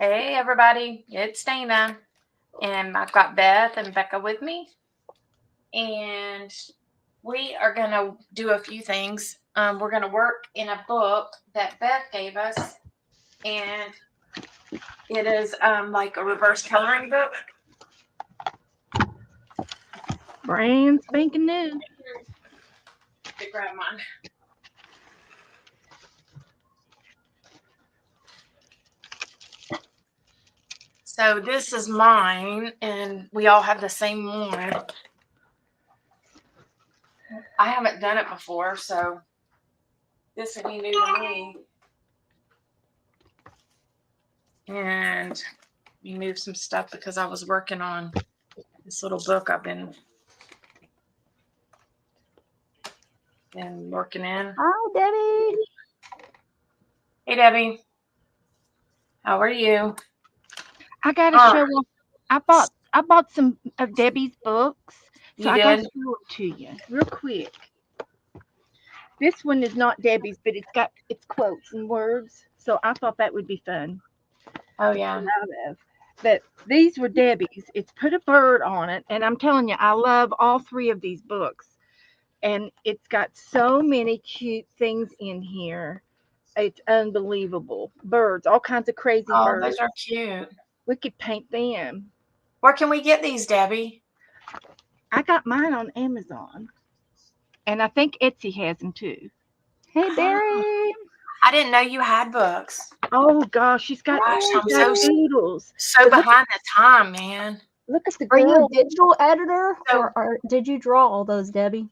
Hey everybody, it's Dana, and I've got Beth and Becca with me, and we are gonna do a few things. We're gonna work in a book that Beth gave us, and it is like a reverse coloring book. Brand spanking new. To grab mine. So this is mine, and we all have the same one. I haven't done it before, so this will be new to me. And we moved some stuff because I was working on this little book I've been working in. Hi, Debbie. Hey, Debbie. How are you? I gotta show off. I bought some of Debbie's books, so I gotta show it to you real quick. This one is not Debbie's, but it's quotes and words, so I thought that would be fun. Oh yeah. But these were Debbie's. It's put a bird on it, and I'm telling you, I love all three of these books, and it's got so many cute things in here. It's unbelievable. Birds, all kinds of crazy birds. Oh, those are cute. We could paint them. Where can we get these, Debbie? I got mine on Amazon. And I think Etsy has them too. Hey, Barry. I didn't know you had books. Oh, gosh. She's got doodles. So behind the time, man. Look at the girl. Are you a digital editor, or did you draw all those, Debbie?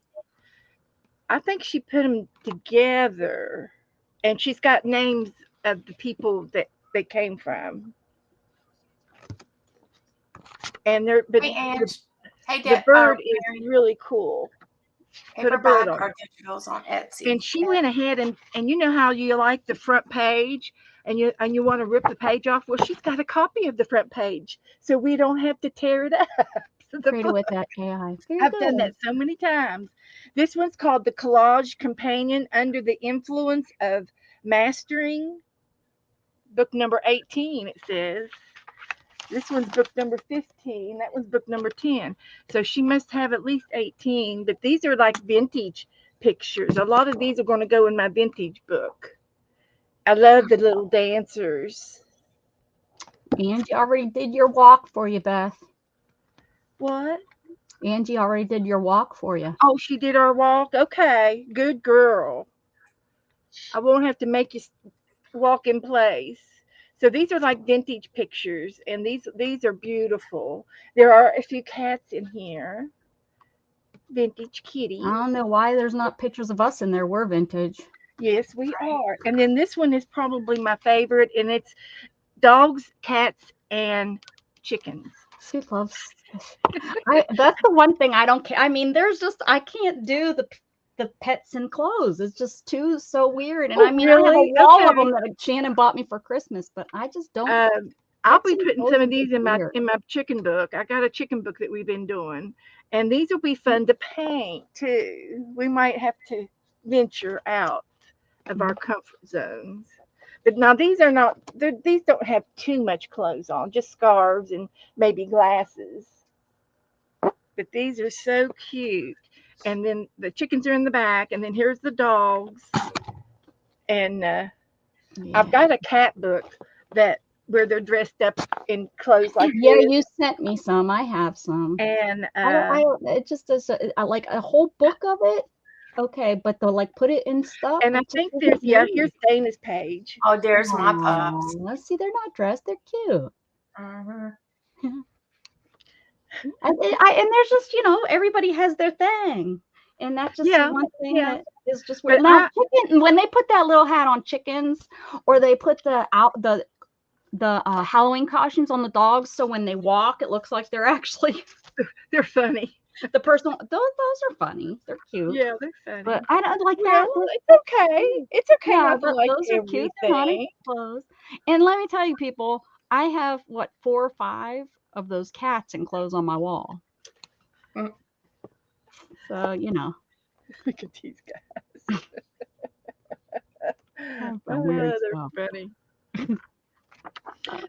I think she put them together. And she's got names of the people that they came from. And they're but the bird is really cool. Put a bird on Etsy. And she went ahead and you know how you like the front page and you want to rip the page off? Well, she's got a copy of the front page, so we don't have to tear it up. Created with that AI. I've done that so many times. This one's called The Collage Companion Under the Influence of Mastering. Book number 18, it says. This one's book number 15. That one's book number 10. So she must have at least 18. But these are like vintage pictures. A lot of these are going to go in my vintage book. I love the little dancers. Angie already did your walk for you, Beth. What? Angie already did your walk for you. Oh, she did our walk? Okay. Good girl. I won't have to make you walk in place. So these are like vintage pictures, and these are beautiful. There are a few cats in here. Vintage kitty. I don't know why there's not pictures of us in there. We're vintage. Yes, we are. And then this one is probably my favorite, and it's dogs, cats, and chickens. She loves. That's the one thing I don't care. I mean, I can't do the pets and clothes. It's just so weird. And I mean, really? I have a wall of them that Shannon bought me for Christmas, but I just don't. I'll be putting some of these in my chicken book. I got a chicken book that we've been doing, and these will be fun to paint too. We might have to venture out of our comfort zones. But now these are not. These don't have too much clothes on, just scarves and maybe glasses. But these are so cute. And then the chickens are in the back, and then here's the dogs. And I've got a cat book where they're dressed up in clothes like yeah, this. You sent me some. I have some. And it just does like a whole book of it. Okay, but they'll like put it in stuff. And I think here's Dana's page. Oh, there's my pups. Let's see, they're not dressed. They're cute. Mm-hmm. And there's just, everybody has their thing, and that's just one thing that is just weird. Now, when they put that little hat on chickens, or they put the Halloween costumes on the dogs, so when they walk, it looks like they're actually they're funny. The person, those are funny. They're cute. Yeah, they're funny. But I don't like that. It's okay. It's okay. Yeah, but those are cute. Funny clothes. And let me tell you, people, I have 4 or 5 of those cats and clothes on my wall. So, Look at these guys. They're funny.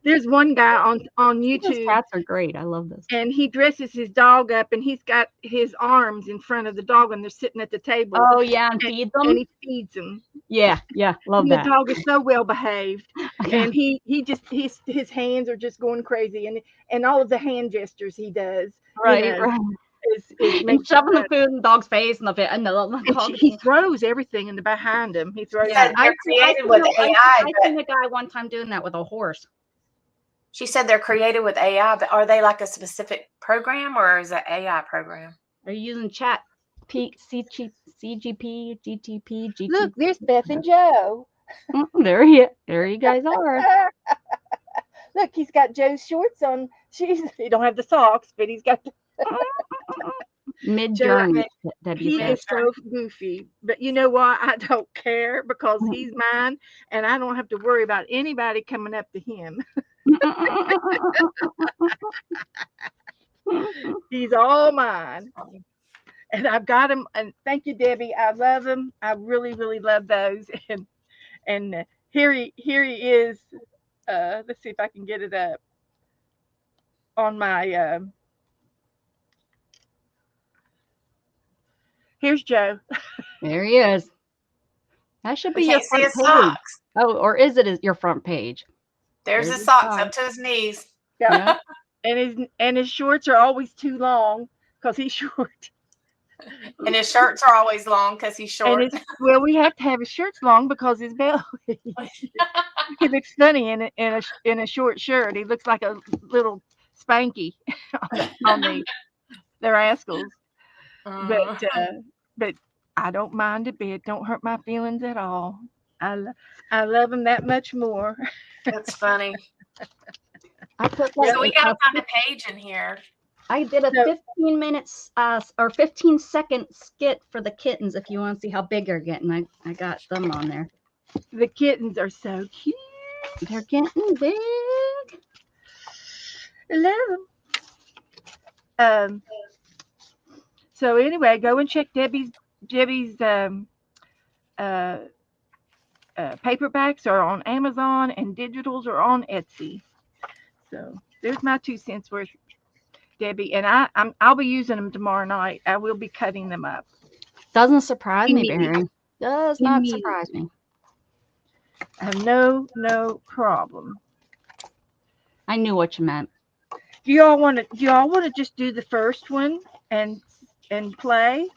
There's one guy on These YouTube, cats are great. I love this. and he dresses his dog up, and he's got his arms in front of the dog, and they're sitting at the table, Oh yeah, and feed and them. he feeds them. Yeah, love And the that. dog is so well behaved, Yeah. and he just his hands are just going crazy, and all of the hand gestures he does, Right. is And makes shoving the food in the dog's face and the and dog. he throws everything in the behind him. He throws Yeah, it. they're created with AI, I seen a guy one time doing that with a horse. she said they're created with AI, but are they like a specific program or is it AI program? Are you using chat? CGP, GTP, GTP. Look, there's Beth and Joe. There you guys are. Look, he's got Joe's shorts on. He don't have the socks, but he's got the Mid Joe. journey. He is so goofy, but you know what? I don't care because he's mine, and I don't have to worry about anybody coming up to him. He's all mine, and I've got him. And thank you, Debbie. I love him. I really, really love those. And here he is. Let's see if I can get it up on my. Here's Joe. There he is. That should be We your can't see front his page. socks. Oh, or is it your front page? There's There's his his socks socks. up to his knees. Yeah. And his shorts are always too long because he's short. And his shirts are always long because he's short. And well, we have to have his shirts long because his belly. He looks funny in a short shirt. He looks like a little Spanky on the rascals. But I don't mind a bit. Don't hurt my feelings at all. I love him that much more. That's funny. I put So we gotta find a page in here. I did a 15 minutes or 15-second skit for the kittens if you want to see how big they're getting. I got them on there. The kittens are so cute. They're getting big. I love them. So anyway, go and check Debbie's paperbacks are on Amazon and digitals are on Etsy. So there's my 2 cents worth, Debbie, and I'll be using them tomorrow night. I will be cutting them up. Doesn't surprise me, Barry. Does not surprise me. I have no problem. I knew what you meant. Do y'all want to just do the first one and play?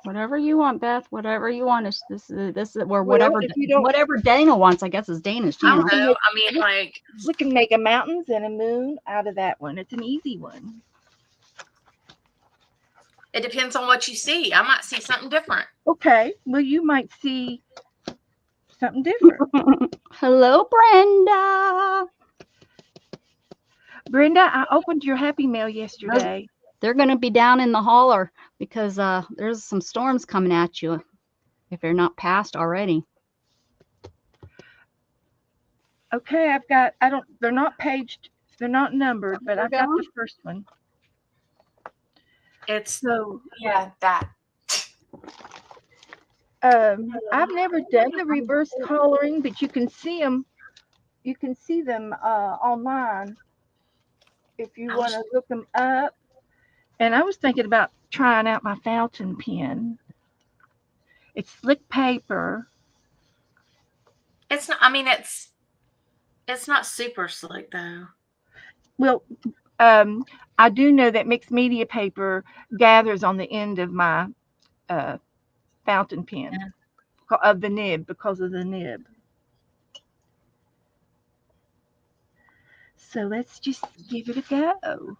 Whatever you want, Beth. Whatever you want. This is where Well, whatever Dana wants. I guess is Dana's I channel. don't know. I mean, like we can make a mountains and a moon out of that one. It's an easy one. it depends on what you see. I might see something different. Okay. Well, you might see something different. Hello, Brenda. Brenda, I opened your Happy Mail yesterday. They're going to be down in the holler because there's some storms coming at you if they're not passed already. Okay, they're not paged, they're not numbered, but I've got the first one. It's So that. I've never done the reverse coloring, but you can see them. You can see them online if you want to look them up. And I was thinking about trying out my fountain pen. It's slick paper. It's not. I mean, it's not super slick though. Well, I do know that mixed media paper gathers on the end of my fountain pen of the nib because of the nib. So let's just give it a go.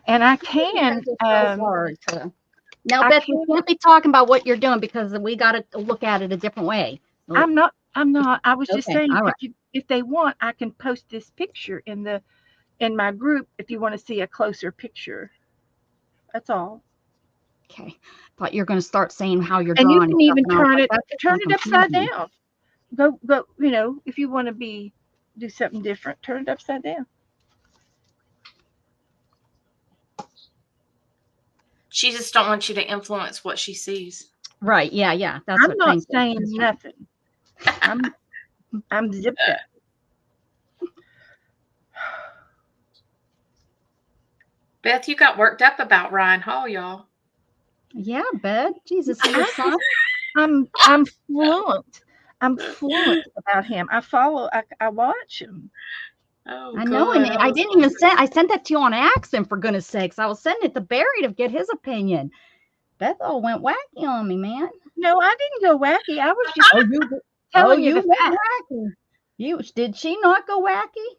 And I can. Now, Beth, you can't be talking about what you're doing because we got to look at it a different way. I'm not. I was just saying, right. if they want, I can post this picture in my group if you want to see a closer picture. That's all. Okay. Thought you were going to start saying how you're drawing. And you can even turn it upside down. Go. You know, if you want to do something different, turn it upside down. She just don't want you to influence what she sees. Right. Yeah. Yeah. That's I'm what. not Thank you. saying That's right. nothing. I'm zipped up. Beth, you got worked up about Ryan Hall, y'all. Yeah, Beth. Jesus, your son. I'm fluent. I'm fluent about him. I watch him. Oh, I know, and good. I didn't even send. I sent that to you on accident, for goodness sakes. I was sending it to Barry to get his opinion. Beth all went wacky on me, man. No, I didn't go wacky. I was just Oh, telling you you the went fact. wacky. Did she not go wacky?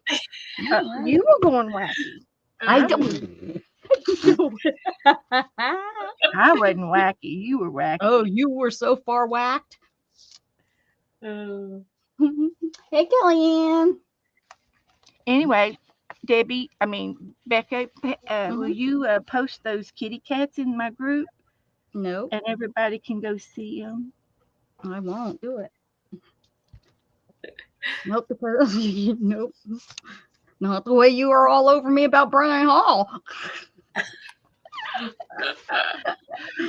All right. You were going wacky. I I don't. I wasn't wacky. You were wacky. Oh, you were so far whacked. Oh. Hey, Kellyanne. Anyway, Becca, will you post those kitty cats in my group Nope, and everybody can go see them? I won't do it. Nope, because nope, not the way you are all over me about Brian Hall.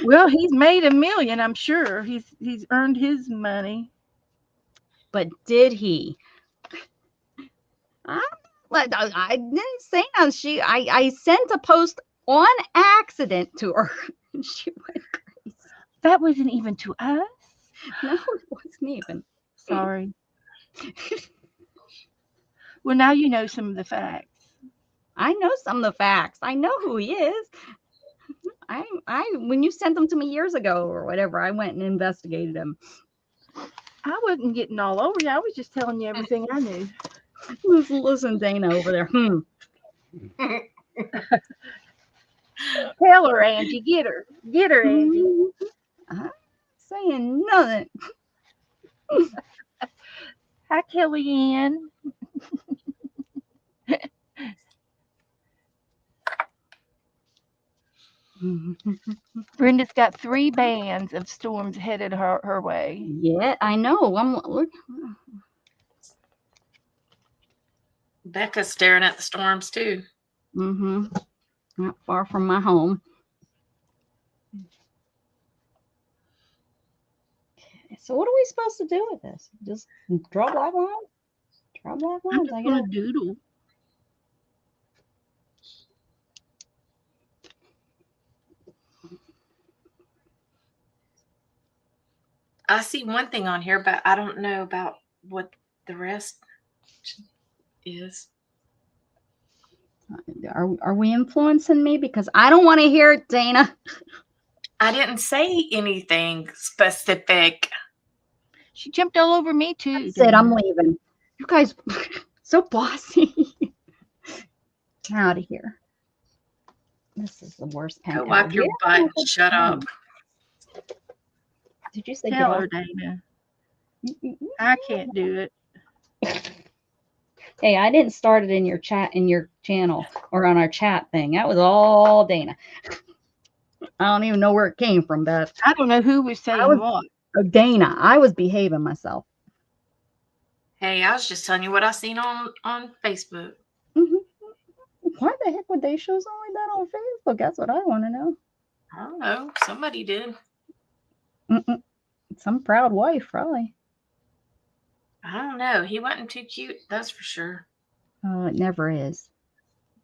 Well, he's made $1 million. I'm sure he's earned his money. But did he? I didn't say no. I sent a post on accident to her. And she went crazy. That wasn't even to us. No, it wasn't even. Sorry. Well, now you know some of the facts. I know some of the facts. I know who he is. When you sent them to me years ago or whatever, I went and investigated him. I wasn't getting all over you. I was just telling you everything I knew. Listen, Dana over there. Tell her, Angie. Get her, Angie. I'm saying nothing. Hi, Kellyanne. Brenda's got 3 bands of storms headed her way. Yeah, I know. Becca's staring at the storms too. Not far from my home. Okay, so what are we supposed to do with this? Just draw black lines? Draw black I'm lines, just I gonna guess. doodle. I see one thing on here, but I don't know about what the rest is. Are we influencing me? Because I don't want to hear it, Dana. I didn't say anything specific. She jumped all over me too. Said I'm leaving. You guys, so bossy. Out of here. This is the worst pen Go ever. wipe your butt and shut up. Did you say Tell her, Dana. I can't do it. Hey, I didn't start it in your chat, in your channel, or on our chat thing. That was all Dana. I don't even know where it came from, Beth. I don't know who was saying what. Dana. I was behaving myself. Hey, I was just telling you what I seen on Facebook. Why the heck would they show something like that on Facebook? That's what I want to know. I don't know. Somebody did. Some proud wife, probably. I don't know. He wasn't too cute, that's for sure. Oh, it never is.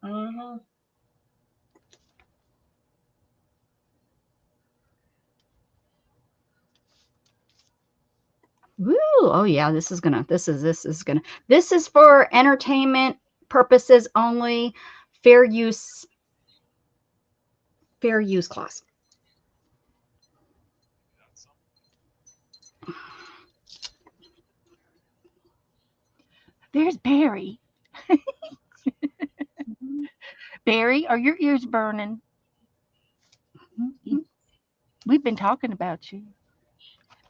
Mm-hmm. Woo! Oh yeah, this is for entertainment purposes only. Fair use clause. There's Barry. Barry, are your ears burning? We've been talking about you.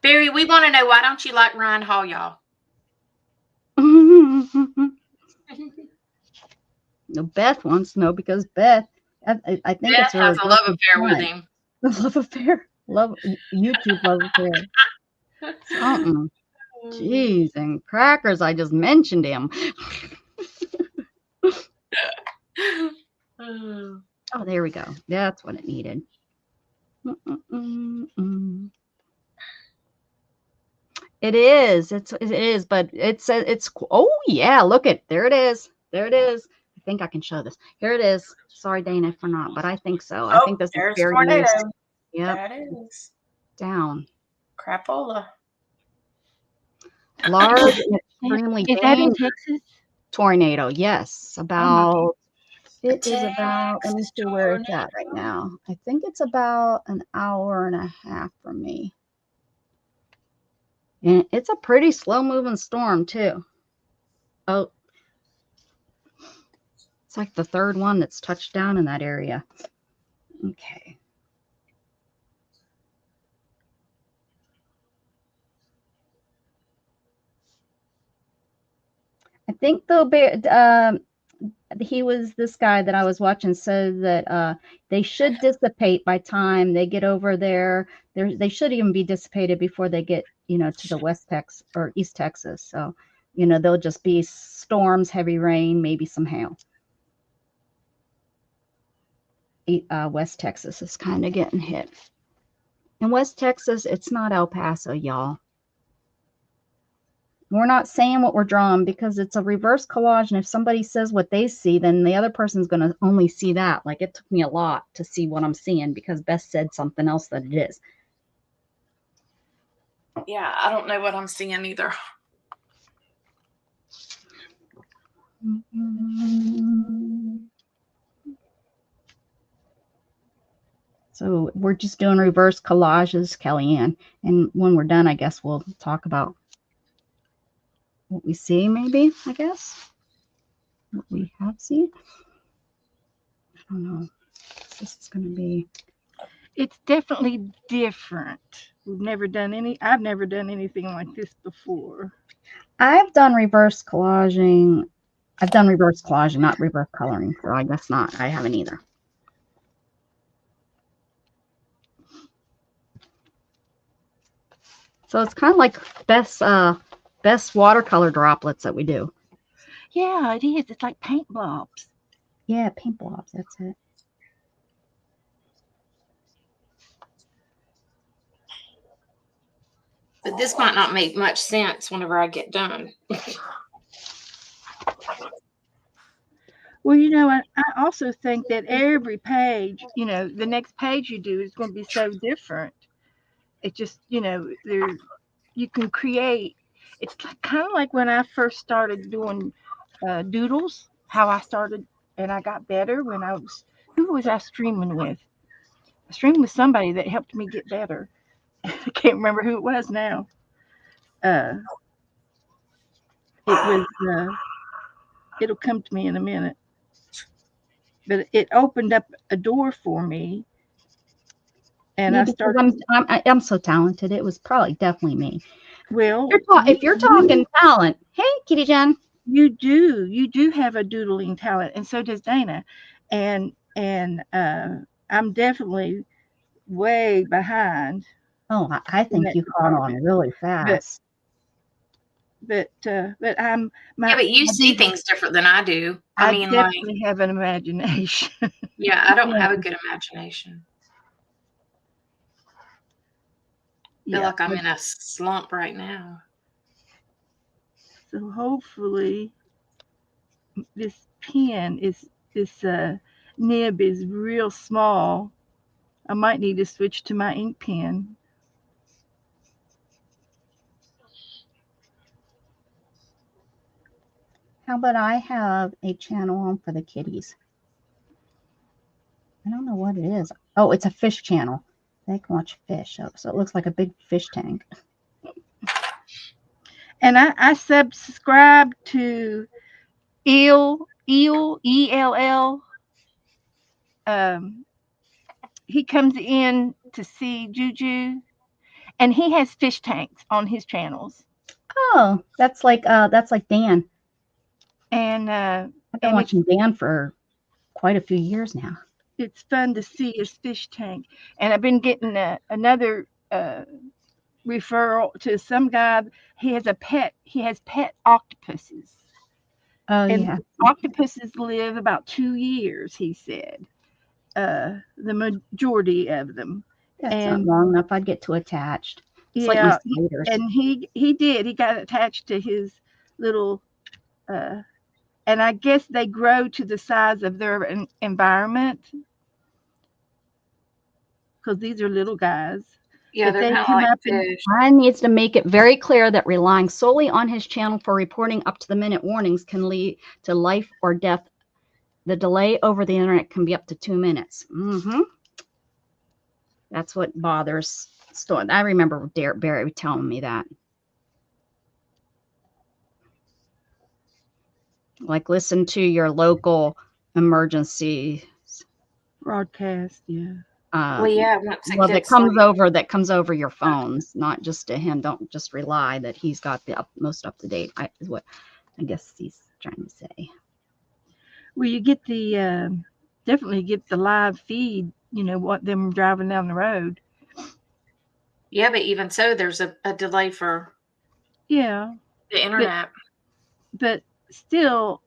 Barry, we want to know, why don't you like Ryan Hall, y'all? No, Beth wants to know because Beth, I think Beth it's her has a love affair with him. Love affair, YouTube love affair. Something. Jeez, and crackers! I just mentioned him. Oh, there we go. That's what it needed. It is. It is, but it's oh yeah, look there it is. There it is. I think I can show this. Here it is. Sorry, Dana, for not, but I think so. I Oh, think this is there's very tornado. loose. Yep. That is Down. crapola. Large and extremely Is that in dangerous Texas? tornado. Yes. About it is about, let me Texas see where it's at right now. I think it's about an hour and a half from me. And it's a pretty slow moving storm too. Oh, it's like the third one that's touched down in that area. Okay. I think he was this guy that I was watching said that they should dissipate by time they get over there. They should even be dissipated before they get, to the West Texas or East Texas. So, they'll just be storms, heavy rain, maybe some hail. West Texas is kind of getting hit. In West Texas, it's not El Paso, y'all. We're not saying what we're drawing because it's a reverse collage. And if somebody says what they see, then the other person's going to only see that. Like it took me a lot to see what I'm seeing because Beth said something else that it is. Yeah, I don't know what I'm seeing either. So we're just doing reverse collages, Kellyanne. And when we're done, I guess we'll talk about what we see, maybe, I guess. What we have seen. I don't know. This is going to be. It's definitely different. I've never done anything like this before. I've done reverse collaging. I've done reverse collaging, not reverse coloring. So I guess not. I haven't either. So it's kind of like Beth's watercolor droplets that we do. Yeah, it is. It's like paint blobs. Yeah, paint blobs. That's it. But this might not make much sense whenever I get done. Well, I also think that every page, the next page you do is going to be so different. It just, you can create. It's kind of like when I first started doing doodles, how I started and I got better when who was I streaming with? I streamed with somebody that helped me get better. I can't remember who it was now. It was, it'll come to me in a minute. But it opened up a door for me. And yeah, I started. I'm so talented. It was probably definitely me. Well, if you're talking talent, hey, Kitty Jen. You do have a doodling talent, and so does Dana. And I'm definitely way behind. Oh, I think you caught on really fast. But I'm yeah, but you see things different than I do. I mean, definitely have an imagination. Yeah, I don't have a good imagination. I feel like I'm in a slump right now. So hopefully this nib is real small. I might need to switch to my ink pen. How about I have a channel on for the kitties? I don't know what it is. Oh, it's a fish channel. They can watch fish. So it looks like a big fish tank. And I subscribe to Ell, E-L-L. He comes in to see Juju, and he has fish tanks on his channels. Oh, that's like Dan. And I've been watching Dan for quite a few years now. It's fun to see his fish tank. And I've been getting another referral to some guy. He has pet octopuses. Oh, and yeah. Octopuses live about 2 years, he said. The majority of them. That's not long enough. I'd get too attached. It's like Yeah, mosquitoes. and he did. He got attached to his little, uh, and I guess they grow to the size of their environment because these are little guys. Yeah, If they're they kind of come like up and fish. Brian needs to make it very clear that relying solely on his channel for reporting up to the minute warnings can lead to life or death. The delay over the internet can be up to 2 minutes. That's what bothers Storm. I remember Barry telling me that. Like, listen to your local emergency. broadcast, yeah. Well, yeah, once it Well, gets that comes over your phones, not just to him. Don't just rely that he's got the most up to date. Is what I guess he's trying to say. Well, you get the definitely get the live feed. You know what them driving down the road. yeah, but even so, there's a delay for Yeah, the internet. but still,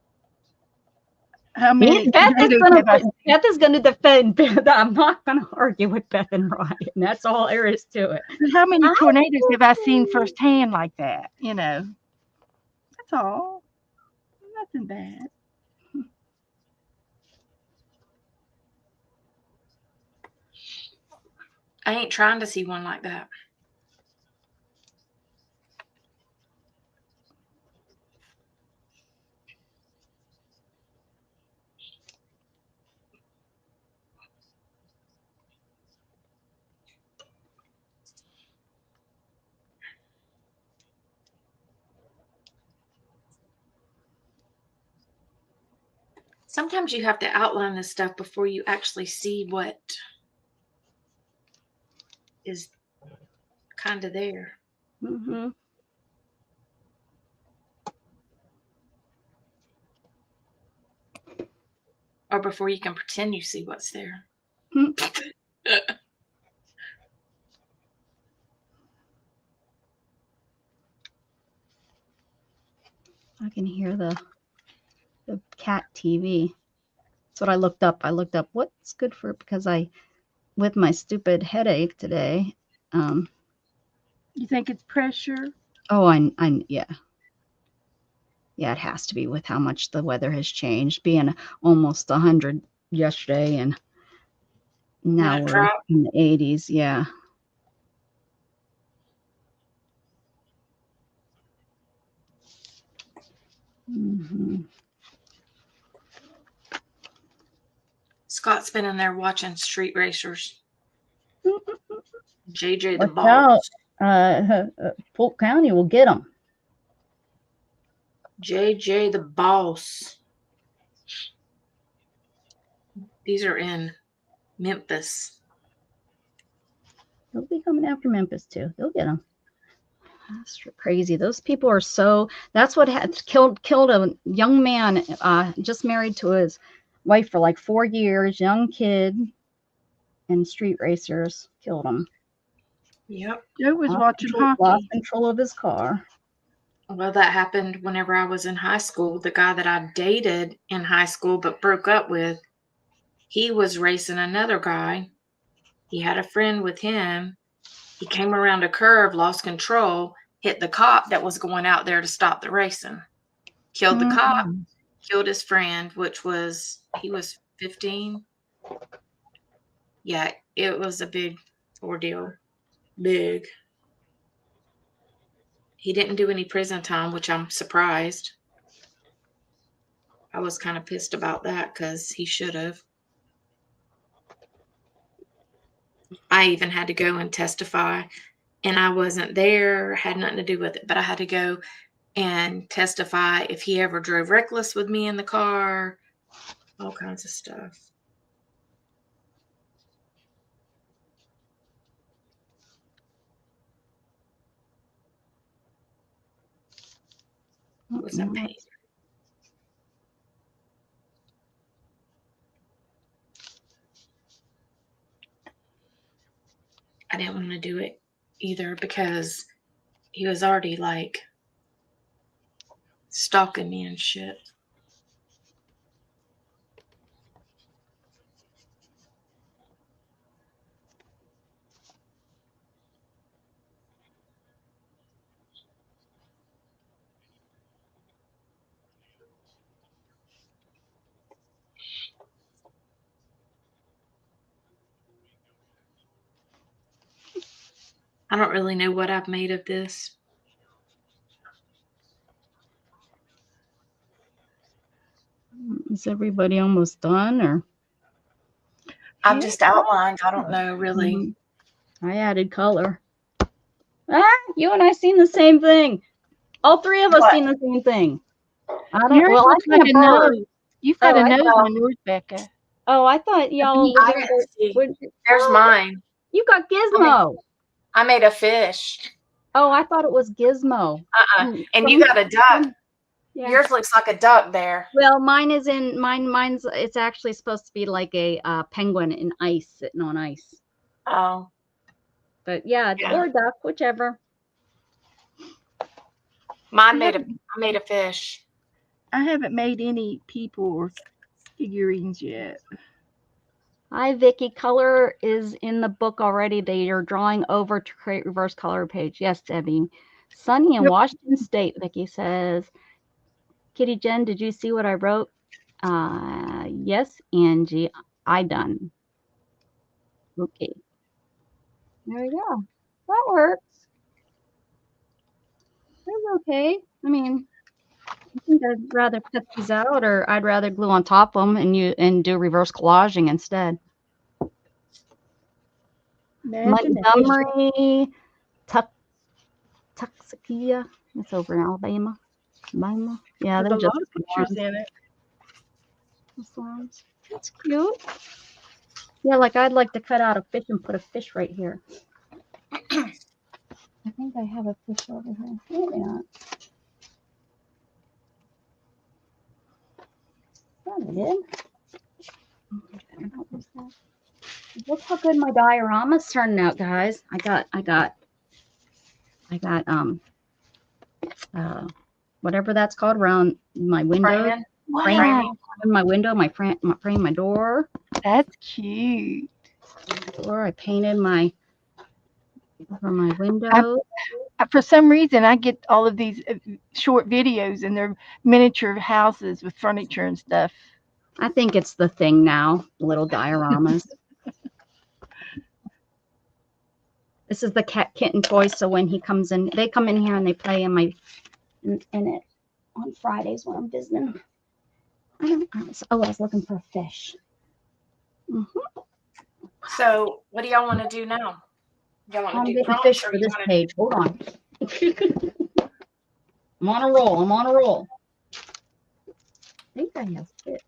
how many tornadoes have I? Beth is going to defend Beth. I'm not going to argue with Beth and Ryan. That's all there is to it. How many tornadoes have I seen firsthand like that? You know, that's all. Nothing bad. I ain't trying to see one like that. Sometimes you have to outline this stuff before you actually see what is kind of there. Mm-hmm. Or before you can pretend you see what's there. I can hear the cat TV. That's what I looked up. I looked up what's good for, because with my stupid headache today. You think it's pressure? Oh, yeah. Yeah, it has to be with how much the weather has changed, being almost 100 yesterday, and now we're in the 80s. Yeah. Mm-hmm. Scott's been in there watching Street Racers. JJ the Watch Boss. out. Polk County will get them. JJ the Boss. These are in Memphis. They'll be coming after Memphis too. They'll get them. That's crazy. Those people are so. That's what had killed a young man, just married to his wife for like 4 years, young kid, and street racers killed him. Yep. Joe was watching hockey. Lost control of his car. Well, that happened whenever I was in high school. The guy that I dated in high school but broke up with, he was racing another guy. He had a friend with him. He came around a curve, lost control, hit the cop that was going out there to stop the racing. Killed the cop, killed his friend, he was 15. Yeah, it was a big ordeal. Big. He didn't do any prison time, which I'm surprised. I was kind of pissed about that because he should have. I even had to go and testify, and I wasn't there, had nothing to do with it, but I had to go and testify if he ever drove reckless with me in the car, all kinds of stuff. It was a pain. I didn't want to do it either because he was already like stalking me and shit. I don't really know what I've made of this. Is everybody almost done, or? I've just outlined. I don't know really. I added color. You and I seen the same thing. All three of us What? seen the same thing. I don't. Yours Well, I looks seen like a a bird. nose. You've got a I nose thought- on yours, Becca. Oh, I thought y'all. I didn't see. There's mine. You got Gizmo. I made a fish. Oh, I thought it was Gizmo. And you got a duck. Yeah. Yours looks like a duck there. Well, mine's it's actually supposed to be like a penguin in ice, sitting on ice. Oh. But yeah, or a duck, whichever. I made a fish. I haven't made any people or figurines yet. Hi, Vicky. Color is in the book already. They are drawing over to create reverse color page. Yes, Debbie. Sunny in Washington State, Vicky says. Kitty Jen, did you see what I wrote? Yes, Angie. I done. Okay. There we go. That works. That's okay. I mean, I think I'd rather cut these out, or I'd rather glue on top of them and do reverse collaging instead. Montgomery, Tuxecia. That's over in Alabama. Yeah, there's a they're lot of pictures in it. That's cute. Yeah, like I'd like to cut out a fish and put a fish right here. I think I have a fish over here. Maybe not. Probably did. Look how good my diorama's turning out, guys. I got whatever that's called around my window. Framing my window, my frame, my door. That's cute. Door. I painted my window. For some reason, I get all of these short videos, and they're miniature houses with furniture and stuff. I think it's the thing now. Little dioramas. This is the cat kitten toy. So when he comes in, they come in here and they play in it on Fridays when I'm visiting. I was looking for a fish. So what do y'all want to do now? Y'all want to do getting fish for this page. Hold on. I'm on a roll. I think I have fish.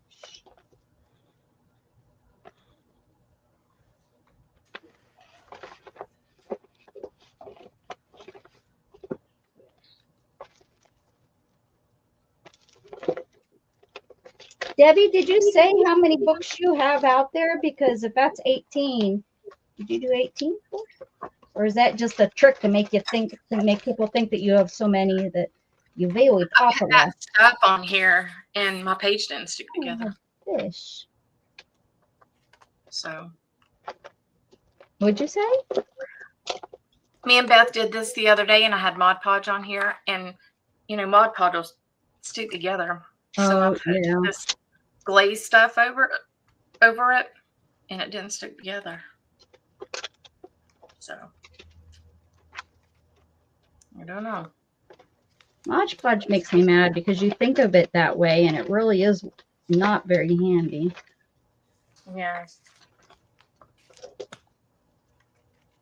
Debbie, did you say how many books you have out there? Because if that's 18, did you do 18 books? Or is that just a trick to make people think that you have so many that you're really popular? I got stuff on here, and my page didn't stick together. Fish. So. What'd you say? Me and Beth did this the other day, and I had Mod Podge on here, and Mod Podge will stick together. So I put this glaze stuff over it, and it didn't stick together. So I don't know. Mod Podge makes me mad because you think of it that way, and it really is not very handy. Yeah.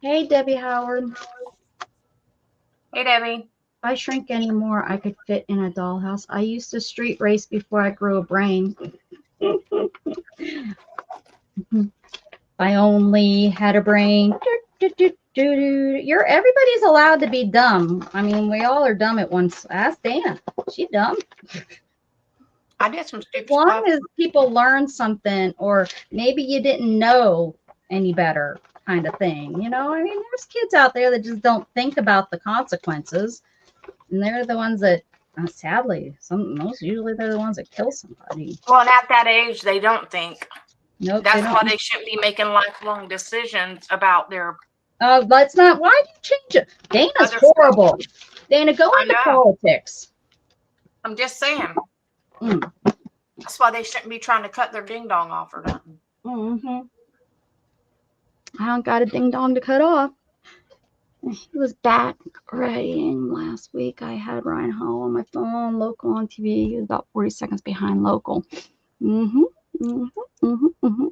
Hey, Debbie Howard. Hey, Debbie. If I shrink anymore, I could fit in a dollhouse. I used to street race before I grew a brain. I only had a brain. Everybody's allowed to be dumb. I mean, we all are dumb at once. Ask Dana. She's dumb. I did some stupid stuff. As long stuff. as people learn something, or maybe you didn't know any better, kind of thing. I mean, there's kids out there that just don't think about the consequences. And they're the ones that, sadly, usually they're the ones that kill somebody. Well, and at that age, they don't think. Nope. That's why they shouldn't be making lifelong decisions about their. Oh, let's not. Why do you change it? Dana's horrible. Dana, go into politics. I'm just saying. That's why they shouldn't be trying to cut their ding dong off or nothing. I don't got a ding dong to cut off. He was back writing last week. I had Ryan Hall on my phone, local on TV. He was about 40 seconds behind local. Mm-hmm. Mm-hmm. Mm-hmm. Mm-hmm.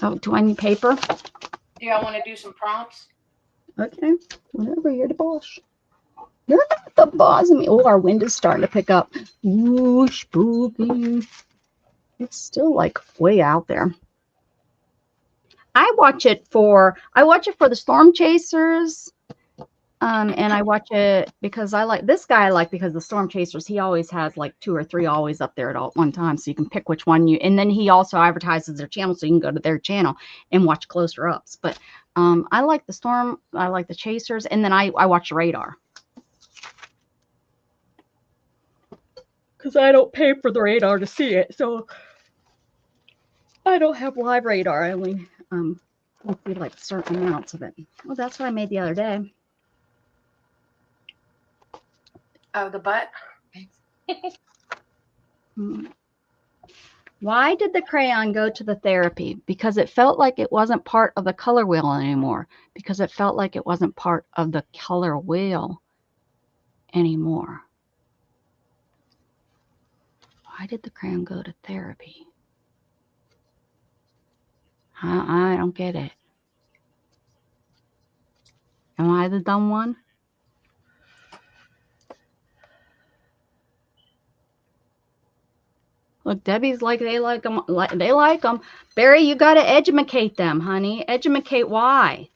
Oh, do I need paper? Do y'all want to do some prompts? Okay. Whatever, you're the boss. You're not the boss of me. Oh, our wind is starting to pick up. Ooh, spooky. It's still like way out there. I watch it for the storm chasers. And I watch it because I like this guy. I like because the storm chasers, he always has like 2 or 3 always up there at one time, so you can pick which one you. And then he also advertises their channel, so you can go to their channel and watch closer ups. But I like the storm. I like the chasers, and then I watch radar because I don't pay for the radar to see it, so I don't have live radar. I only see like certain amounts of it. Well, that's what I made the other day. Oh, the butt. Why did the crayon go to the therapy? Because it felt like it wasn't part of the color wheel anymore. Because it felt like it wasn't part of the color wheel anymore. Why did the crayon go to therapy? I don't get it. Am I the dumb one? Look, Debbie's like, they like them. They like them. Barry, you got to educate them, honey. Educate why?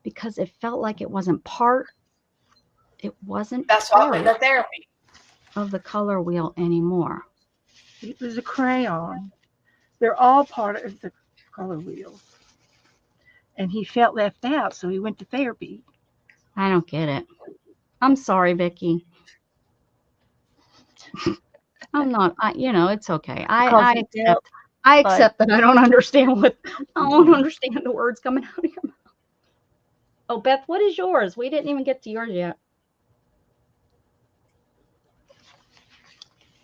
Because it felt like it wasn't part. It wasn't. That's what with the therapy of the color wheel anymore. It was a crayon. They're all part of the color wheel. And he felt left out, so he went to therapy. I don't get it. I'm sorry, Vicki. I'm not. It's okay. I accept that I don't understand the words coming out of your mouth. Oh, Beth, what is yours? We didn't even get to yours yet.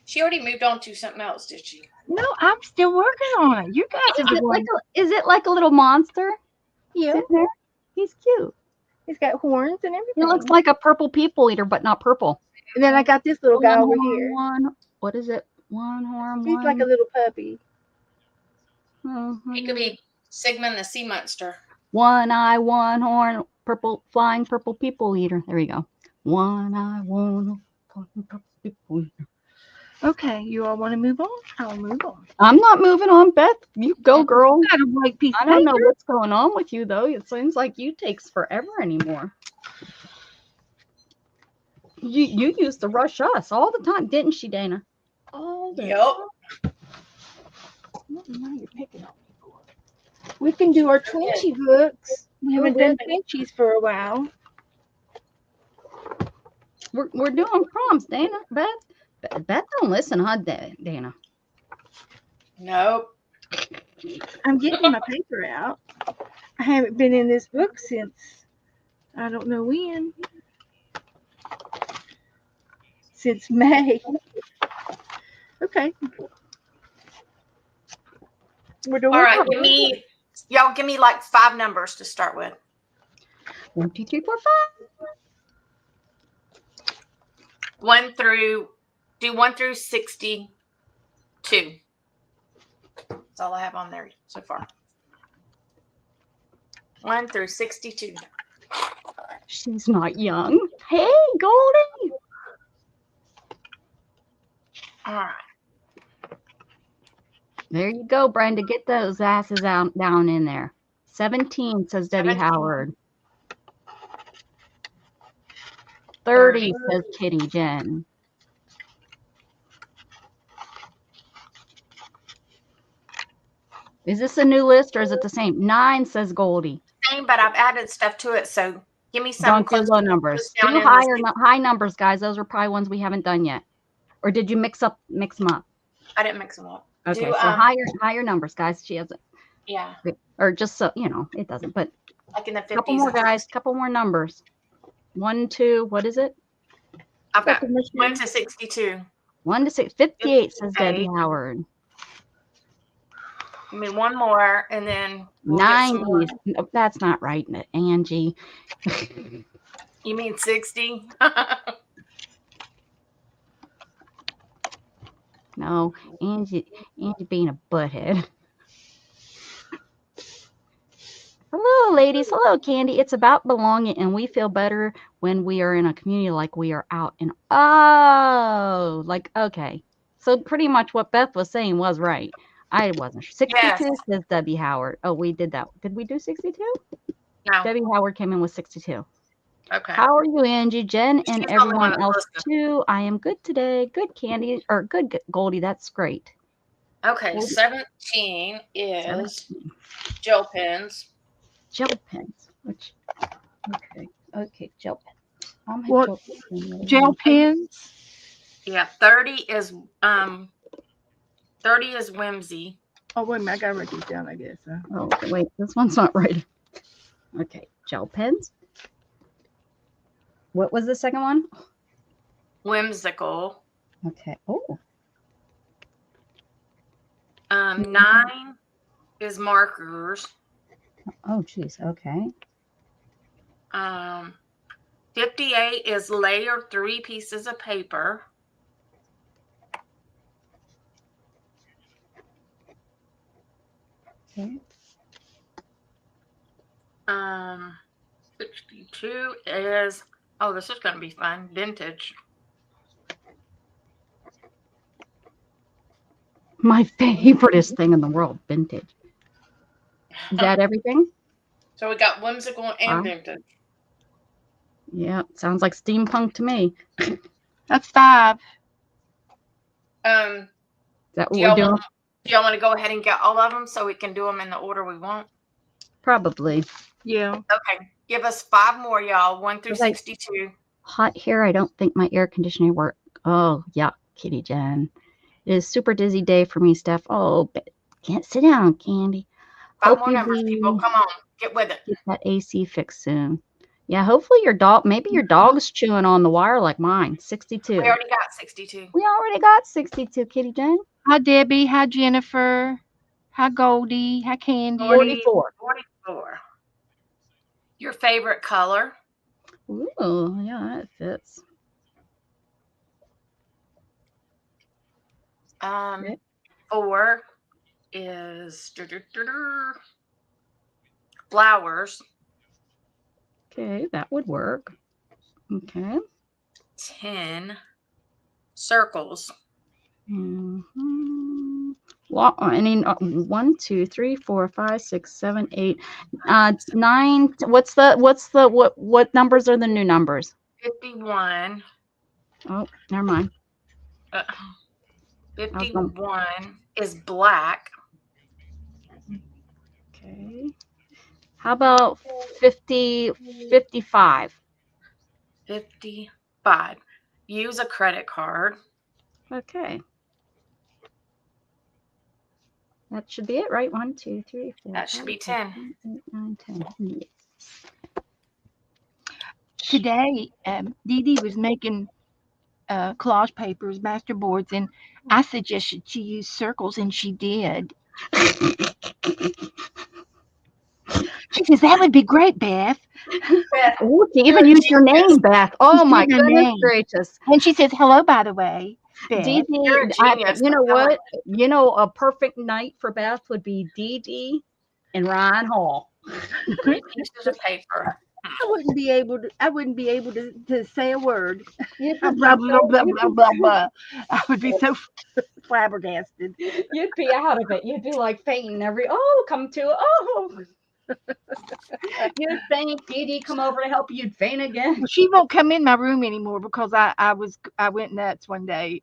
She already moved on to something else, did she? No, I'm still working on it. You guys are the ones. Is it like a little monster? Yeah. There? He's cute. He's got horns and everything. He looks like a purple people eater, but not purple. And then I got this little guy over here. What is it? One horn. He's like a little puppy. He could be Sigmund the sea monster. One eye, one horn, flying purple people eater. There we go. One eye, one horn, purple people eater. Okay, you all want to move on? I'll move on. I'm not moving on, Beth. You go, girl. Got a white piece I don't know what's going on with you, though. It seems like you takes forever anymore. You used to rush us all the time, didn't she, Dana? All the time. Now you're picking on me for it. We can do our Twinchy books. We haven't done Twinchies for a while. We're doing prompts, Dana. Beth don't listen, huh, Dana? Nope. I'm getting my paper out. I haven't been in this book since I don't know when. Since May. Okay. We're doing all right, give me like 5 numbers to start with. 1, 2, 3, 4, 5. 1 through 62. That's all I have on there so far. 1 through 62. She's not young. Hey, Goldie. All right. There you go, Brenda. Get those asses down in there. 17 says Debbie 17. Howard. 30 says Kitty Jen. Is this a new list or is it the same? 9 says Goldie. Same, but I've added stuff to it. So give me some. Don't do low numbers. Do high numbers, guys. Those are probably ones we haven't done yet. Or did you mix them up? I didn't mix them up. Okay, so higher numbers, guys. She hasn't. Yeah. Or just so it doesn't. But like in the 50s. Couple more guys. Couple more numbers. 1, 2. What is it? I've got 1 to 62. 1 to 6. 58 says Debbie Howard. I mean, one more, and then we'll get some more. 90s. No, that's not right, Angie. You mean 60? No, Angie being a butthead. Hello, ladies. Hello, Candy. It's about belonging, and we feel better when we are in a community like we are out in. Oh, like, okay. So pretty much what Beth was saying was right. I wasn't sure. 62 Yes. says Debbie Howard. Oh, we did that. Did we do 62? No. Debbie Howard came in with 62. Okay. How are you, Angie, Jen, and She's the only one everyone that's else listening. too? I am good today. Good, Candy, or good, Goldie. That's great. Okay, Well, 17 is 17. gel pens. Gel pens. Which, okay, gel pens. What? Gel pens? Yeah, 30 is whimsy. Oh, wait a minute. I got to write these down, I guess. Oh, wait. This one's not right. Okay, gel pens. What was the second one? Whimsical. Okay. Oh. 9 is markers. Oh, geez. Okay. 58 is layer 3 pieces of paper. Okay. 62 is, oh, this is going to be fun, vintage. My favoriteest thing in the world, vintage. Is that everything? So we got whimsical and vintage. Yeah, sounds like steampunk to me. That's 5. Is that what do we're doing? y'all want to go ahead and get all of them so we can do them in the order we want? Probably. Yeah. Okay, give us 5 more, y'all. 1 through 62. Hot here. I don't think my air conditioner worked. Oh, yeah, Kitty Jen. It is super dizzy day for me, Steph. Oh, but can't sit down, Candy. 5 more numbers, people. Come on, get with it. Get that AC fixed soon. Yeah, hopefully maybe your dog's chewing on the wire like mine. 62. We already got 62. We already got 62, Kitty Jen. Hi, Debbie. Hi, Jennifer. Hi, Goldie. Hi, Candy. 44. 44. Your favorite color? Ooh, yeah, that fits. 4 is flowers. Okay, that would work. Okay. 10 circles. Mm-hmm. Well, I mean, 1, 2, 3, 4, 5, 6, 7, 8, 9. What numbers are the new numbers? 51. Oh, never mind. 51 is black. Okay. How about 55? 55. Use a credit card. Okay. That should be it, right? 1, 2, 3, 4. That should be 10. 8, 9, 10. Yes. Today, Dee Dee was making collage papers, master boards, and I suggested she use circles, and she did. She says, that would be great, Beth. Beth, Oh, she even used your name, Beth. Oh, my said my goodness name. gracious. And she says, hello, by the way, Beth. Dee You're a Dee, genius. you know what? You know, a perfect night for Beth would be Dee Dee and Ryan Hall. 3 pieces of paper. I wouldn't be able to say a word. You'd Blah, blah, blah, blah, blah, blah. I would be so flabbergasted. You'd be out of it. You'd be like fainting come to, You'd faint. Dee Dee come over to help you. You'd faint again. Well, she won't come in my room anymore because I went nuts one day.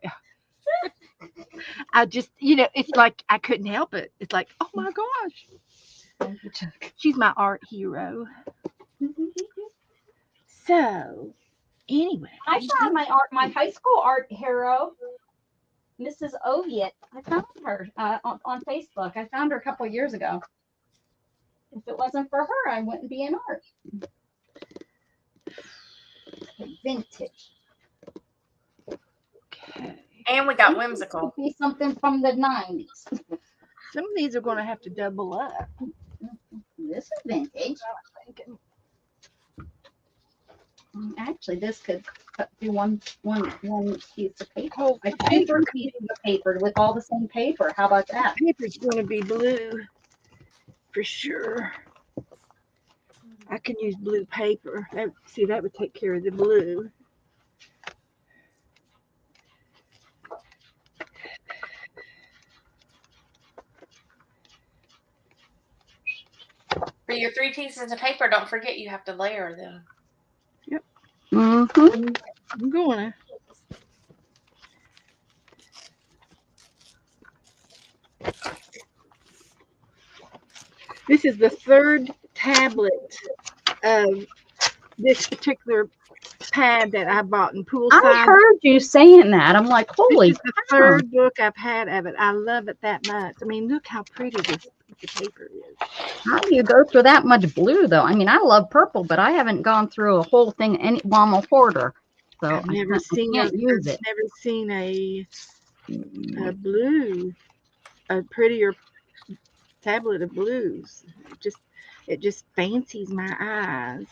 I just, it's like I couldn't help it. It's like, oh my gosh. She's my art hero. So, anyway. I found my high school art hero, Mrs. Oviet. I found her on Facebook. I found her a couple of years ago. If it wasn't for her, I wouldn't be in art. Vintage. Okay. And we got whimsical. Could be something from the 90s. Some of these are going to have to double up. This is vintage. Actually, this could be one piece of paper. Oh, A paper piece of paper with all the same paper. How about that? paper's going to be blue for sure. I can use blue paper. See, that would take care of the blue. For your 3 pieces of paper, don't forget you have to layer them. Yep. Mm-hmm. I'm going to. This is the third tablet of this particular pad that I bought in poolside. I heard you saying that. I'm like, holy This is the third book I've had of it. I love it that much. I mean, look how pretty this piece of paper is. How do you go through that much blue, though? I mean, I love purple, but I haven't gone through a whole thing. Well, I'm a hoarder, so I've never seen a blue, a prettier tablet of blues. It just fancies my eyes.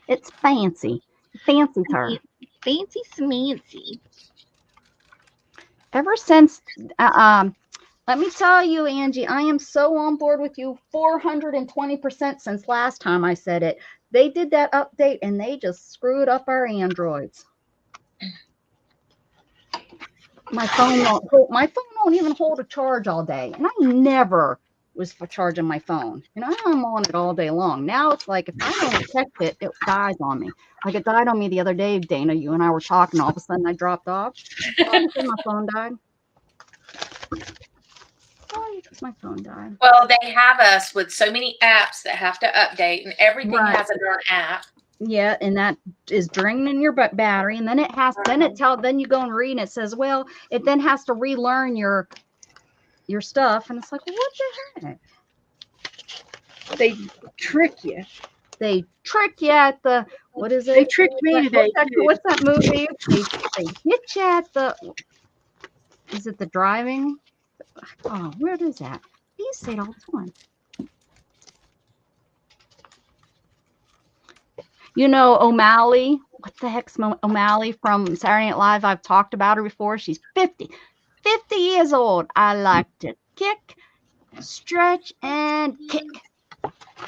It's fancy. Fancies her. Fancy smancy. Ever since, let me tell you, Angie, I am so on board with you 420% since last time I said it. They did that update and they just screwed up our Androids. My phone won't even hold a charge all day, and I never was for charging my phone. And I'm on it all day long. Now it's like if I don't check it, it dies on me. Like it died on me the other day, Dana. You and I were talking. All of a sudden, I dropped off. Oh, my phone died. Oh, my phone died. Well, they have us with so many apps that have to update, and everything has a darn app. Yeah, and that is draining your battery, and then then you go and read, and it says, well, it then has to relearn your stuff, and it's like, what the heck? They trick you. They trick you at the what is it? They tricked me today. What's that movie? They hit you at the. Is it the driving? Oh, where is that? I used to say it all the time. You know O'Malley? What the heck's O'Malley from Saturday Night Live? I've talked about her before. She's 50 years old. I like to kick, stretch, and kick.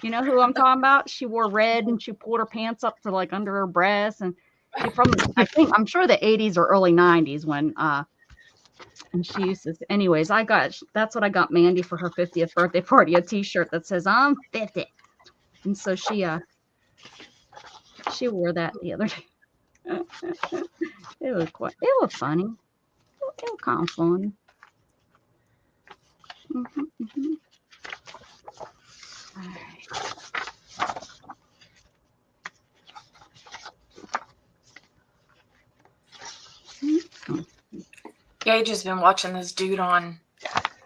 You know who I'm talking about? She wore red and she pulled her pants up to like under her breasts. And from I'm sure the 80s or early 90s when and she used to. Anyways, that's what I got Mandy for her 50th birthday party, a T-shirt that says I'm 50. And so she wore that the other day. It was funny. It was kind of funny. All right. Gage has been watching this dude on,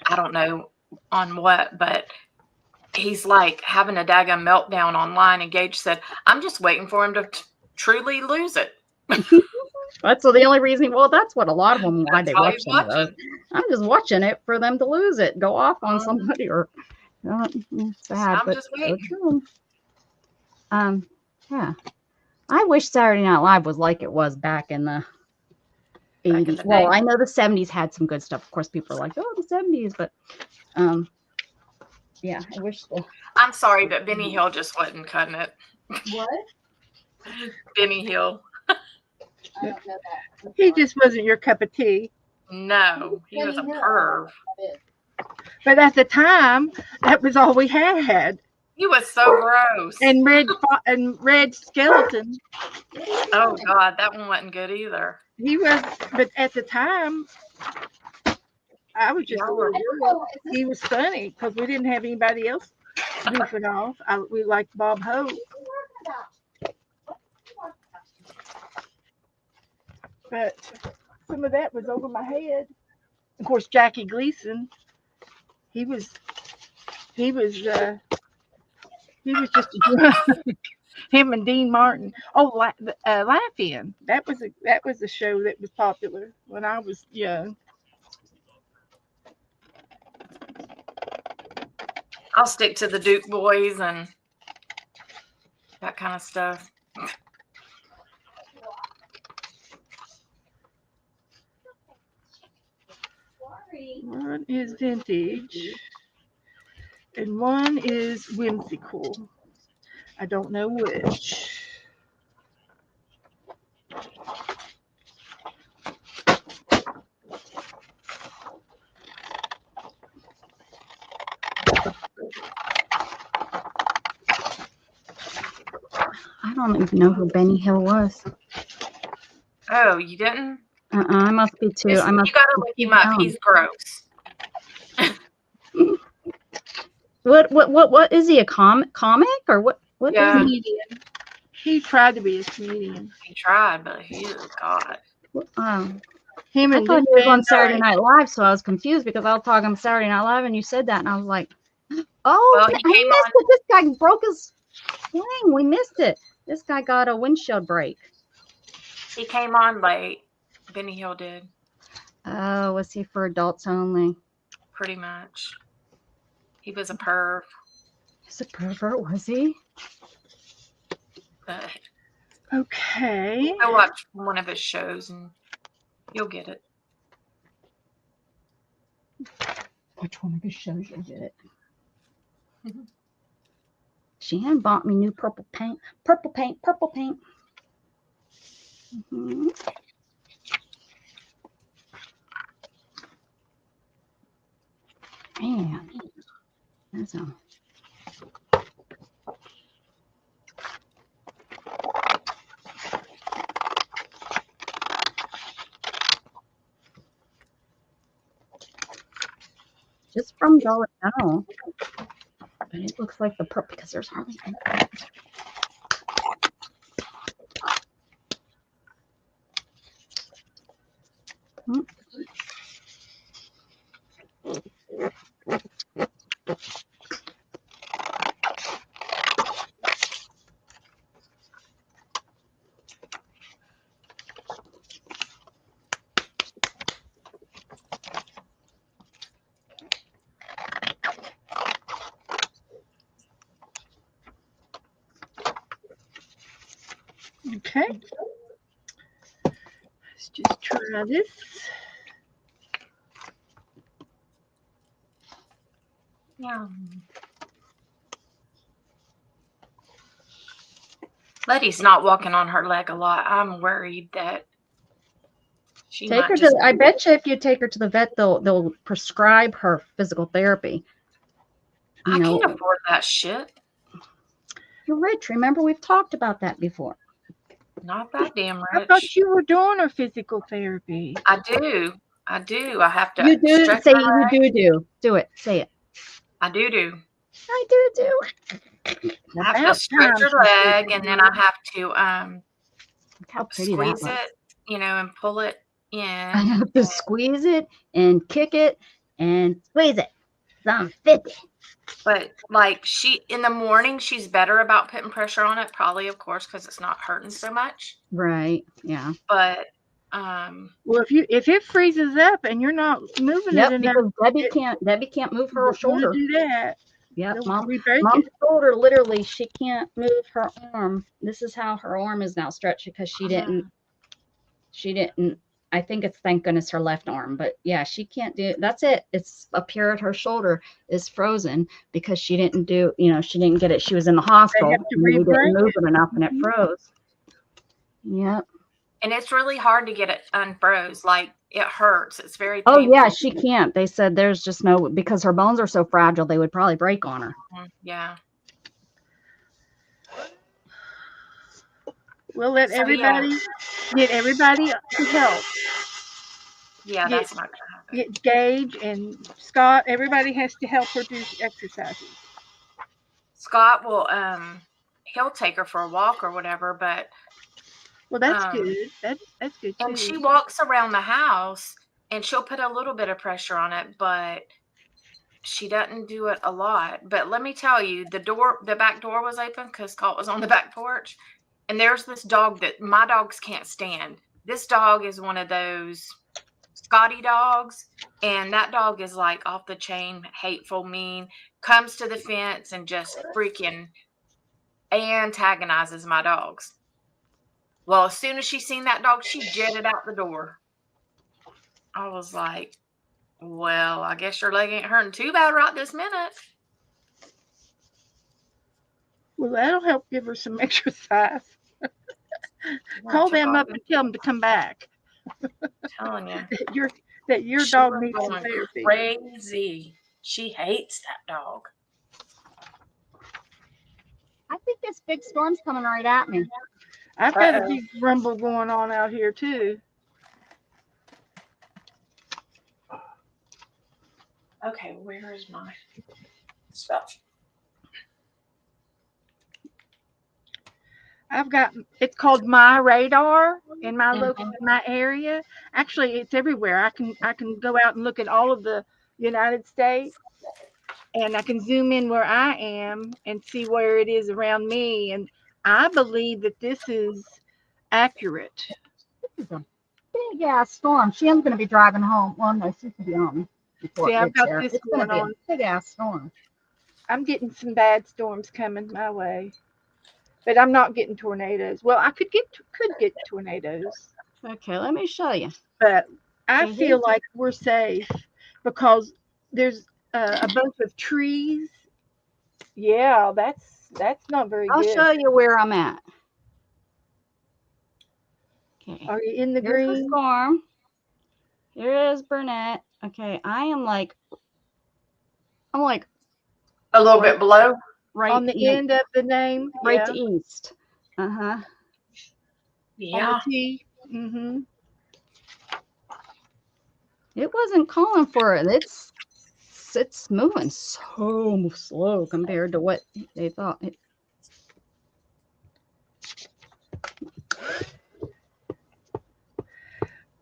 I don't know on what, but he's like having a daggone meltdown online. And Gage said, I'm just waiting for him to truly lose it. That's the only reason. Well, that's what a lot of them why they watch them. I'm just watching it for them to lose it, go off on somebody, or sad. I'm just waiting. Yeah. I wish Saturday Night Live was like it was back in the 80s. Well, I know the 70s had some good stuff. Of course, people are like, oh, the 70s, but yeah, I wish. I'm sorry, but Benny Hill just wasn't cutting it. What? Benny Hill. I don't know that. He just wasn't your cup of tea. No, he was a perv. But at the time, that was all we had. He was so gross. And red skeleton. Oh God, that one wasn't good either. He was, but at the time, I was just a little girl. He was funny because we didn't have anybody else goofing off. We liked Bob Hope. But some of that was over my head. Of course, Jackie Gleason. He was just a drunk. Him and Dean Martin. Oh, Laugh-In. That was a show that was popular when I was young. I'll stick to the Duke boys and that kind of stuff. One is vintage, and one is whimsical. I don't know which. I don't even know who Benny Hill was. Oh, you didn't? I must be too. You I must gotta be look too him up. young. He's gross. What is he? A comic or what? What Yeah. is he? Comedian. He tried to be a comedian. He tried, but God. Him I and thought Dick he was Van on Saturday Dyke. Night Live, so I was confused because I was talking on Saturday Night Live, and you said that, and I was like, "Oh, Well, he he came missed on. it. This guy broke his swing. We missed it. This guy got a windshield break." He came on late. Benny Hill did. Oh, was he for adults only? Pretty much. He was a perv. He's a pervert, was he? But Okay. go watch one of his shows and you'll get it. Which one of his shows you'll get it? Mhm. Shan bought me new purple paint. Purple paint. Mm-hmm. Man, that's a... Just from Dollar General. But it looks like the purple because there's hardly any. Okay. Let's just try this. Yeah. Letty's not walking on her leg a lot. I'm worried that she Take might her just. to. I bet you if you take her to the vet, they'll prescribe her physical therapy. I can't afford that shit. You're rich. Remember, we've talked about that before. Not that damn I rich. thought you were doing her physical therapy. I do. I have to. You do stretch say my leg. you do. Do it. Say it. I do. I do. I have to stretch her leg, and then I have to Look how pretty that squeeze looks. it, and pull it in. I have to squeeze it and kick it and squeeze it. So I'm 50. But like in the morning, she's better about putting pressure on it. Probably, of course, because it's not hurting so much. Right. Yeah. But well, if it freezes up and you're not moving it enough, because Debbie can't move her shoulder. Do that. Yep, Mom's shoulder, literally, she can't move her arm. This is how her arm is now stretched because she didn't, I think it's, thank goodness, her left arm. But yeah, she can't do, that's it. It's up here at her shoulder is frozen because she didn't do, she didn't get it. She was in the hospital. They have to We didn't move it enough and it Mhm. froze. Yep. And it's really hard to get it unfroze. Like, it hurts. It's very painful. Oh, yeah, she can't. They said there's just no, because her bones are so fragile, they would probably break on her. Yeah. We'll let everybody get everybody to help. Yeah, that's not going to happen. Get Gage and Scott. Everybody has to help her do exercises. Scott will, he'll take her for a walk or whatever, but. Well, that's good. That's good too. And she walks around the house and she'll put a little bit of pressure on it, but she doesn't do it a lot. But let me tell you, the back door was open because Scott was on the back porch. And there's this dog that my dogs can't stand. This dog is one of those Scotty dogs. And that dog is like off the chain, hateful, mean, comes to the fence and just freaking antagonizes my dogs. Well, as soon as she seen that dog, she jetted out the door. I was like, well, I guess your leg ain't hurting too bad right this minute. Well, that'll help give her some exercise. Call Your them dog up and tell them to come back. is telling you. That your She dog was needs some going therapy. crazy. She hates that dog. I think this big storm's coming right at me. I've got a big rumble going on out here too. Okay, where is my stuff? I've got, it's called My Radar in my area. Actually, it's everywhere. I can go out and look at all of the United States, and I can zoom in where I am and see where it is around me. And I believe that this is accurate. This is a big ass storm. Shan's gonna be driving home. Well, no, she's gonna be home before See, it I've gets got there. this It's gonna going be on. a big ass storm. I'm getting some bad storms coming my way, but I'm not getting tornadoes. Well, I could get tornadoes, Okay, let me show you. but I feel like we're safe because there's a bunch of trees. Yeah, that's not very I'll good. show you where I'm at. Okay. Are you in the Here's the green? storm. Here is Burnett. Okay, I'm like A little bit below. right On the end of the name? right Yeah. to east. Uh-huh. Yeah. On the T? Mm-hmm. It wasn't calling for it. It's moving so slow compared to what they thought.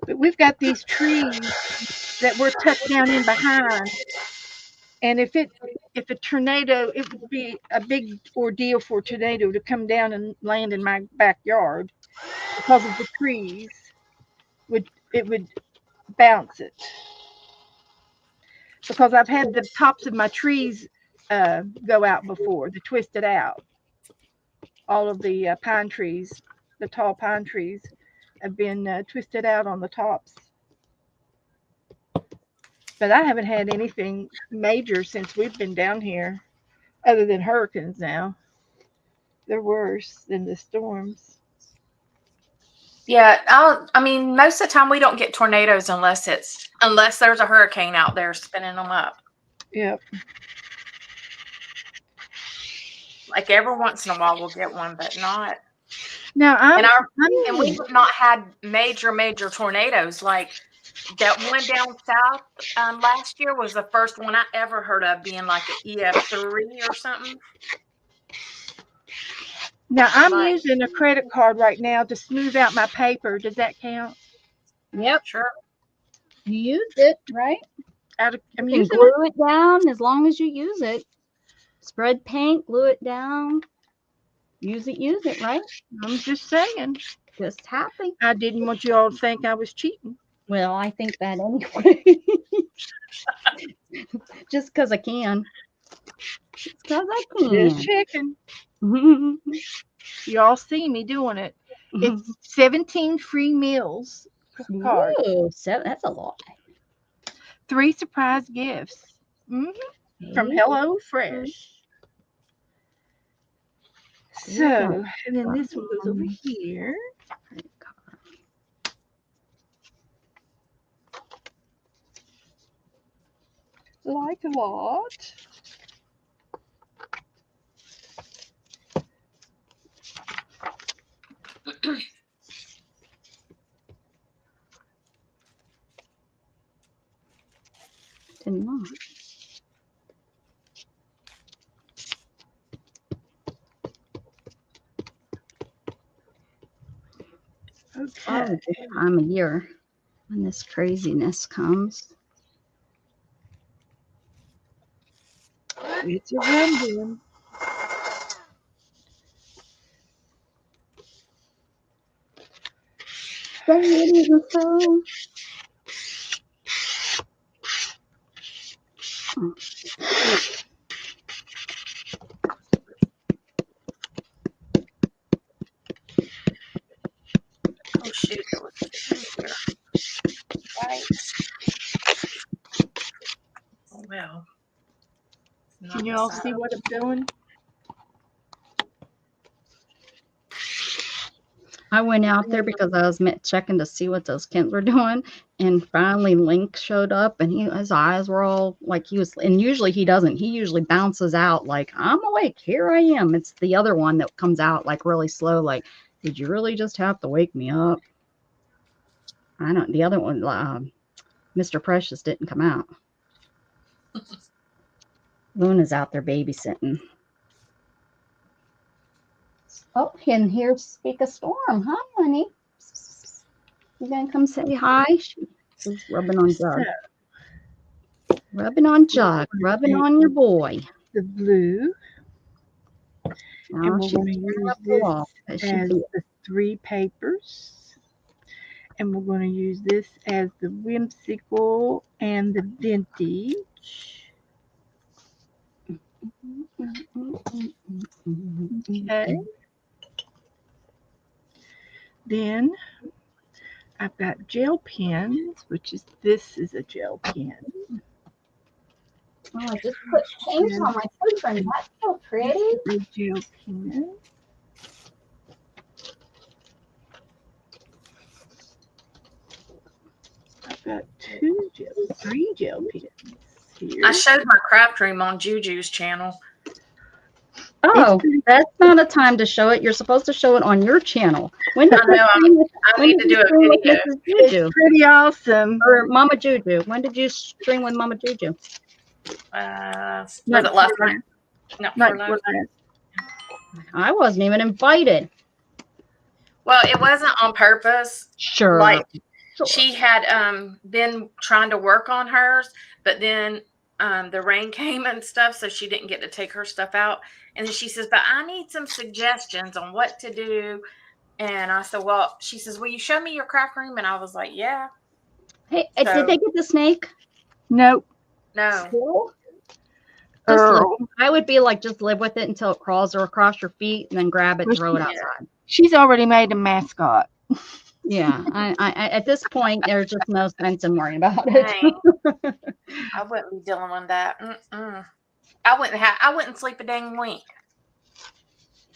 But we've got these trees that we're tucked down in behind. And if a tornado, it would be a big ordeal for a tornado to come down and land in my backyard because of the trees. It would bounce it. Because I've had the tops of my trees go out before, the twisted out. All of the pine trees, the tall pine trees, have been twisted out on the tops. But I haven't had anything major since we've been down here, other than hurricanes now. They're worse than the storms. Yeah, I mean, most of the time we don't get tornadoes unless there's a hurricane out there spinning them up. Yep. Like every once in a while we'll get one, but not. Now And we've not had major tornadoes. Like that one down south last year was the first one I ever heard of being like an EF3 or something. Now I'm using a credit card right now to smooth out my paper. Does that count? Yep. Sure. You used it, right? I'm you using can glue it down as long as you use it. Spread paint, glue it down. Use it, right? I'm just saying. Just happy. I didn't want you all to think I was cheating. Well, I think that anyway. Just because I can. Just because I can. Just checking. You all see me doing it. It's 17 free meals per card. Ooh, that's a lot. 3 surprise gifts from Hello Fresh. So, and then this one goes over here. Like a lot. Did not. Okay. This time of year when this craziness comes. It's a rumbling. Oh shoot, there was two here. Right. Oh well. Can you all see what I'm doing? I went out there because I was checking to see what those kids were doing, and finally Link showed up, and his eyes were all like he was. And usually he doesn't. He usually bounces out like, "I'm awake. Here I am." It's the other one that comes out like really slow. Like, did you really just have to wake me up? I don't. The other one, Mr. Precious, didn't come out. Luna's out there babysitting. Oh, and here's Speak a Storm. Hi, honey. You gonna come say hi? She's rubbing on Jug. Rubbing on Jug. Rubbing on your boy. The blue. Now And we're she's going to use this as the 3 papers. And we're going to use this as the whimsical and the vintage. Okay. Then I've got gel pens, which is this is a gel pen. Oh, I just put paint on my footprint. That's so pretty. A gel pen. I've got 3 gel pens here. I showed my craft room on Juju's channel. Oh, that's not a time to show it. You're supposed to show it on your channel. When did I need to do a video. It's pretty awesome. Or Mama Juju. When did you stream with Mama Juju? Was it last night? No, last. I wasn't even invited. Well, it wasn't on purpose. Sure. Like she had been trying to work on hers, but then the rain came and stuff, so she didn't get to take her stuff out. And then she says, "But I need some suggestions on what to do." And I said, "Well," she says, "Will you show me your craft room?" And I was like, "Yeah." Hey, did they get the snake? Nope. No. I would be like, just live with it until it crawls across your feet, and then grab it, and throw it outside. She's already made a mascot. Yeah, I at this point, there's just no sense in worrying about it. I wouldn't be dealing with that. I wouldn't sleep a dang wink.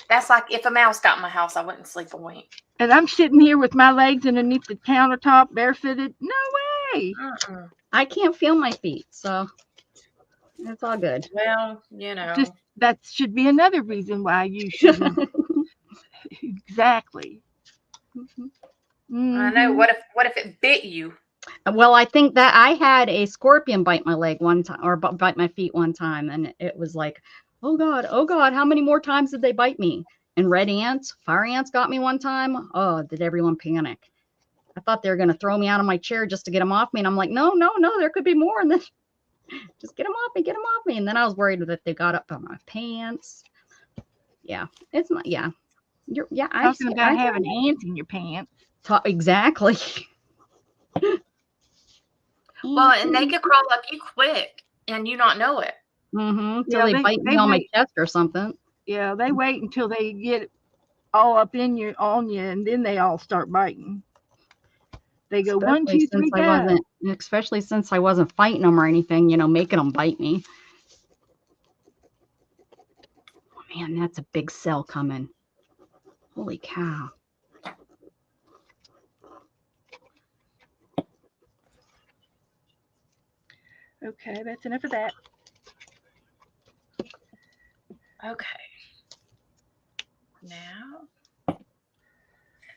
That's like if a mouse got in my house, I wouldn't sleep a wink. And I'm sitting here with my legs underneath the countertop, barefooted. No way. I can't feel my feet, so it's all good. Well, that should be another reason why you shouldn't. Exactly. I know. What if it bit you? Well, I think that I had a scorpion bite my leg one time, or bite my feet one time, and it was like, oh God, how many more times did they bite me? And fire ants got me one time. Oh, did everyone panic? I thought they were going to throw me out of my chair just to get them off me. And I'm like, no, there could be more. And then just get them off me. And then I was worried that they got up on my pants. Yeah, it's not, yeah. Talking about having ants in your pants. Exactly. Well, and they could crawl up you quick and you not know it. Until they bite me on my chest or something. Yeah, they wait until they get all up on you, and then they all start biting. They go 1, 2, 3, go. Especially since I wasn't fighting them or anything, making them bite me. Oh man, that's a big cell coming. Holy cow. Okay, that's enough of that. Okay.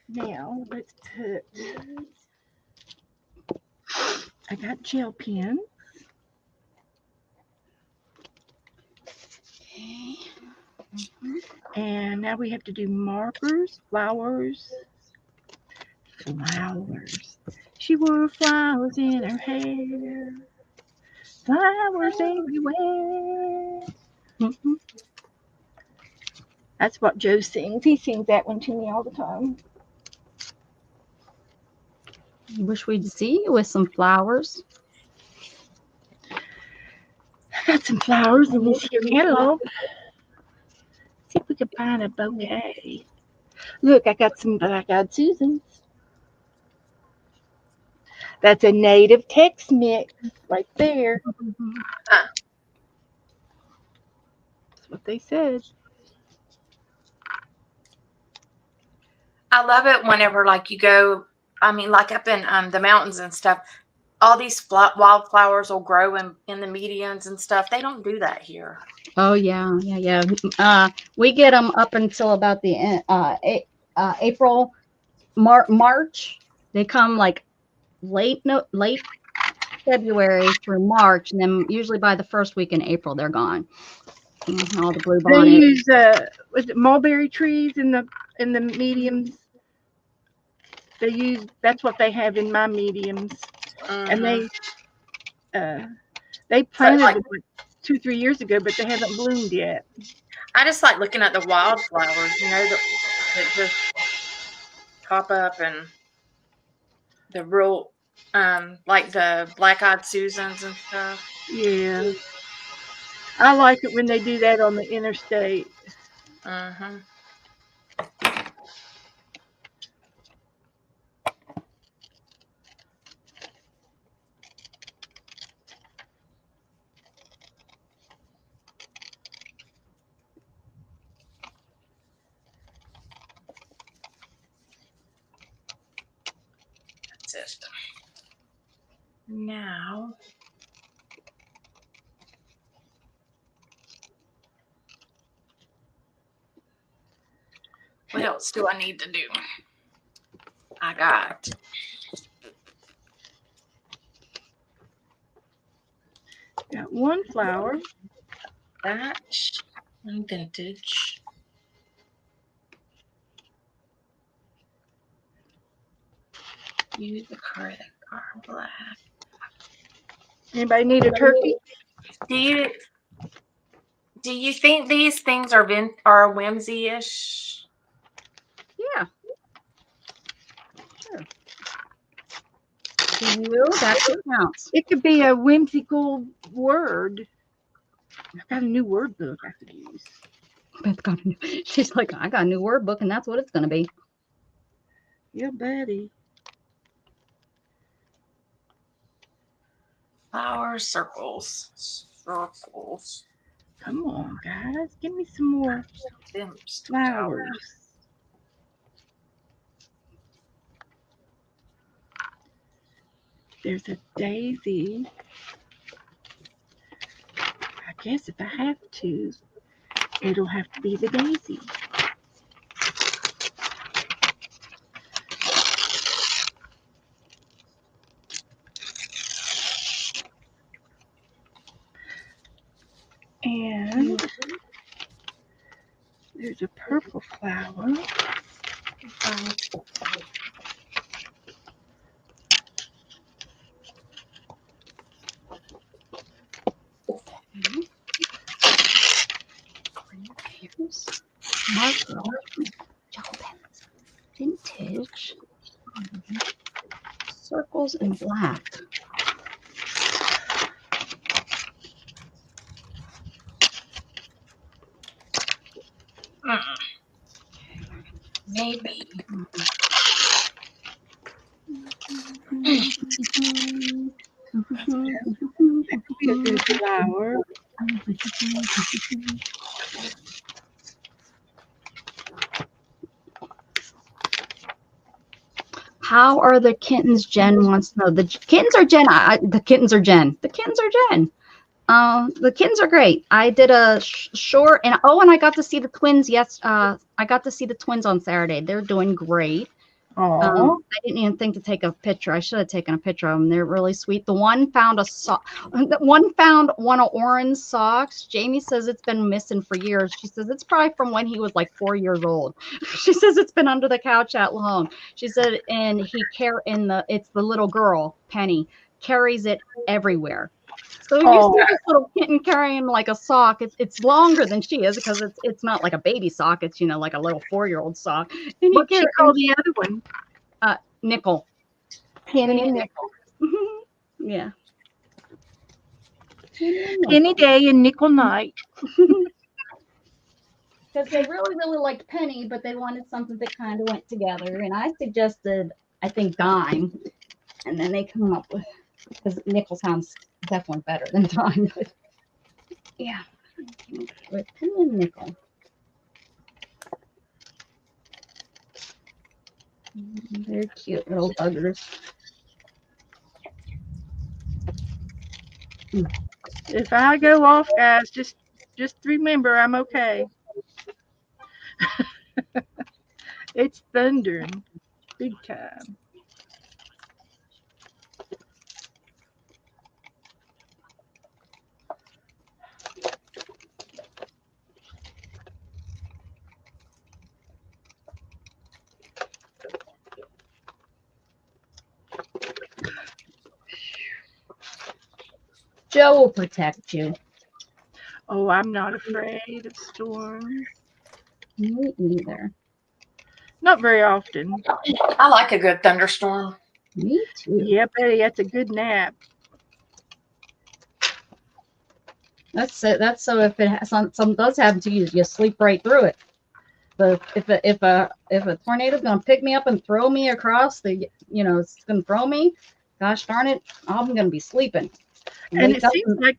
Now let's put. I got gel pens. Okay. And now we have to do markers, flowers. She wore flowers in her hair. Flowers everywhere. That's what Joe sings. He sings that one to me all the time. I wish we'd see you with some flowers. some flowers in this here catalog. See if we can find a bouquet. Look, I got some black-eyed Susans. That's a native Tex-Mex right there. That's what they said. I love it whenever like you go, I mean, like up in the mountains and stuff, all these wildflowers will grow in the medians and stuff. They don't do that here. Oh yeah. We get them up until about the end, April, March. They come like late February through March, and then usually by the first week in April they're gone. All the blue They bonnet. use was it mulberry trees in the mediums? They use that's what they have in my mediums, and they planted like, them like 2-3 years ago, but they haven't bloomed yet. I just like looking at the wildflowers, you know, that just pop up, and the real like the black-eyed Susans and stuff. Yeah, I like it when they do that on the interstate. That's it. Now, what else do I need to do? I got one flower. that and vintage. Use the card that are black. Anybody need a turkey? Do you think these things are whimsy-ish? Yeah. Sure. To you, that's what counts. It could be a whimsical word. I've got a new word book I could use. Beth got she's like, I got a new word book, and that's what it's going to be. Yeah, buddy. Flower circles. Come on, guys. Give me some more flowers. There's a daisy. I guess if I have to, it'll have to be the daisy. And there's a purple flower. Marco, vintage, circles in black. Maybe. That could be a good flower. How are the kittens? Jen wants to know. The kittens are Jen. The kittens are Jen. The kittens are Jen. The kittens are great. I did a short, and I got to see the twins. Yes, I got to see the twins on Saturday. They're doing great. I didn't even think to take a picture. I should have taken a picture of them. They're really sweet. The one found one found one of Oren's socks. Jamie says it's been missing for years. She says it's probably from when he was like 4 years old. She says it's been under the couch at home. She said, and it's the little girl, Penny, carries it everywhere. So if you see this little kitten carrying like a sock, it's longer than she is because it's not like a baby sock. It's like a little 4-year-old sock. And what she call the other one? Nickel. Penny and Nickel. Yeah. Penny day and nickel night. Because they really, really liked Penny, but they wanted something that kind of went together. And I suggested, I think, dime. And then they come up with, because nickel sounds definitely better than dime. But yeah, with Penny and nickel. They're cute little buggers. If I go off, guys, just remember I'm okay. It's thundering big time. Joe will protect you. Oh, I'm not afraid of storms. Me either. Not very often. I like a good thunderstorm. Me too. Yeah, Betty, that's a good nap. That's it. That's so if it has, something does happen to you, you sleep right through it. But if a tornado's gonna pick me up and throw me across the, it's gonna throw me. Gosh darn it, I'm gonna be sleeping. And it seems like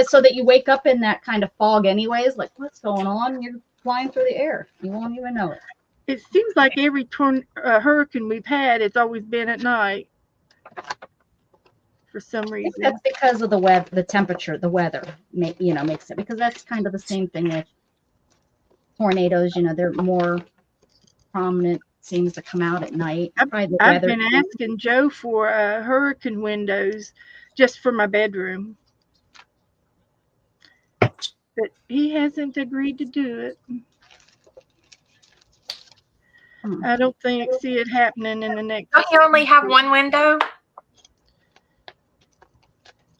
so that you wake up in that kind of fog, anyways. Like, what's going on? You're flying through the air. You won't even know it. It seems like every hurricane we've had, it's always been at night. For some reason. That's because of the weather, the temperature, the weather, makes it. Because that's kind of the same thing with tornadoes. They're more prominent. Seems to come out at night. I've been asking Joe for hurricane windows just for my bedroom, but he hasn't agreed to do it. I don't see it happening in the next. Don't you only have one window?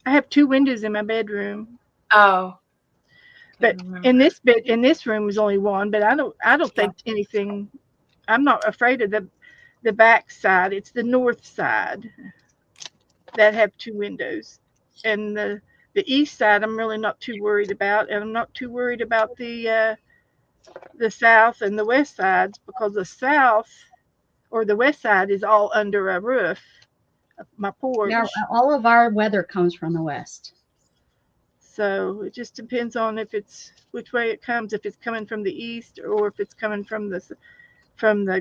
I have 2 windows in my bedroom. Oh. But in this room is only one. But I don't think anything. I'm not afraid of the back side. It's the north side that have 2 windows, and the east side I'm really not too worried about, and I'm not too worried about the south and the west sides, because the south or the west side is all under a roof. My porch. Yeah, all of our weather comes from the west. So it just depends on which way it comes, if it's coming from the east or if it's coming from the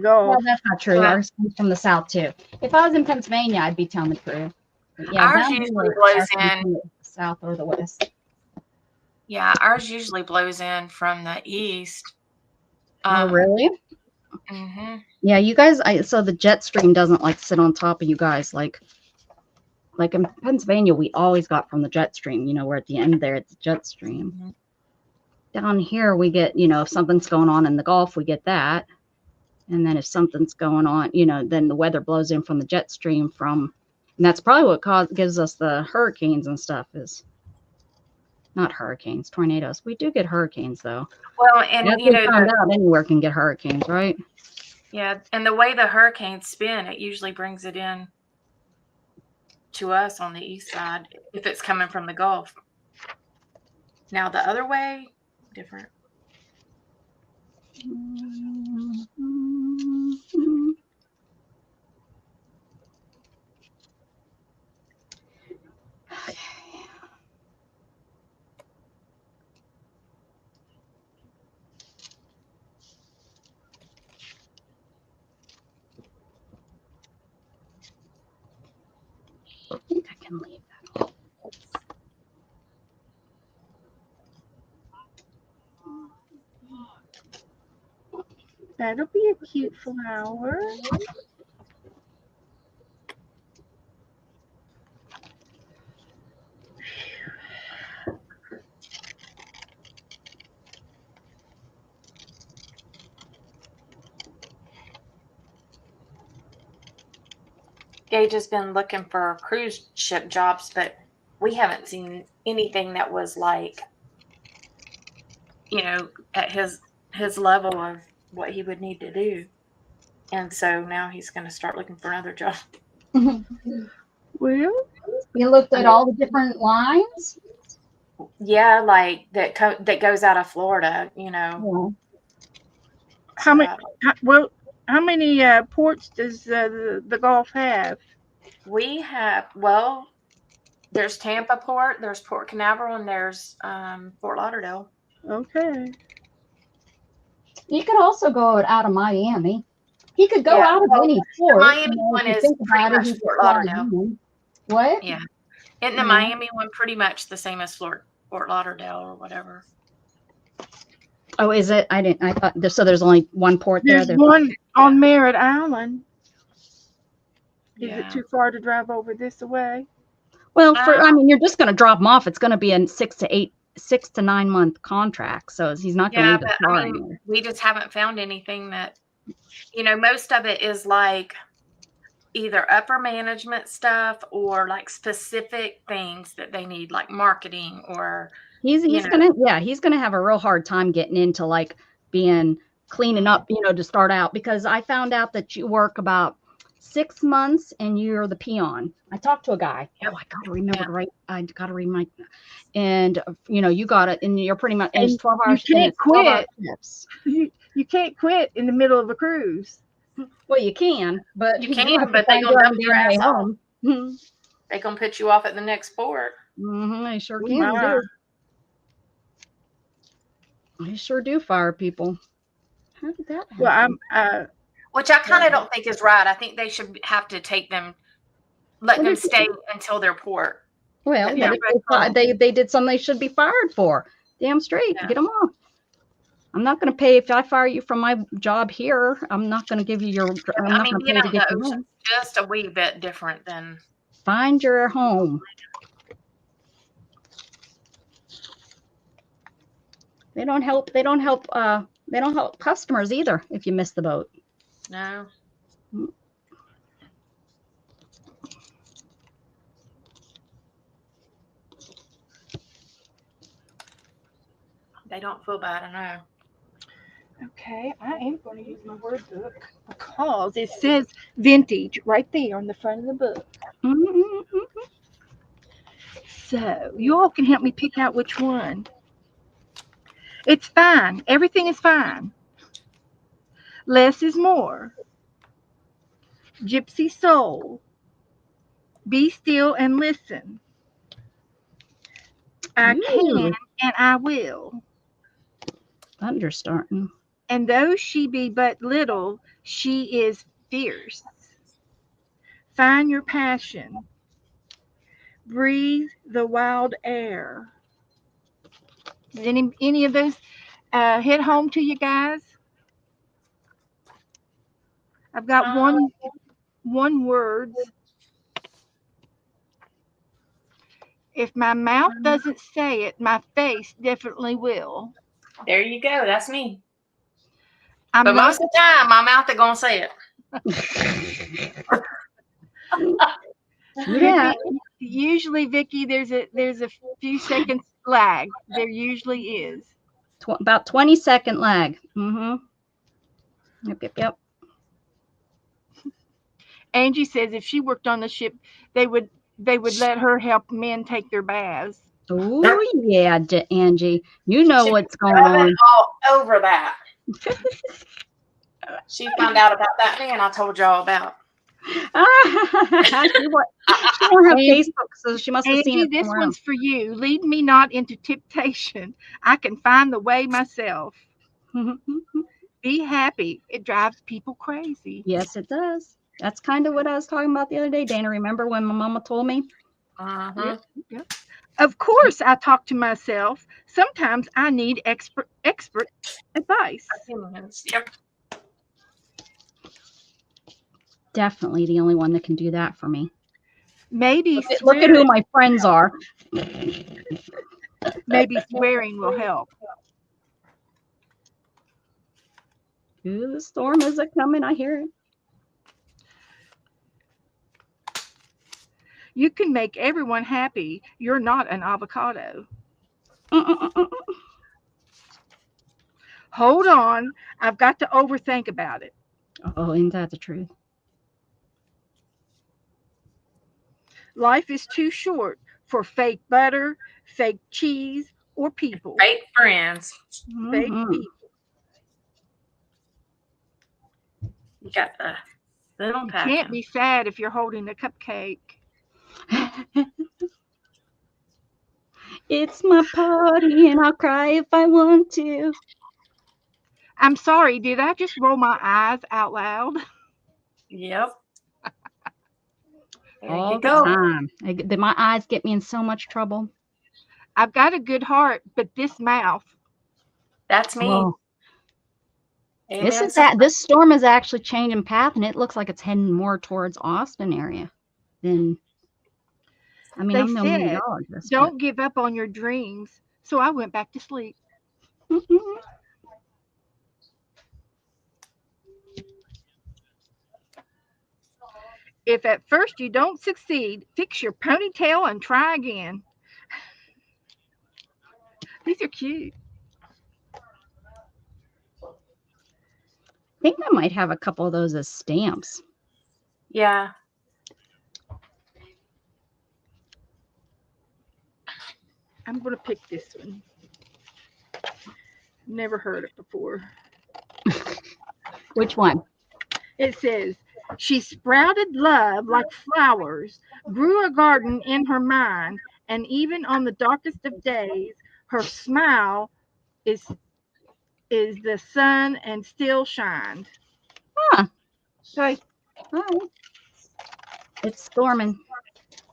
Gulf. Well, that's not true. Ours comes from the south too. If I was in Pennsylvania, I'd be telling the truth. But yeah, ours usually blows in from the south or the west. Yeah, ours usually blows in from the east. Oh, really? Mm-hmm. Yeah, you guys. So the jet stream doesn't sit on top of you guys like in Pennsylvania. We always got from the jet stream. We're at the end there at the jet stream. Mm-hmm. Down here we get, if something's going on in the Gulf, we get that. And then if something's going on, then the weather blows in from the jet stream and that's probably what gives us the hurricanes and stuff. Is not hurricanes, tornadoes. We do get hurricanes though. Well, and found out anywhere can get hurricanes, right? Yeah, and the way the hurricanes spin, it usually brings it in to us on the east side if it's coming from the Gulf. Now the other way, different. I think I can leave that. That'll be a cute flower. Gage has been looking for cruise ship jobs, but we haven't seen anything that was at his level of what he would need to do. And so now he's going to start looking for another job. Well, you looked at all the different lines? Yeah, like that goes out of Florida, Yeah. How many? So How many ports does the Gulf have? we have, there's Tampa Port, there's Port Canaveral, and there's Fort Lauderdale. Okay. He could also go out of Miami. He could go Yeah, out of well, any the port. Miami If one you is think pretty about it, much he could Fort fly to Lauderdale. Houston. What? Yeah. Isn't the Yeah. Miami one pretty much the same as Fort Lauderdale or whatever? Oh, is it? I didn't. I thought so. There's only one port there. There's one on Merritt Island. Is it Yeah. too far to drive over this way? Well, I mean, you're just going to drop him off. It's going to be a 6 to 9 month contract, so he's not going to Yeah, leave his but car I mean, anywhere. we just haven't found anything that, most of it is like either upper management stuff or like specific things that they need, like marketing or He's gonna have a real hard time getting into like cleaning up, to start out, because I found out that you work about 6 months and you're the peon. I talked to a guy. Yep. Oh, I gotta remember Yeah. to write. I gotta read my, and you got it, and you're pretty much, and it's And 12 you hours. And can't it's 12 hour quit. shifts. You can't quit in the middle of a cruise. Well, you can, but You you can, have to but they find gonna your dump own your damn way ass off. home. They gonna put you off at the next port. They sure Oh, can my. do. They sure do fire people. How did that happen? Well, Which I kind of don't think is right. I think they should have to let them stay until their port. Well, Yeah. but if they did something they should be fired for. Damn straight, Yeah. get them off. I'm not going to pay if I fire you from my job here. I'm not going to give you your. I'm not going to pay to get you home. Just a wee bit different than Find your home. They don't help. They don't help. They don't help customers either. If you miss the boat. no. They don't feel bad, I know. okay, I am going to use my word book because it says vintage right there on the front of the book. Mm-hmm. So you all can help me pick out which one. It's fine. Everything is fine. Less is more. Gypsy soul. Be still and listen. I can and I will. Thunder starting. And though she be but little, she is fierce. Find your passion. Breathe the wild air. Does any of those hit home to you guys? I've got one words. If my mouth doesn't say it, my face definitely will. There you go. That's me. I'm But not, most of the time, my mouth is gonna say it. Yeah. Usually, Vicky, there's a few seconds lag. There usually is. About 20-second lag. Yep. Angie says if she worked on the ship, they would let her help men take their baths. Oh yeah, Angie, you know what's going on. All over that. She found out about that man I told y'all about. She don't have Facebook, so she must have seen it. This one's for you. Lead me not into temptation. I can find the way myself. Be happy. It drives people crazy. Yes, it does. That's kind of what I was talking about the other day, Dana. Remember when my mama told me? Yep. Of course, I talk to myself. Sometimes I need expert advice. Yep. Definitely the only one that can do that for me. Maybe look at who my friends are. Maybe swearing will help. Ooh, the storm is coming. I hear it. You can make everyone happy. You're not an avocado. Hold on. I've got to overthink about it. Oh, isn't that the truth? Life is too short for fake butter, fake cheese, or people. Fake friends. Fake Mhm. people. You got the little You packet. can't be sad if you're holding a cupcake. It's my party and I'll cry if I want to. I'm sorry, did I just roll my eyes out loud? Yep. There All you the go. time. My eyes get me in so much trouble. I've got a good heart, but this mouth. That's me. Whoa. Amen. This storm is actually changing path, and it looks like it's heading more towards Austin area than. I mean, They I'm no said, meteorologist. don't give up on your dreams. So I went back to sleep. But... If at first you don't succeed, fix your ponytail and try again. These are cute. I think I might have a couple of those as stamps. Yeah. I'm going to pick this one. Never heard it before. Which one? It says, she sprouted love like flowers, grew a garden in her mind, and even on the darkest of days, her smile is the sun and still shined. Huh. So All right. It's storming.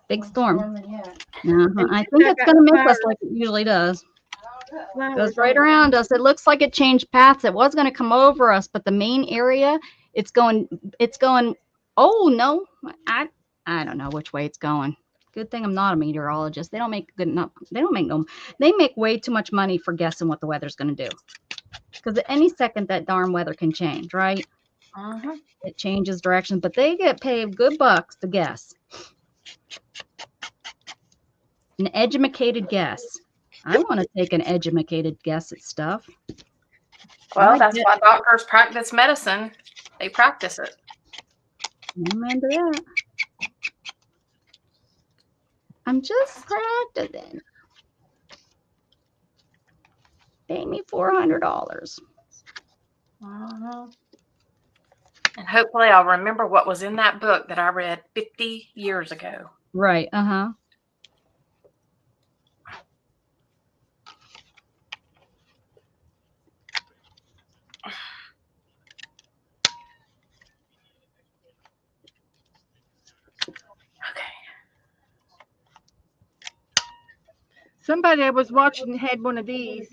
Big storm. I think it's going to miss us like it usually does. Goes right around us. It looks like it changed paths. It was going to come over us, but the main area, it's going. Oh no, I don't know which way it's going. Good thing I'm not a meteorologist. They don't make good enough. They don't make no. They make way too much money for guessing what the weather's going to do. Because at any second that darn weather can change, right? Uh-huh. It changes direction, but they get paid good bucks to guess. An educated guess. I want to take an educated guess at stuff. Well, that's why doctors practice medicine. They practice it. Amen to that. I'm just practicing. Pay me $400. Uh-huh. And hopefully I'll remember what was in that book that I read 50 years ago. Right. Uh-huh. somebody I was watching had one of these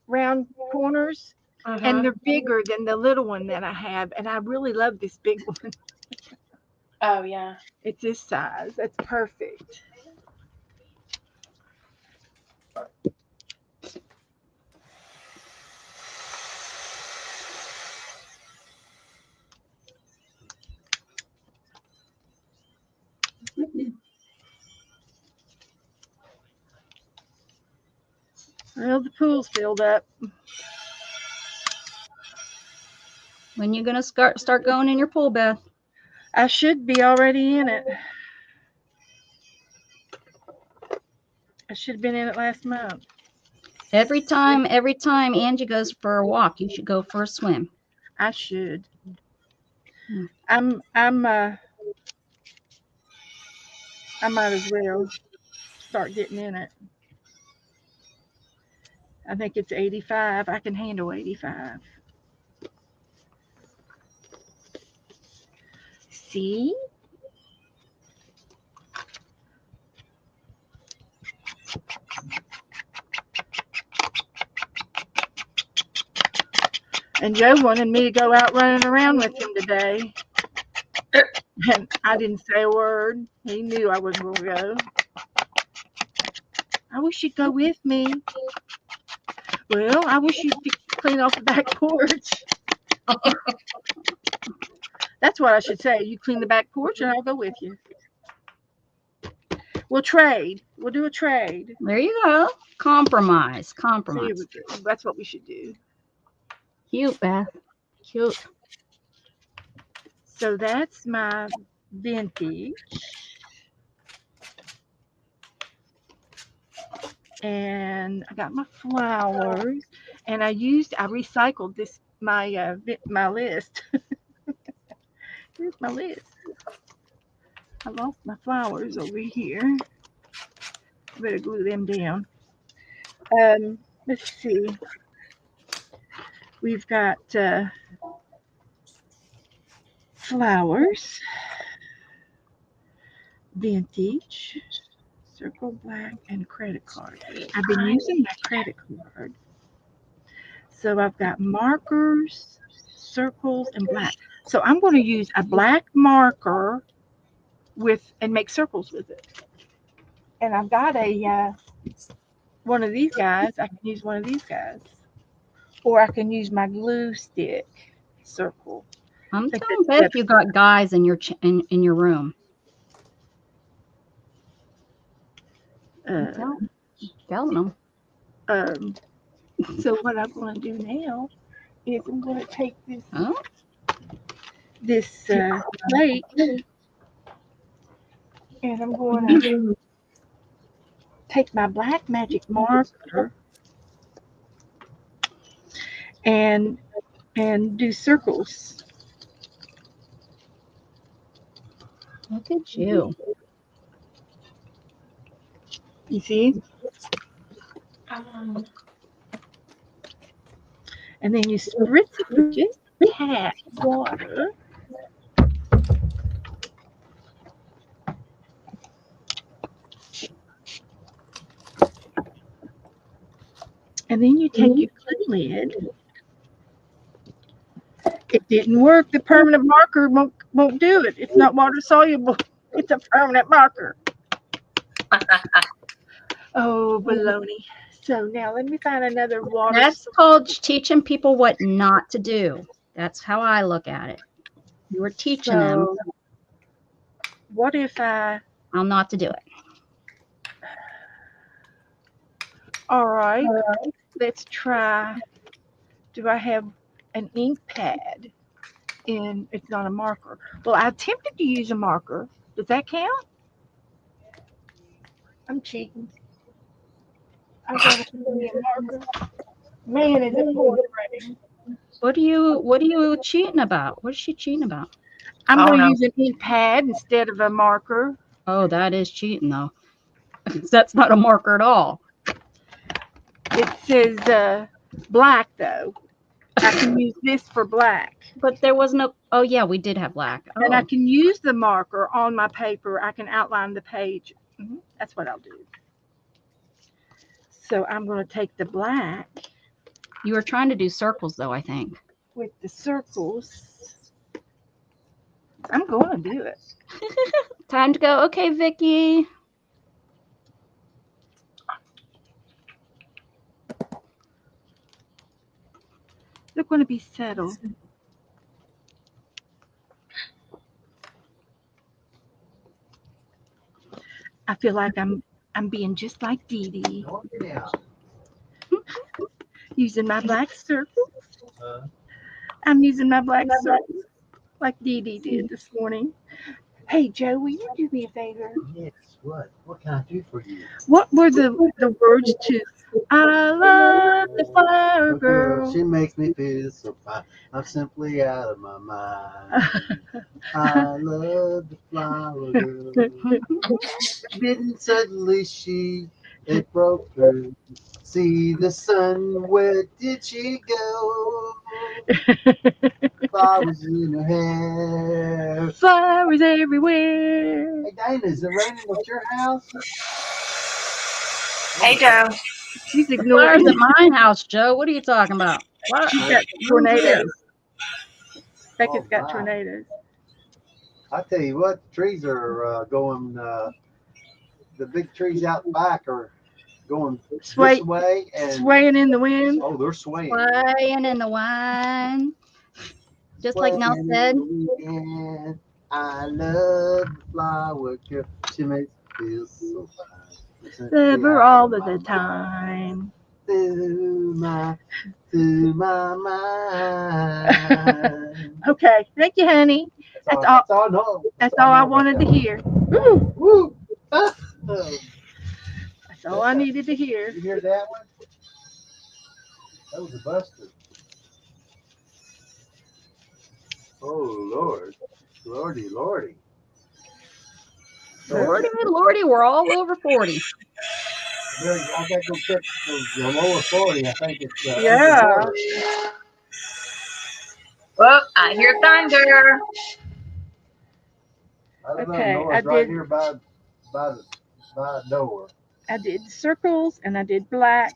round corners, and they're bigger than the little one that I have, and I really love this big one. Oh, yeah. It's this size. That's perfect. Well, the pool's filled up. When you gonna start going in your pool, Beth? I should be already in it. I should have been in it last month. Every time Angie goes for a walk, you should go for a swim. I should. Hmm. I might as well start getting in it. I think it's 85. I can handle 85. See? And Joe wanted me to go out running around with him today. And I didn't say a word. He knew I wasn't going to go. I wish you'd go with me. Well, I wish you'd clean off the back porch. That's what I should say. You clean the back porch and I'll go with you. We'll trade. We'll do a trade. There you go. Compromise. That's what we should do. Cute, Beth. Cute. So that's my vintage. and I got my flowers, and I recycled this my list. Here's my list. I lost my flowers over here. I better glue them down. Let's see. We've got flowers, vintage, circle black, and credit card. I've been using my credit card. So I've got markers, circles, and black. So I'm going to use a black marker and make circles with it. And I've got a one of these guys. I can use one of these guys, or I can use my glue stick circle. I'm telling Beth you got guys in your in your room. Telling them. So what I'm going to do now is I'm going to take this plate, and I'm going to take my black magic marker and do circles. Look at you. You see? And then you spritz it with just a tad water. And then you take your glue lid. It didn't work. The permanent marker won't do it. It's not water soluble. It's a permanent marker. Oh, baloney. So now let me find another water. That's called teaching people what not to do. That's how I look at it. You were teaching them. What if I'll not to do it? All right. Let's try. Do I have an ink pad? And it's not a marker. Well, I attempted to use a marker. Does that count? I'm cheating. I got a marker. Man, is it pouring rain. What are you cheating about? What is she cheating about? I'm going to use an ink pad instead of a marker. Oh, that is cheating though. That's not a marker at all. It says black though. I can use this for black. But there was no. Oh yeah, we did have black. Oh. And I can use the marker on my paper. I can outline the page. That's what I'll do. So I'm going to take the black. You were trying to do circles though, I think. With the circles. I'm going to do it. Time to go. Okay, Vicky. They're going to be settled. I feel like I'm being just like Dee Dee. Using my black circles. I'm using my black circles like Dee Dee did this morning. Hey, Joe, will you do me a favor? Yes, what? What can I do for you? What were the words to I love the flower girl? She makes me feel so fine. I'm simply out of my mind. I love the flower girl. Then suddenly it broke through. See the sun, where did she go? Flowers in her hair. Flowers everywhere. Hey, Dana, is it raining at your house? Hey, Joe. She's ignoring Flowers at my house, Joe. What are you talking about? She's got tornadoes. Becca's got tornadoes. I tell you what, the trees are going. The big trees out back are going this way and swaying in the wind. Oh, they're swaying. Swaying in the wind. Just like Nell said. I love the flower girl. She makes me feel so fine. Never all of the time. To my mind. Okay, thank you, honey. That's all I wanted to hear. Woo, woo. That's all I needed to hear. You hear that one? That was a buster. Oh Lord, Lordy, Lordy. Lordy, Lordy, we're all over 40. There, I got to go check the lower 40. I think it's Yeah. underwater. Whoop, I hear thunder. I don't Okay, know. I It's right did- here by the door. I did circles and I did black.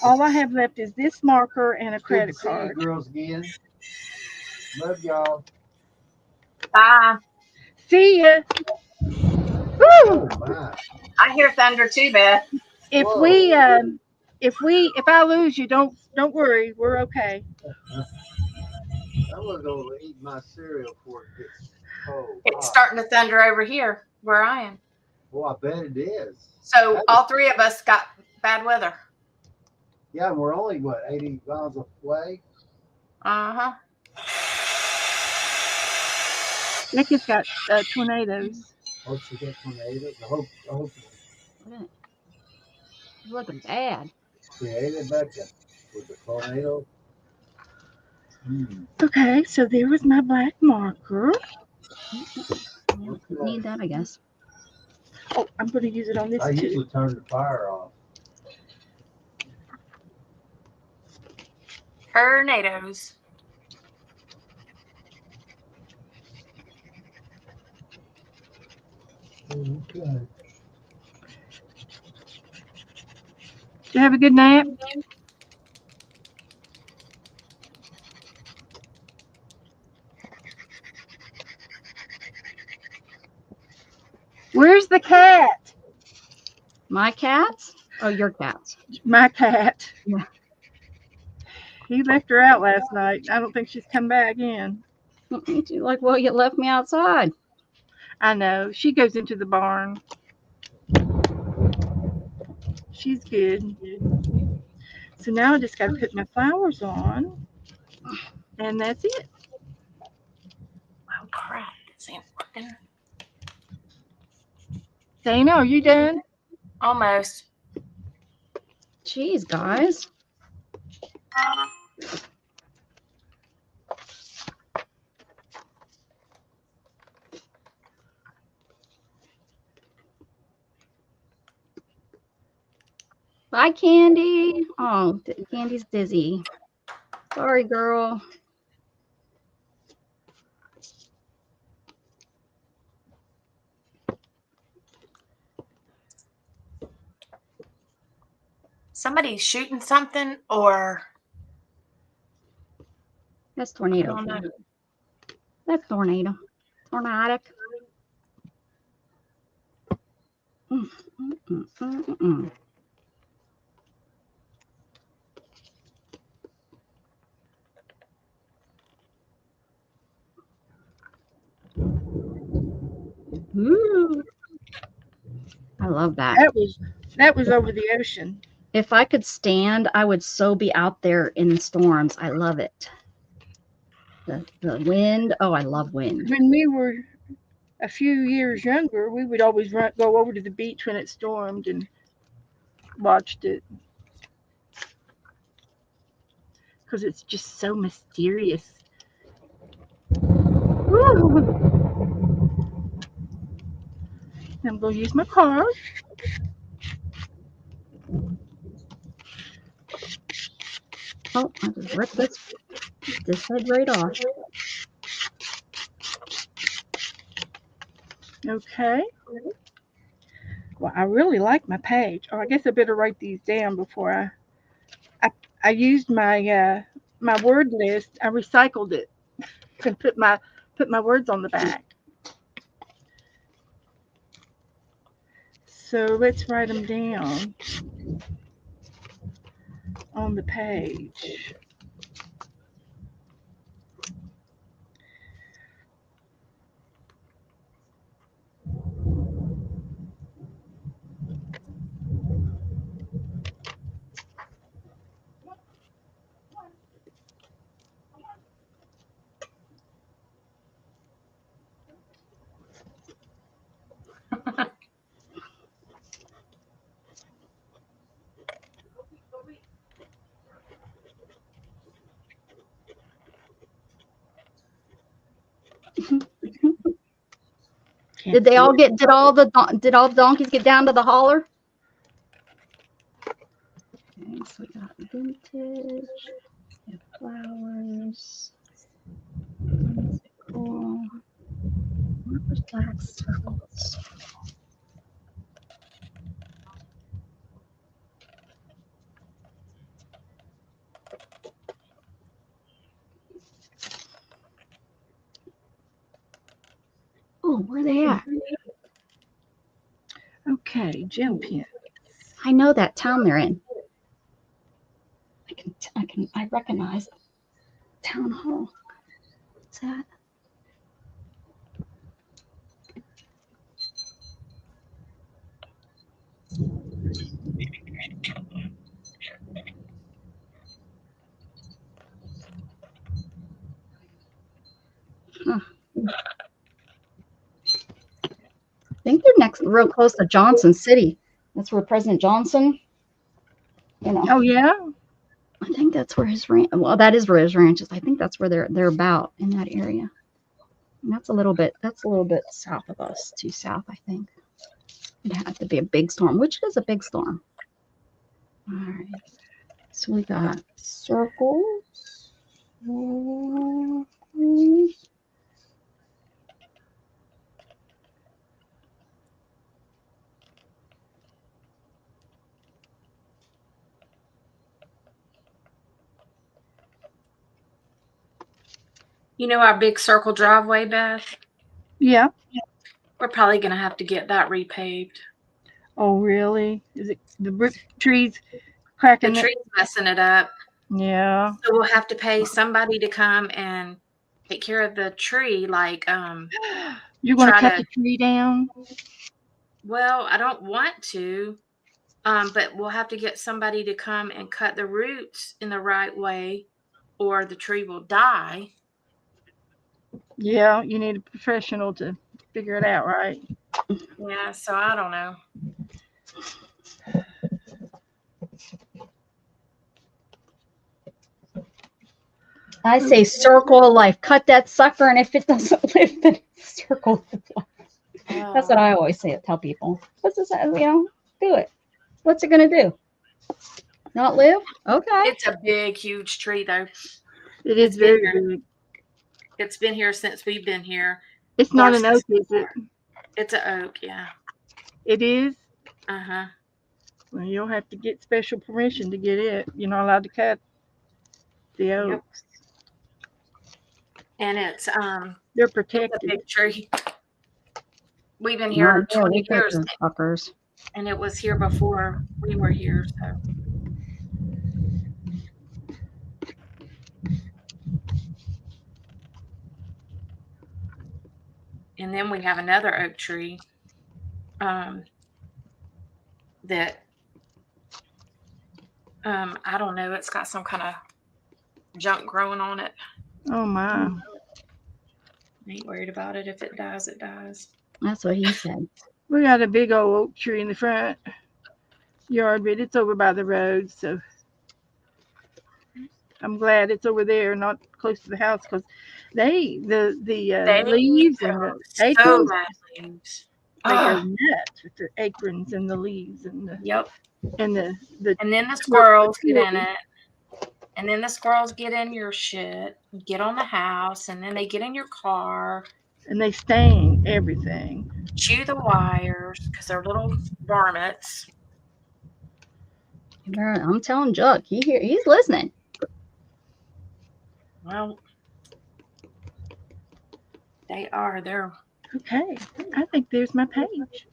All I have left is this marker and a Good to credit see you card. girls again. Love y'all. Bye. See ya. Woo! Oh my. I hear thunder too, Beth. If Whoa. we if I lose you, don't worry. We're okay. I'm gonna go eat my cereal before it gets cold. It's Hot. starting to thunder over here where I am. Well, I bet it is. So all three of us got bad weather. Yeah, we're only what 80 miles away. Uh-huh. Becca's got tornadoes. Oh, she got tornadoes. I hope Look at it. It's looking bad. she ate it, Becca, with the tornado. Okay, so there was my black marker. Yeah, need that, I guess. Oh, I'm going to use it on this I too. usually turn the fire off. Tornadoes. Okay. Did you have a good nap? Where's the cat? My cats? Oh, your cats. My cat. Yeah. He left her out last night. I don't think she's come back in. She's like, well, you left me outside. I know. She goes into the barn. She's good. So now I just got to put my flowers on. And that's it. Oh crap. This ain't working. Dana, are you done? Almost. Jeez, guys. Bye, Candy. Oh, Candy's dizzy. Sorry, girl. Somebody's shooting something or That's I tornado. don't know. That's tornado. Tornadic. Mm, mm, mm, mm, mm, mm. Ooh. I love that. That was over the ocean. If I could stand, I would so be out there in the storms. I love it. The wind. Oh, I love wind. When we were a few years younger, we would always go over to the beach when it stormed and watched it. Because it's just so mysterious. Woo. I'm going to use my card. Oh, I just ripped this head right off. Okay. Well, I really like my page. Oh, I guess I better write these down before I used my my word list. I recycled it and put my words on the back. So let's write them down on the page. Did they all get? Did all the donkeys get down to the holler? Okay, so we got vintage, we have flowers, cool. Black circles. Oh, where are they at? Okay, gem pin. I know that town they're in. I recognize town hall. What's that? Huh. I think they're next, real close to Johnson City. That's where President Johnson, Oh yeah. I think that's where his ranch. Well, that is where his ranch is. I think that's where they're about in that area. And that's a little bit south of us, too south, I think. It'd have to be a big storm, which is a big storm. All right. So we got circles. You know our big circle driveway, Beth? Yeah. We're probably going to have to get that repaved. Oh really? Is it the trees The cracking? tree's messing it up. Yeah. So we'll have to pay somebody to come and take care of the tree. Like, You're going to try cut to- the tree down? well, I don't want to, but we'll have to get somebody to come and cut the roots in the right way, or the tree will die. Yeah, you need a professional to figure it out, right? Yeah, so I don't know. I say circle of life. Cut that sucker, and if it doesn't live, then circle of life. That's what I always say. Tell people. What's this? Do it. What's it gonna do? Not live? Okay. It's a big, huge tree, though. It is It's been very here. big. It's been here since we've been here. It's not an oak, is it? It's an oak, yeah. It is? Uh-huh. Well, you'll have to get special permission to get it. You're not allowed to cut the oaks. And it's They're it's a protected. big tree. We've been here 20 years, Fuckers. and it was here before we were here. So and then we have another oak tree that I don't know, it's got some kind of junk growing on it. Oh my. I ain't worried about it. If it dies, it dies. That's what he said. We got a big old oak tree in the front yard, but it's over by the road, so I'm glad it's over there, not close to the house, because the leaves and the so acorns, bad leaves. they go nuts with the acorns and the leaves and the Yep. and the And then the squirrels get in it. And then the squirrels get in your shit, get on the house, and then they get in your car, and they stain everything. chew the wires because they're little varmints. I'm telling Chuck, he's listening. Well, they are. They're Okay, I think there's my page.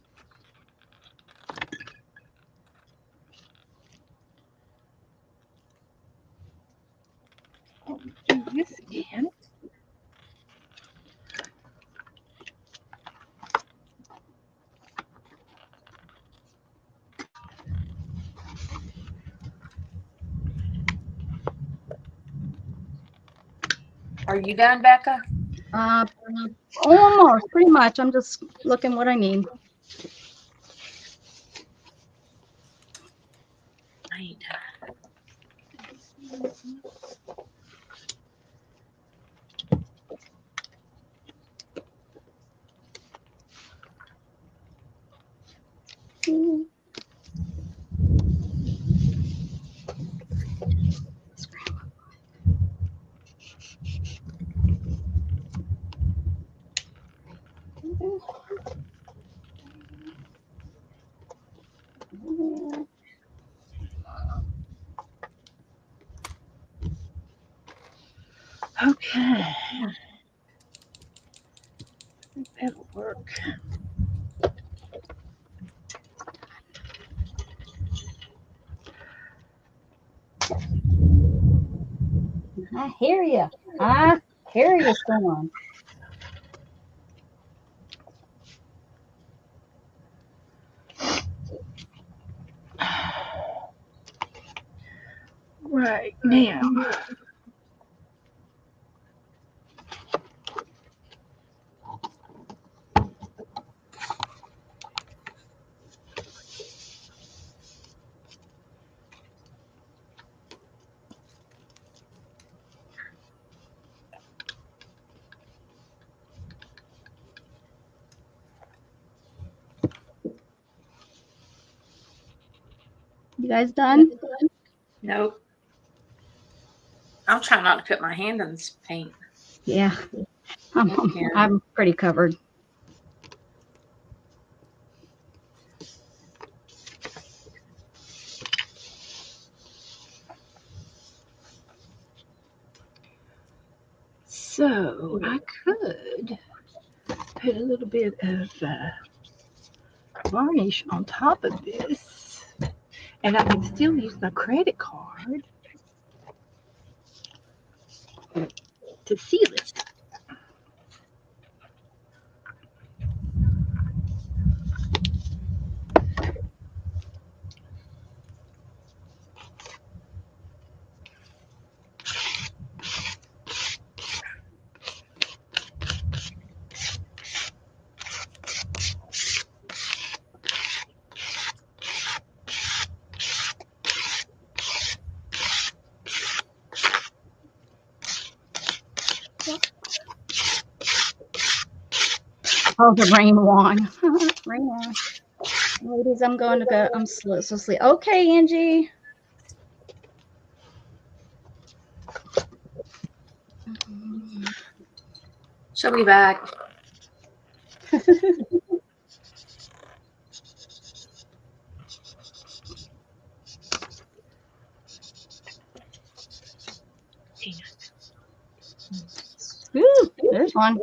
I'll do this again. Are you done, Becca? Almost, pretty much. I'm just looking what I need. I ain't done. Okay. I think that'll work. I hear you. I hear you, Storm. Right now. You guys done? Nope. I'm trying not to put my hand in this paint. Yeah. Yeah. I'm pretty covered. So I could put a little bit of varnish on top of this, and I can still use my credit card to seal it. Oh, the rain won. Rain won. Ladies, I'm going to go. I'm so sleep. Okay, Angie. She'll be back. Ooh, there's one.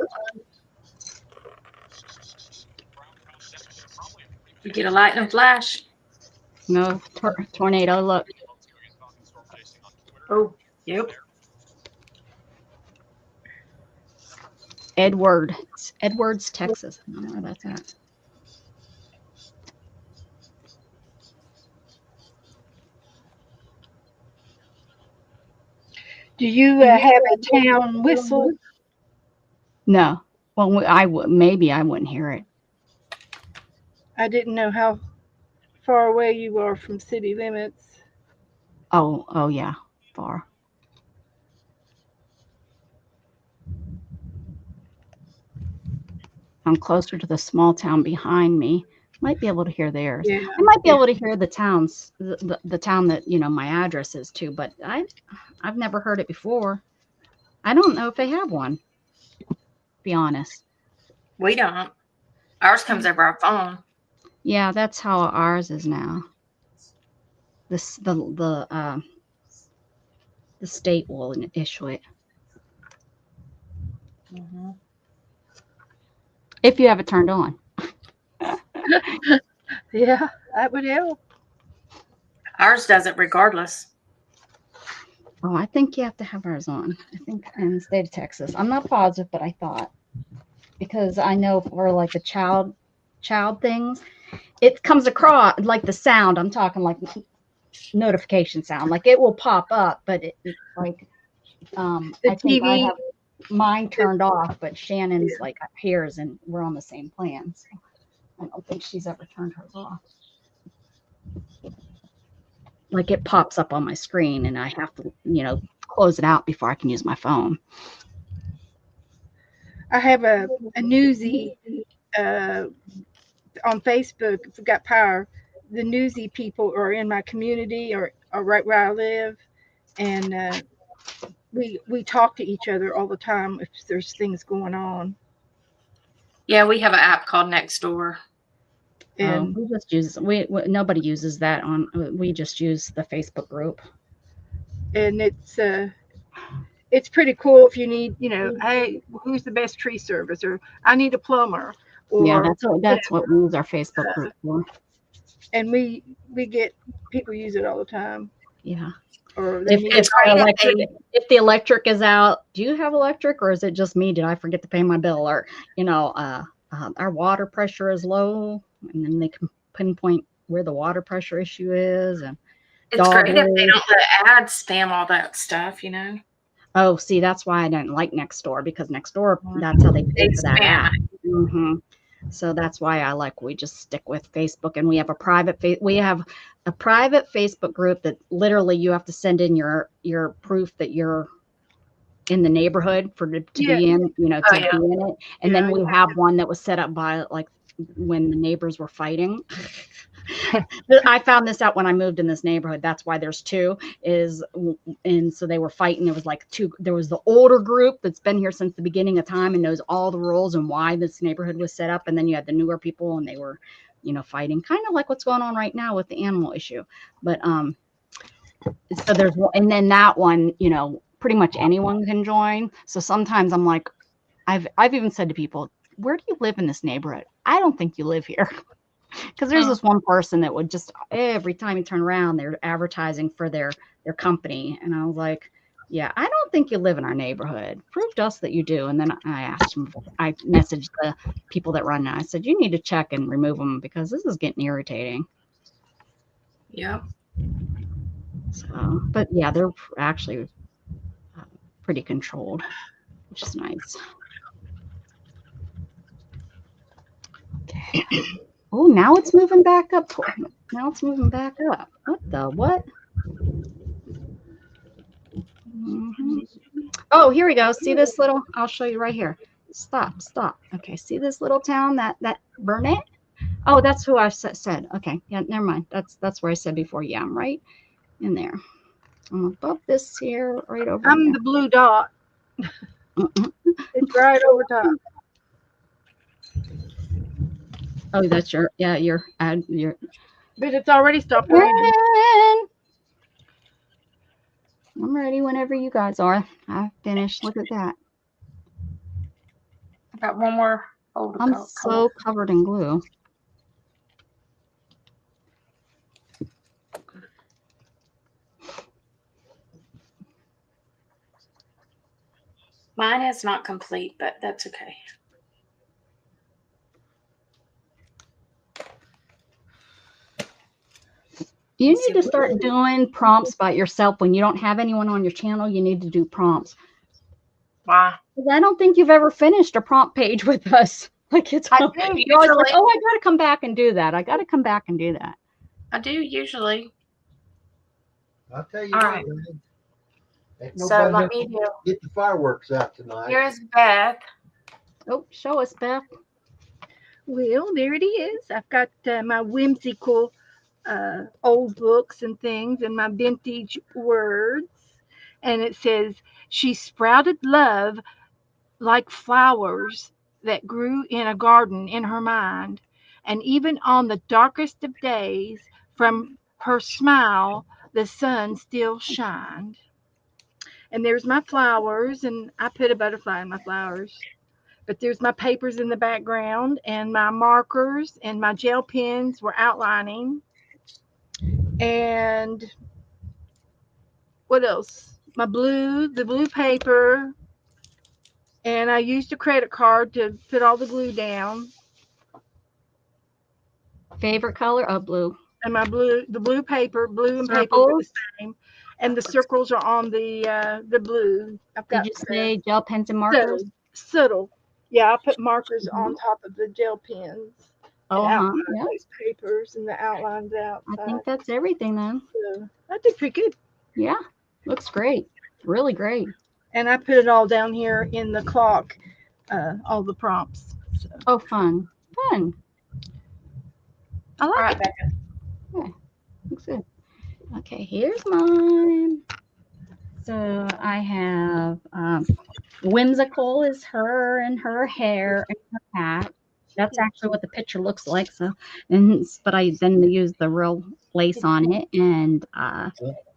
You get a lightning flash. No, tornado. Look. Oh, yep. Edwards, Texas. I don't know where that's at. Do you have a town whistle? No. Well, I would maybe I wouldn't hear it. I didn't know how far away you are from city limits. Oh yeah, far. I'm closer to the small town behind me. Might be able to hear theirs. Yeah. I might be able to hear the towns, the town that my address is to, but I've never heard it before. I don't know if they have one. To be honest. We don't. Ours comes over our phone. Yeah, that's how ours is now. The state will issue it if you have it turned on. Yeah, that would help. Ours does it regardless. Oh, I think you have to have ours on. I think in the state of Texas. I'm not positive, but I thought because I know for like the child things, it comes across like the sound. I'm talking like notification sound, like it will pop up, but it's like The I think I TV. have mine turned off, but Shannon's like hears, and we're on the same plan. So I don't think she's ever turned hers off. Like it pops up on my screen, and I have to, close it out before I can use my phone. I have a newsie on Facebook. If we got power, the newsy people are in my community or right where I live, and we talk to each other all the time if there's things going on. Yeah, we have an app called Nextdoor. And we just use nobody uses that on. We just use the Facebook group. and it's it's pretty cool if you need, hey, who's the best tree service, or I need a plumber, Yeah, or that's what we use our Facebook group for. and we get people use it all the time. Yeah. Or they need If great the if electric, they- if the electric is out, do you have electric, or is it just me? Did I forget to pay my bill? Or our water pressure is low, and then they can pinpoint where the water pressure issue is. And It's great if they dog don't let ads spam all that stuff, Oh, see, that's why I didn't like Nextdoor, because Nextdoor, that's how they pay They for that spam app. So that's why we just stick with Facebook, and we have a private Facebook group that literally you have to send in your proof that you're in the neighborhood to be in, to Oh, yeah. be in it. And then we have one that was set up by like when the neighbors were fighting. I found this out when I moved in this neighborhood. That's why there's two and so they were fighting. There was like two. There was the older group that's been here since the beginning of time and knows all the rules and why this neighborhood was set up. And then you had the newer people, and they were, fighting, kind of like what's going on right now with the animal issue. But so there's one, and then that one, pretty much anyone can join. So sometimes I'm like, I've even said to people, where do you live in this neighborhood? I don't think you live here. Because there's this one person that would just, every time you turn around, they're advertising for their company. And I was like, yeah, I don't think you live in our neighborhood. Prove to us that you do. And then I messaged the people that run it. I said, you need to check and remove them, because this is getting irritating. Yep. So, but yeah, they're actually pretty controlled, which is nice. Okay. Oh, now it's moving back up. Now it's moving back up. What? Oh, here we go. See this little, I'll show you right here. Stop. Okay, see this little town, that Burnett? Oh, that's who I said. Okay, yeah, never mind. That's where I said before. Yeah, I'm right in there. I'm above this here, right over I'm there. the blue dot. It's right over top. Oh, that's your ad. But it's already stopped raining. I'm ready whenever you guys are. I finished. Look at that. I got one more. I'm so covered in glue. Mine is not complete, but that's okay. You need to start doing prompts by yourself when you don't have anyone on your channel. You need to do prompts. Why? I don't think you've ever finished a prompt page with us. Like you're always like, oh, I got to come back and do that. I got to come back and do that. I do usually. I'll tell you All what, right. man. Ain't So nobody let me do. get the fireworks out tonight. Here's Beth. Oh, show us, Beth. Well, there it is. I've got my whimsical old books and things and my vintage words. And it says, she sprouted love like flowers that grew in a garden in her mind. And even on the darkest of days, from her smile, the sun still shined. And there's my flowers, and I put a butterfly in my flowers. But there's my papers in the background, and my markers and my gel pens were outlining. And what else? The blue paper. And I used a credit card to put all the glue down. Favorite color? Oh, blue. And the blue paper, blue and paper were the same. And the circles are on the blue. I've got. Did you say gel pens and markers? Subtle. Yeah, I put markers on top of the gel pens. Oh, yeah. Those papers and the outlines out. I think that's everything then. So I did pretty good. Yeah, looks great. Really great. And I put it all down here in the clock, all the prompts. So. Oh, fun. I like All right, it. Becca. Yeah, looks good. Okay, here's mine. So I have whimsical is her and her hair and her hat. That's actually what the picture looks like. So, but I then use the real lace on it, and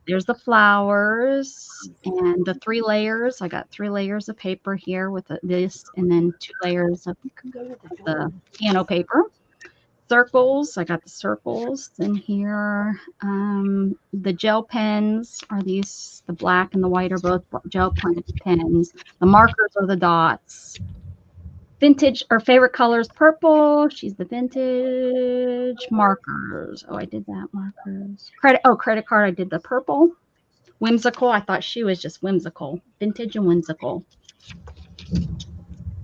There's the flowers and the 3 layers. I got 3 layers of paper here with this, and then 2 layers of the piano paper. Circles, I got the circles in here. The gel pens are these, the black and the white are both gel pens. The markers are the dots. Vintage, or favorite color is purple. She's the vintage. Markers. Oh, I did that. Markers. Credit card. I did the purple. Whimsical. I thought she was just whimsical. Vintage and whimsical.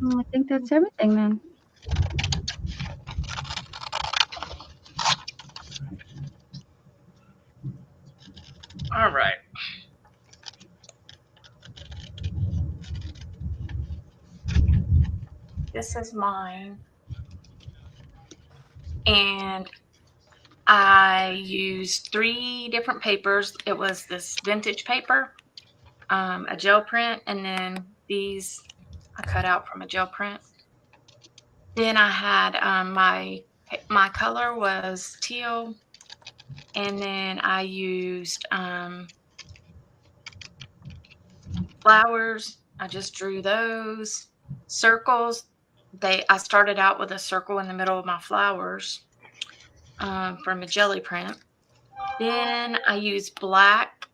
I think that's everything then. All right. This is mine. And I used 3 different papers. It was this vintage paper, a gel print, and then these I cut out from a gel print. Then I had my color was teal, and then I used flowers. I just drew those circles. I started out with a circle in the middle of my flowers from a jelly print. Then I used black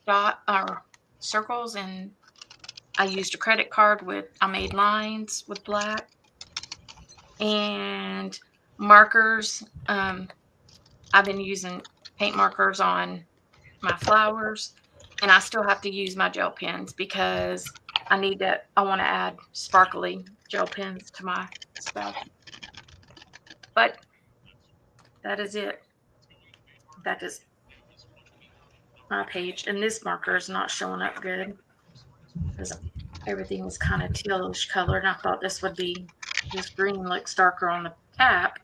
dot or circles, and I used a credit card I made lines with black and markers. I've been using paint markers on my flowers, and I still have to use my gel pens because I want to add sparkly gel pens to my stuff. But that is it. That is my page. And this marker is not showing up good because everything is kind of tealish colored. And I thought this green looks darker on the cap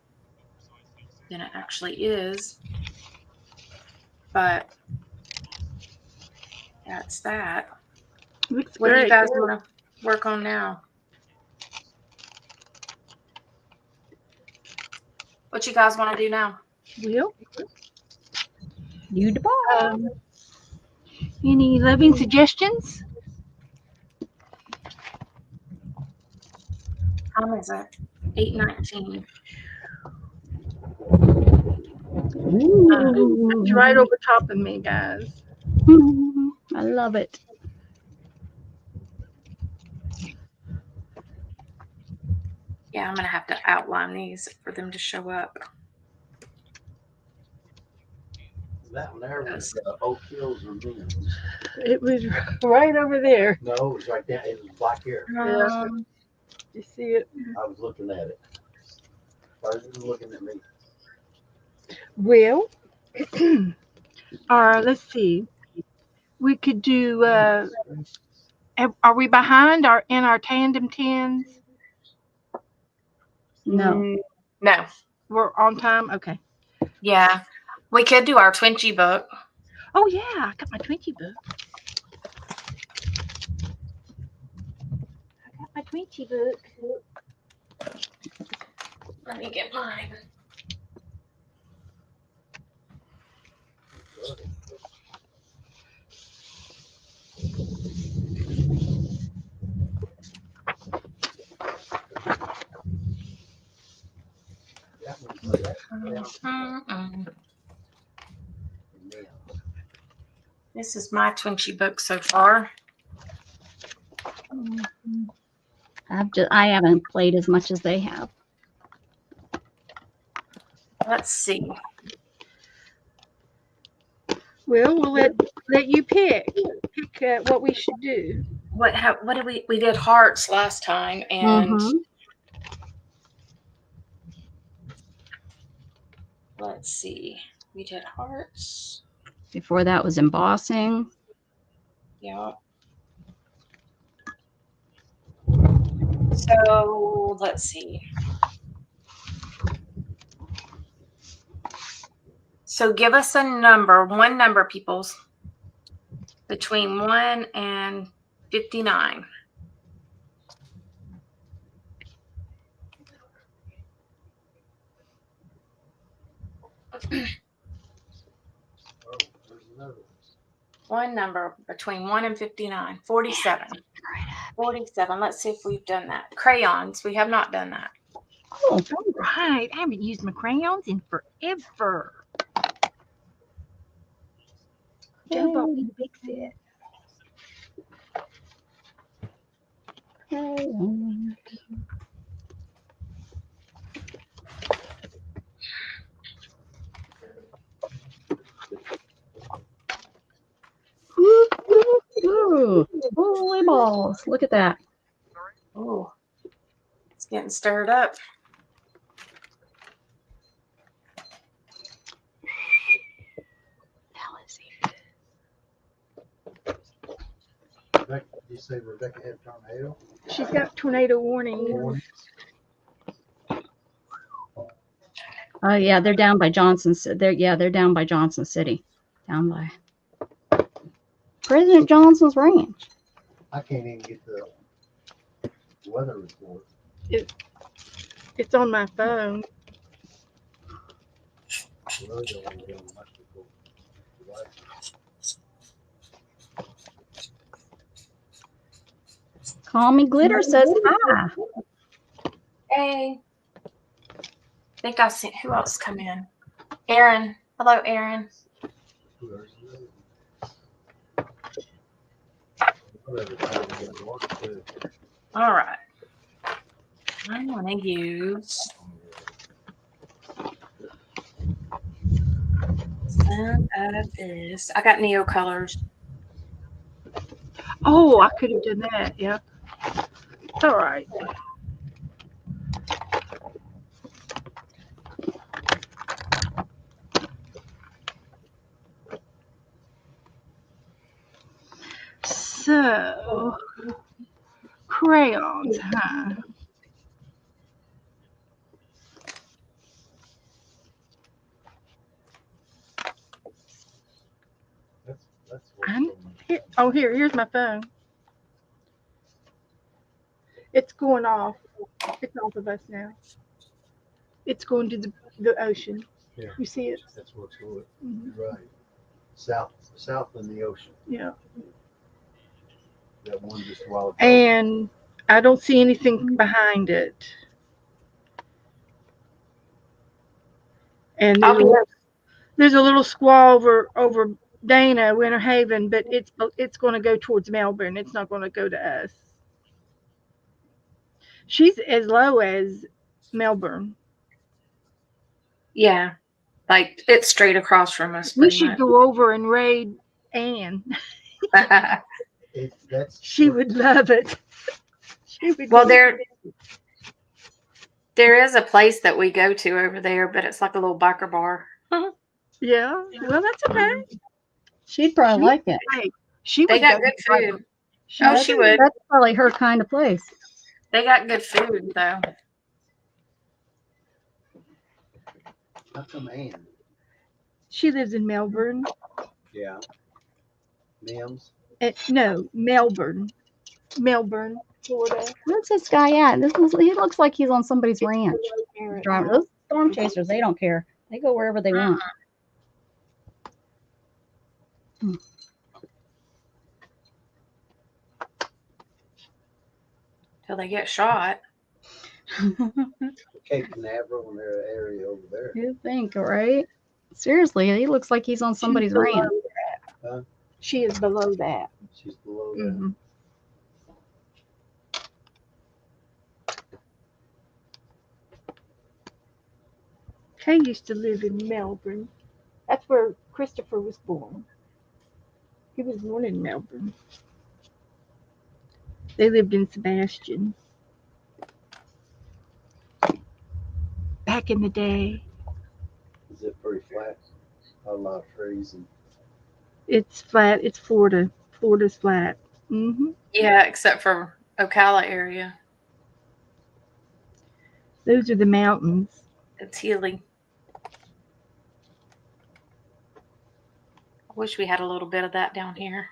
than it actually is. But that's that. Looks What do you great. guys want to work on now? What you guys want to do now? Well, You the boss. any loving suggestions? How is it? 8:19. It's right over top of me, guys. I love it. Yeah, I'm going to have to outline these for them to show up. That one there was Oak Hills or Men's. It was right over there. No, it was right down. It was black here. You see it? I was looking at it. Person was looking at me. Well, let's see. We could do. Are we behind in our tandem tens? No. No. We're on time. Okay. Yeah. We could do our Twinchy book. Oh yeah, I got my Twinchy book. Let me get mine. This is my Twinchy book so far. I haven't played as much as they have. Let's see. Well, we'll let you pick what we should do. What did we did hearts last time, and let's see. We did hearts. Before that was embossing. Yeah. So let's see. So give us a number, one number, peoples, between 1 and 59. Oh, there's another one. One number between 1 and 59. 47. 47. Let's see if we've done that. Crayons. We have not done that. Oh, All right. I haven't used my crayons in forever. Joe bought me the big set. Ooh, holy balls. Look at that. Oh, it's getting stirred up. Rebecca, did you say Rebecca had tornado? She's got tornado warning. Warning? Yeah, they're down by Johnson. They're down by Johnson City. Down by President Johnson's ranch. I can't even get the weather report. It's on my phone. Really don't want to go much before. Call Me Glitter says hi. Hey. I think I seen who else come in. Aaron. Hello, Aaron. Whatever time we get to work, too. All right. I want to use some of this. I got Neo colors. Oh, I could have done that. Yeah. It's all right. So, crayons, huh? That's what Here's my phone. It's going off. It's off of us now. It's going to the ocean. Yeah. You see it? That's what's going. Mhm. You're right. South in the ocean. Yeah. That one just a while ago. And I don't see anything behind it. And there's a little squall over Dana, Winter Haven, but it's going to go towards Melbourne. It's not going to go to us. She's as low as Melbourne. Yeah. Like it's straight across from us. We should go over and raid Anne. She would love it. Well, there is a place that we go to over there, but it's like a little biker bar. Yeah. Well, that's okay. She'd probably like it. They got good food. Oh, she would. That's probably her kind of place. They got good food, though. How come Anne? She lives in Melbourne. Yeah. Mims? No, Melbourne. Melbourne, Florida. Where's this guy at? He looks like he's on somebody's ranch. Those storm chasers, they don't care. They go wherever they want. Till they get shot. Cape Canaveral and their area over there. You think, right? Seriously, he looks like he's on somebody's ranch. Huh? She is below that. She's below that. Mm-hmm. Kay used to live in Melbourne. That's where Christopher was born. He was born in Melbourne. They lived in Sebastian. Back in the day. Is it pretty flat? Not a lot of trees and. It's flat. It's Florida. Florida's flat. Mm-hmm. Yeah, except for Ocala area. Those are the mountains. It's hilly. I wish we had a little bit of that down here.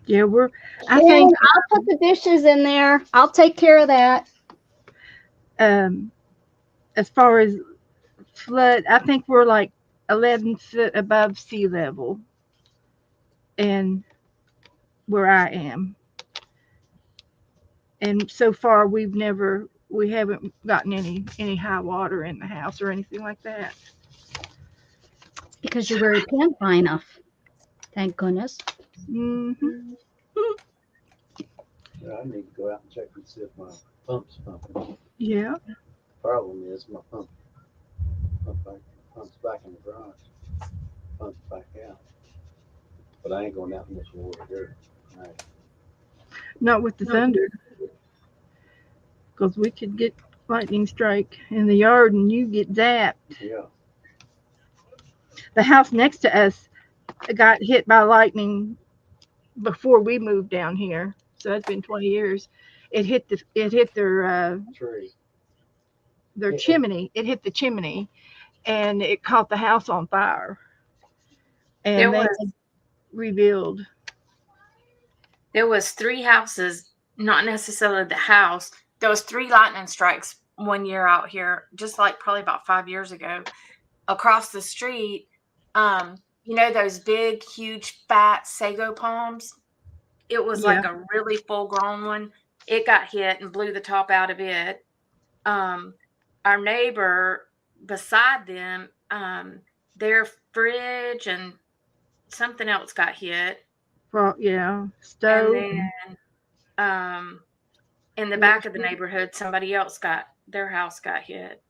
Yeah, I think I'll put the dishes in there. I'll take care of that. as far as flood, I think we're like 11 foot above sea level, and where I am. And so far, we haven't gotten any high water in the house or anything like that. Because you wear your pants high enough. Thank goodness. Hmm. Yeah, I need to go out and check and see if my pump's pumping. Yeah. Problem is my pump's back in the garage. Pump's back out. But I ain't going out in this water here. Right. Not with the thunder, because we could get lightning strike in the yard and you get zapped. Yeah. The house next to us got hit by lightning before we moved down here. So that's been 20 years. It hit Tree. their chimney. It hit the chimney, and it caught the house on fire. And they rebuild. There was 3 houses, not necessarily the house. There was 3 lightning strikes one year out here, just like probably about 5 years ago. Across the street, you know those big, huge, fat sago palms? It was like a really full-grown one. It got hit and blew the top out of it. Our neighbor beside them, their fridge and something else got hit. Well, stove. And then in the back of the neighborhood, somebody else their house got hit.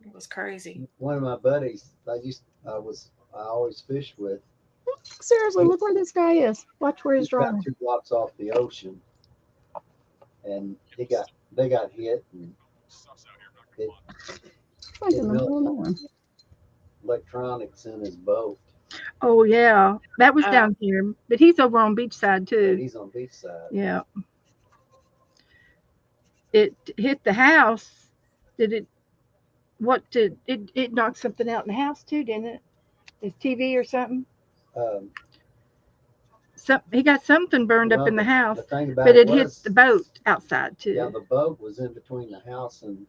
It was crazy. One of my buddies I always fished with. Seriously, look where this guy is. Watch where he's driving. 2 blocks off the ocean, and they got hit, and Like in the middle of nowhere. electronics in his boat. Oh yeah, that was down here, but he's over on Beachside Yeah, too. he's on Beachside. Yeah. It hit the house. It knocked something out in the house too, didn't it? His TV or something? He got something burned up in the house, but it hit the boat outside too. Yeah, the boat was in between the house and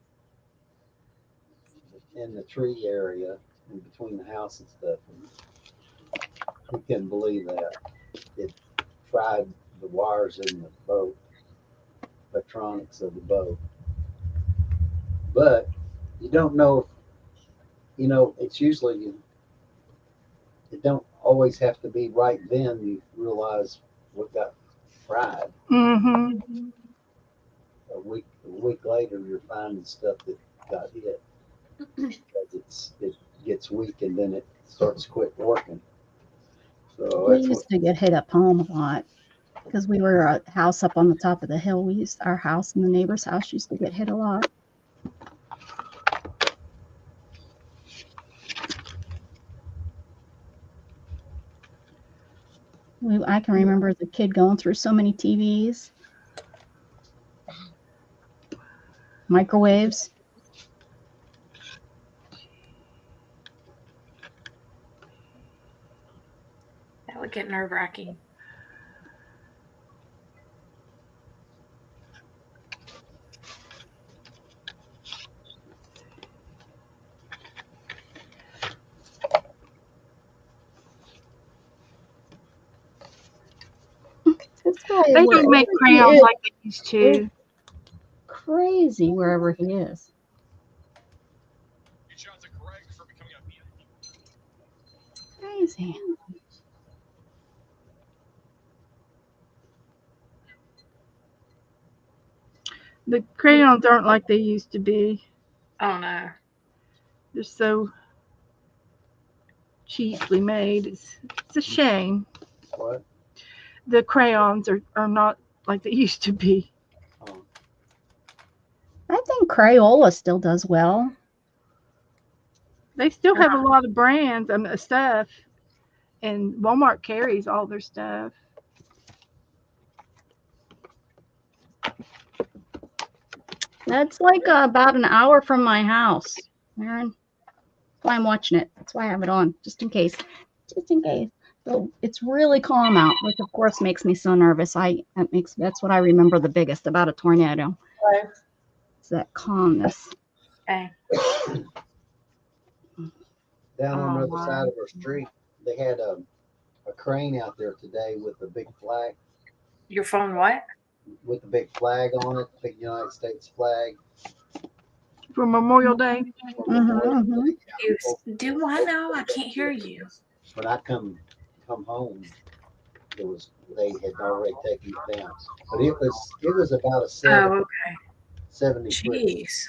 in the tree area, in between the house and stuff. And he couldn't believe that. It fried the wires in the boat, electronics of the boat. But you don't know, it's usually it don't always have to be right then you realize what got fried. Mm-hmm. A week later, you're finding stuff that got hit because it gets weak and then it starts quit working. So We used to get hit up home a lot because we were a house up on the top of the hill. Our house and the neighbor's house used to get hit a lot. I can remember as a kid going through so many TVs, microwaves. That would get nerve-wracking. They don't make crayons like they used to. Crazy wherever he is. Crazy. The crayons aren't like they used to be. Oh no. They're so cheaply made. It's a shame. What? The crayons are not like they used to be. I think Crayola still does well. They still have a lot of brands and stuff, and Walmart carries all their stuff. That's like about an hour from my house, Aaron. That's why I'm watching it. That's why I have it on, just in case. Just in case. So it's really calm out, which of course makes me so nervous. That's what I remember the biggest about a tornado. Right. It's that calmness. Okay. Down on the Oh, other side of our street, they had a crane out there today with a big flag, Your phone what? with a big flag on it, big United States flag. For Memorial Day. For Memorial mhm. Day. Yeah, Do I know? I can't hear you. when I come home, they had already taken it down, but it was about a Oh, okay. 70 foot. Jeez.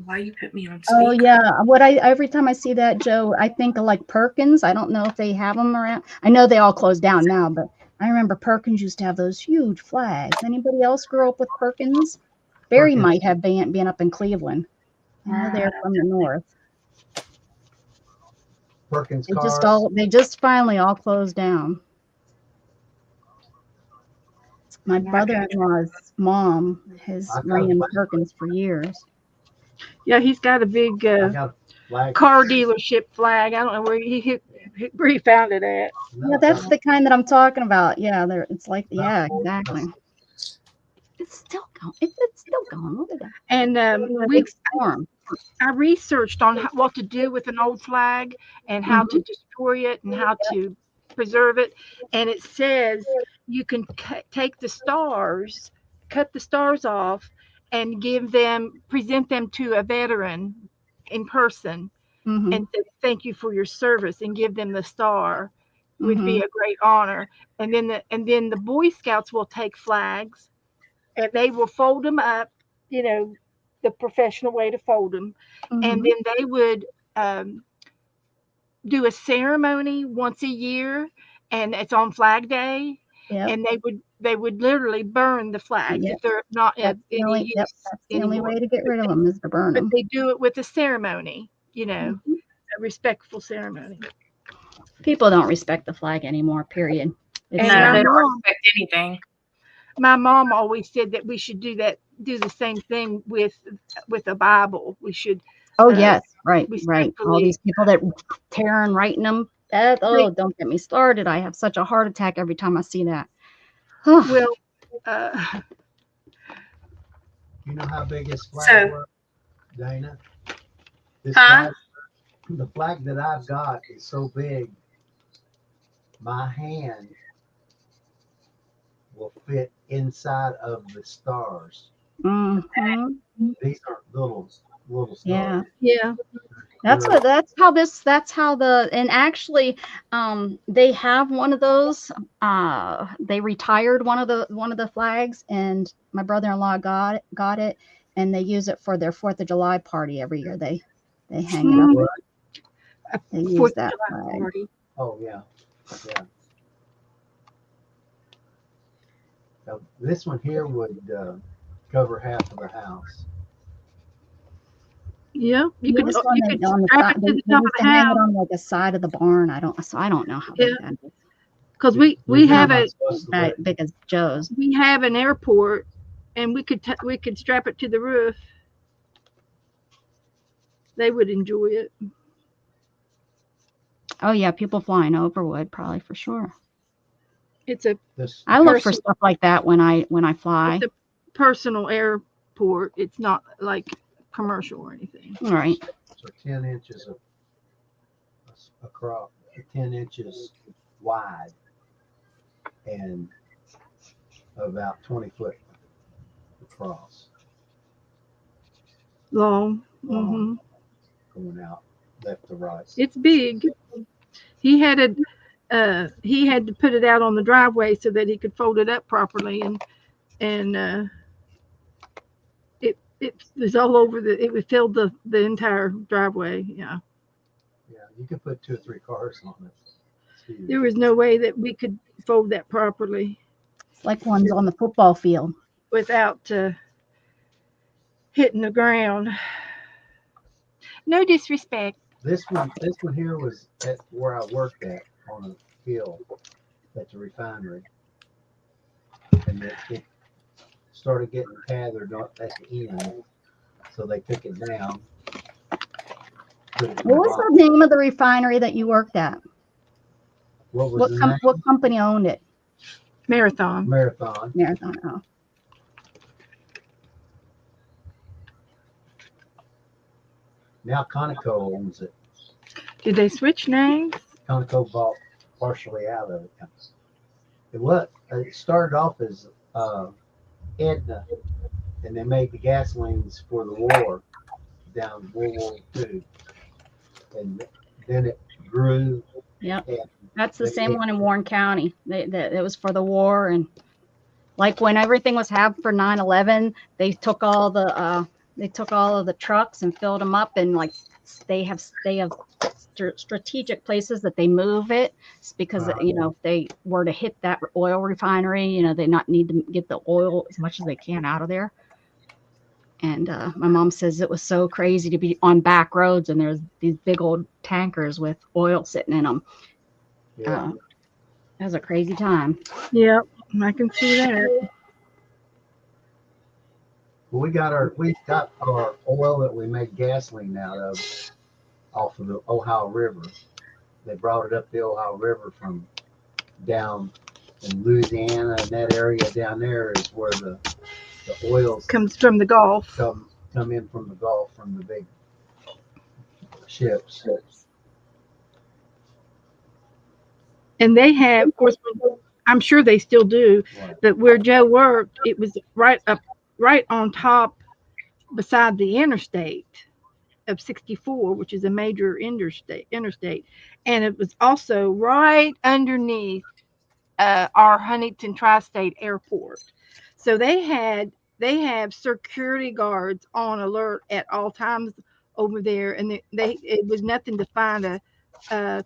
Why you put me on Oh speaker? yeah, every time I see that, Joe, I think of like Perkins. I don't know if they have them around. I know they all closed down now, but I remember Perkins used to have those huge flags. Anybody else grow up with Perkins? Barry Perkins. might have been up in Cleveland. I know they're from the north. Perkins cars. They just finally all closed down. My Okay. brother-in-law's mom has I got ran a flag. Perkins for years. Yeah, he's got a big I got a flag. car dealership flag. I don't know where where he found it at. No, Yeah, I that's got the kind that I'm talking about. Yeah, it's like, about yeah, 40 exactly. It's still going. It's still going. Look at that. And A big storm. I researched on what to do with an old flag and how to destroy it and how to preserve it. And it says you can take the stars, cut the stars off, and present them to a veteran in person Mm-hmm. and say thank you for your service and give them the star. Would be Mm-hmm. a great honor. And then the Boy Scouts will take flags and they will fold them up, the professional way to fold them, and Mm-hmm. then they would do a ceremony once a year, and it's on Flag Day, Yep. and they would literally burn the flags Yep. if they're not That's of the any only. Yep. use That's the only anymore. way to get rid of them is to burn But them. they do it with a ceremony, Mhm. a respectful ceremony. People don't respect the flag anymore. Period. It's And No, my they don't mom, respect anything. my mom always said that we should do the same thing with a Bible. We should. Oh uh, yes, right. All respectfully these people that tear and writing them. Don't get me started. I have such a heart attack every time I see that. Well, You know how big his flag So- was, Dana? This Huh? flag, the flag that I've got is so big, my hand will fit inside of the stars. Mhm. These are little stars. Yeah. yeah. That's how and actually they have one of those. They retired one of the flags, and my brother-in-law got it, and they use it for their 4th of July party every year. They hang it up. What? They use 4th of that July flag. party. Oh yeah. Now, this one here would cover half of the house. Yeah, you could This one you they could on the strap side, it they to the they top of used the to hang it house on like the side of the barn. I don't know how big Yeah. that is. because we You're have not a supposed to Right, let- big as Joe's. we have an airport, and we could strap it to the roof. They would enjoy it. Oh yeah, people flying over would probably for sure. It's a this. I look for Person- stuff like that when I fly. it's a personal airport. It's not like commercial or anything. All right. So 10 inches across, 10 inches wide, and about 20 foot across, Long. Long. Going out left to right. It's big. He had to put it out on the driveway so that he could fold it up properly, and it was all over it would fill the entire driveway. Yeah. Yeah, you could put 2 or 3 cars on it. It's huge. There was no way that we could fold that properly It's like ones on the football field. without hitting the ground. No disrespect. This one here was at where I worked at on a field at the refinery, and it started getting gathered up at the end, so they took it down. Put it in What the was box. the name of the refinery that you worked at? What was the name? What company owned it? Marathon. Marathon. Marathon. Oh. Now Conoco owns it. Did they switch names? Conoco bought partially out of it. It started off as Edna, and they made the gasolines for the war down World War II, and then it grew. Yep. And That's the same one in Warren County. It was for the war, and like when everything was happened for 9/11, they took all of the trucks and filled them up, and like they have strategic places that they move it because if they were to hit that oil refinery, they not need to get the oil as much as they can out of there. And my mom says it was so crazy to be on back roads and there's these big old tankers with oil sitting in them. Yeah. It was a crazy time. Yep, I can see that. We got our oil that we make gasoline out of off of the Ohio River. They brought it up the Ohio River from down in Louisiana, and that area down there is where the oils Comes from the Gulf. come in from the Gulf, from the big ships. And they have, of course, I'm sure they still do, but where Joe worked, it was right on top beside the interstate of 64, which is a major interstate. And it was also right underneath our Huntington Tri-State Airport. So they have security guards on alert at all times over there, and it was nothing to find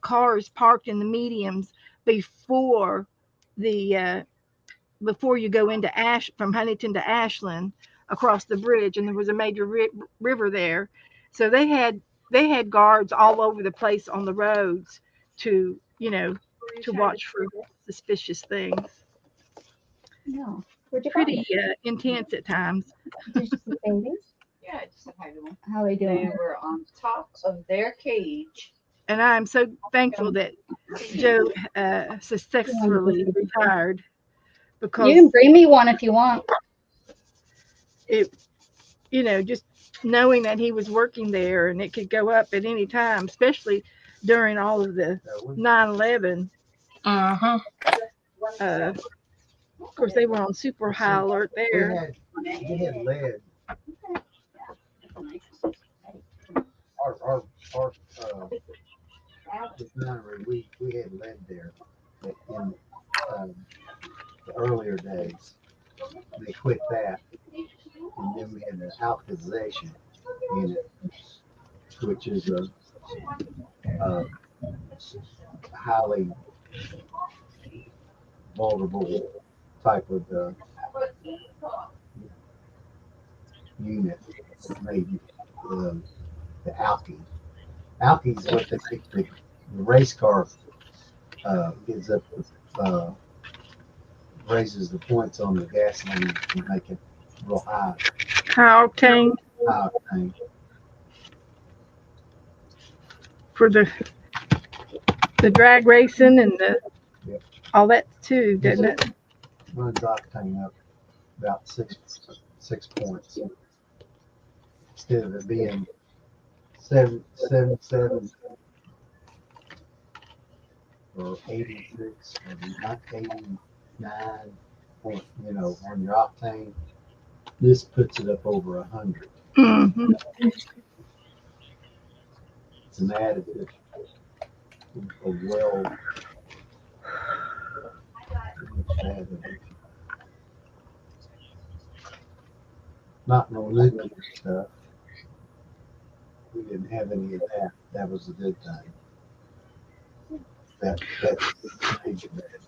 cars parked in the mediums before you go into from Huntington to Ashland across the bridge, and there was a major river there. So they had guards all over the place on the roads to watch for suspicious things. No. Pretty intense at times. Did you see babies? Yeah, I just said hi to them. How are they doing? They were on top of their cage. And I'm so thankful that Joe successfully retired, because You can bring me one if you want. it, just knowing that he was working there and it could go up at any time, especially during all of the 9/11. Of course, they were on super high alert there. We had lead. Our refinery, we had lead there in the earlier days. They quit that, and then we had an alkalization in it, which is a highly vulnerable type of unit that made the alky. Alky is what they think the race car gives up, raises the points on the gasoline to make it real high. High octane High octane. for the drag racing and all that too, doesn't it? Runs octane up about six points instead of it being 777 or 86 or not 89 point, on your octane. This puts it up over 100. Mm-hmm. It's an additive, a well additive. Not no nuclear stuff. We didn't have any of that. That was a good thing. That's major bad.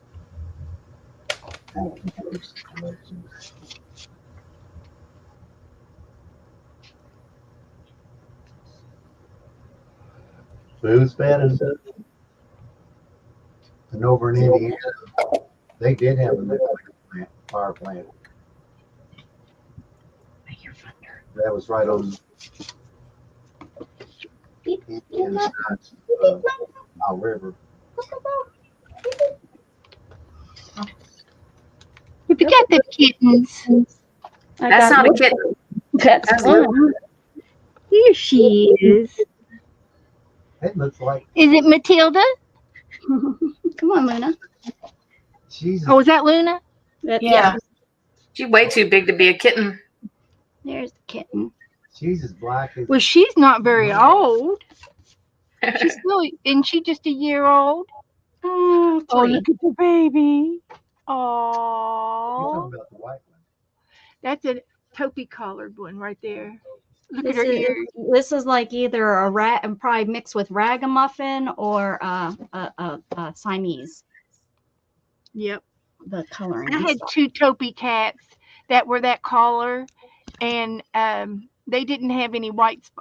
Who's bad as that? And over in Indiana, they did have a nuclear power plant. That was right on Indiana side of our river. You got the kittens. That's not a kitten. That's fun. Here she is. It looks like Is it Matilda? Come on, Luna. she's Oh, is that Luna? Yeah. She's way too big to be a kitten. There's the kitten. she's as black as Well, she's not very old. She's still, isn't she just a year old? Oh, Oh, 3. look at the baby. you're Oh, talking about the white one. that's a taupey colored one right there. Look at This her is ears. this is like either a rat and probably mixed with ragamuffin or a Siamese. Yep. The coloring. I and had stuff. 2 taupey cats that were that color, and they didn't have any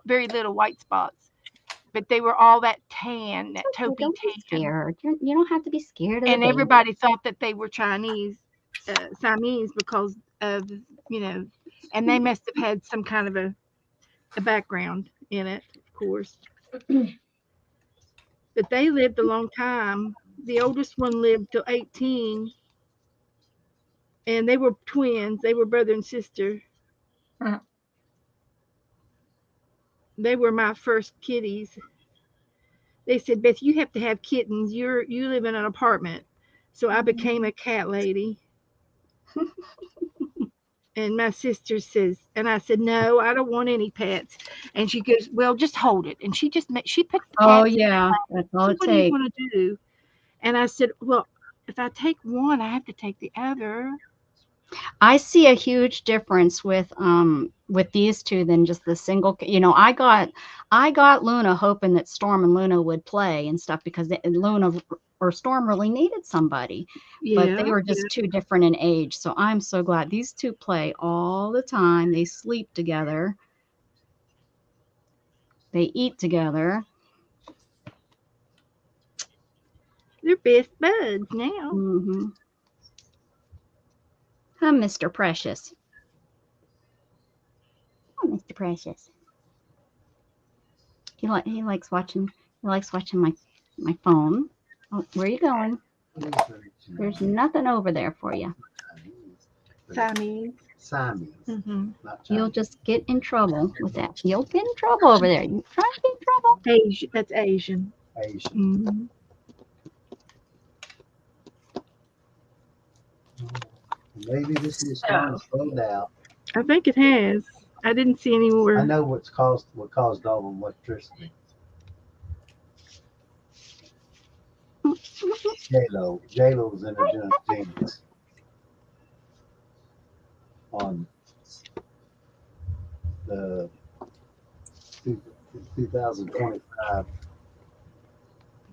very little white spots, but they were all that tan, that Okay, taupey don't be tan. scared. You don't have to be scared of the And baby. everybody thought that they were Chinese, Siamese because of, and they must have had some kind of a background in it, of course. But they lived a long time. The oldest one lived till 18, and they were twins. They were brother and sister. Mhm. They were my first kitties. They said, Beth, you have to have kittens. You live in an apartment. So I became a cat lady. And my sister says, and I said, no, I don't want any pets. And she goes, well, just hold it. And she picked the Oh cats. yeah, that's all it What do you takes. want to do? And I said, well, if I take one, I have to take the other. I see a huge difference with these two than just the single. I got Luna hoping that Storm and Luna would play and stuff because Luna or Storm really needed somebody, but Yeah. they were just too different in age. So I'm so glad these two play all the time. They sleep together. They eat together. They're best buds now. Mm-hmm. Hi, Mr. Precious. Oh, Mr. Precious. He likes watching my phone. Oh, where are you going? There's nothing over there for you. Siamese. Siamese, Mm-hmm. not You'll Chinese. just get in trouble with that. You'll get in trouble over there. You try to get in trouble. Asian. That's Asian. Asian. Mm-hmm. Maybe this is starting to slow down. I think it has. I didn't see any more. I know what caused all the electricity. J-Lo's in her doing things on the 2025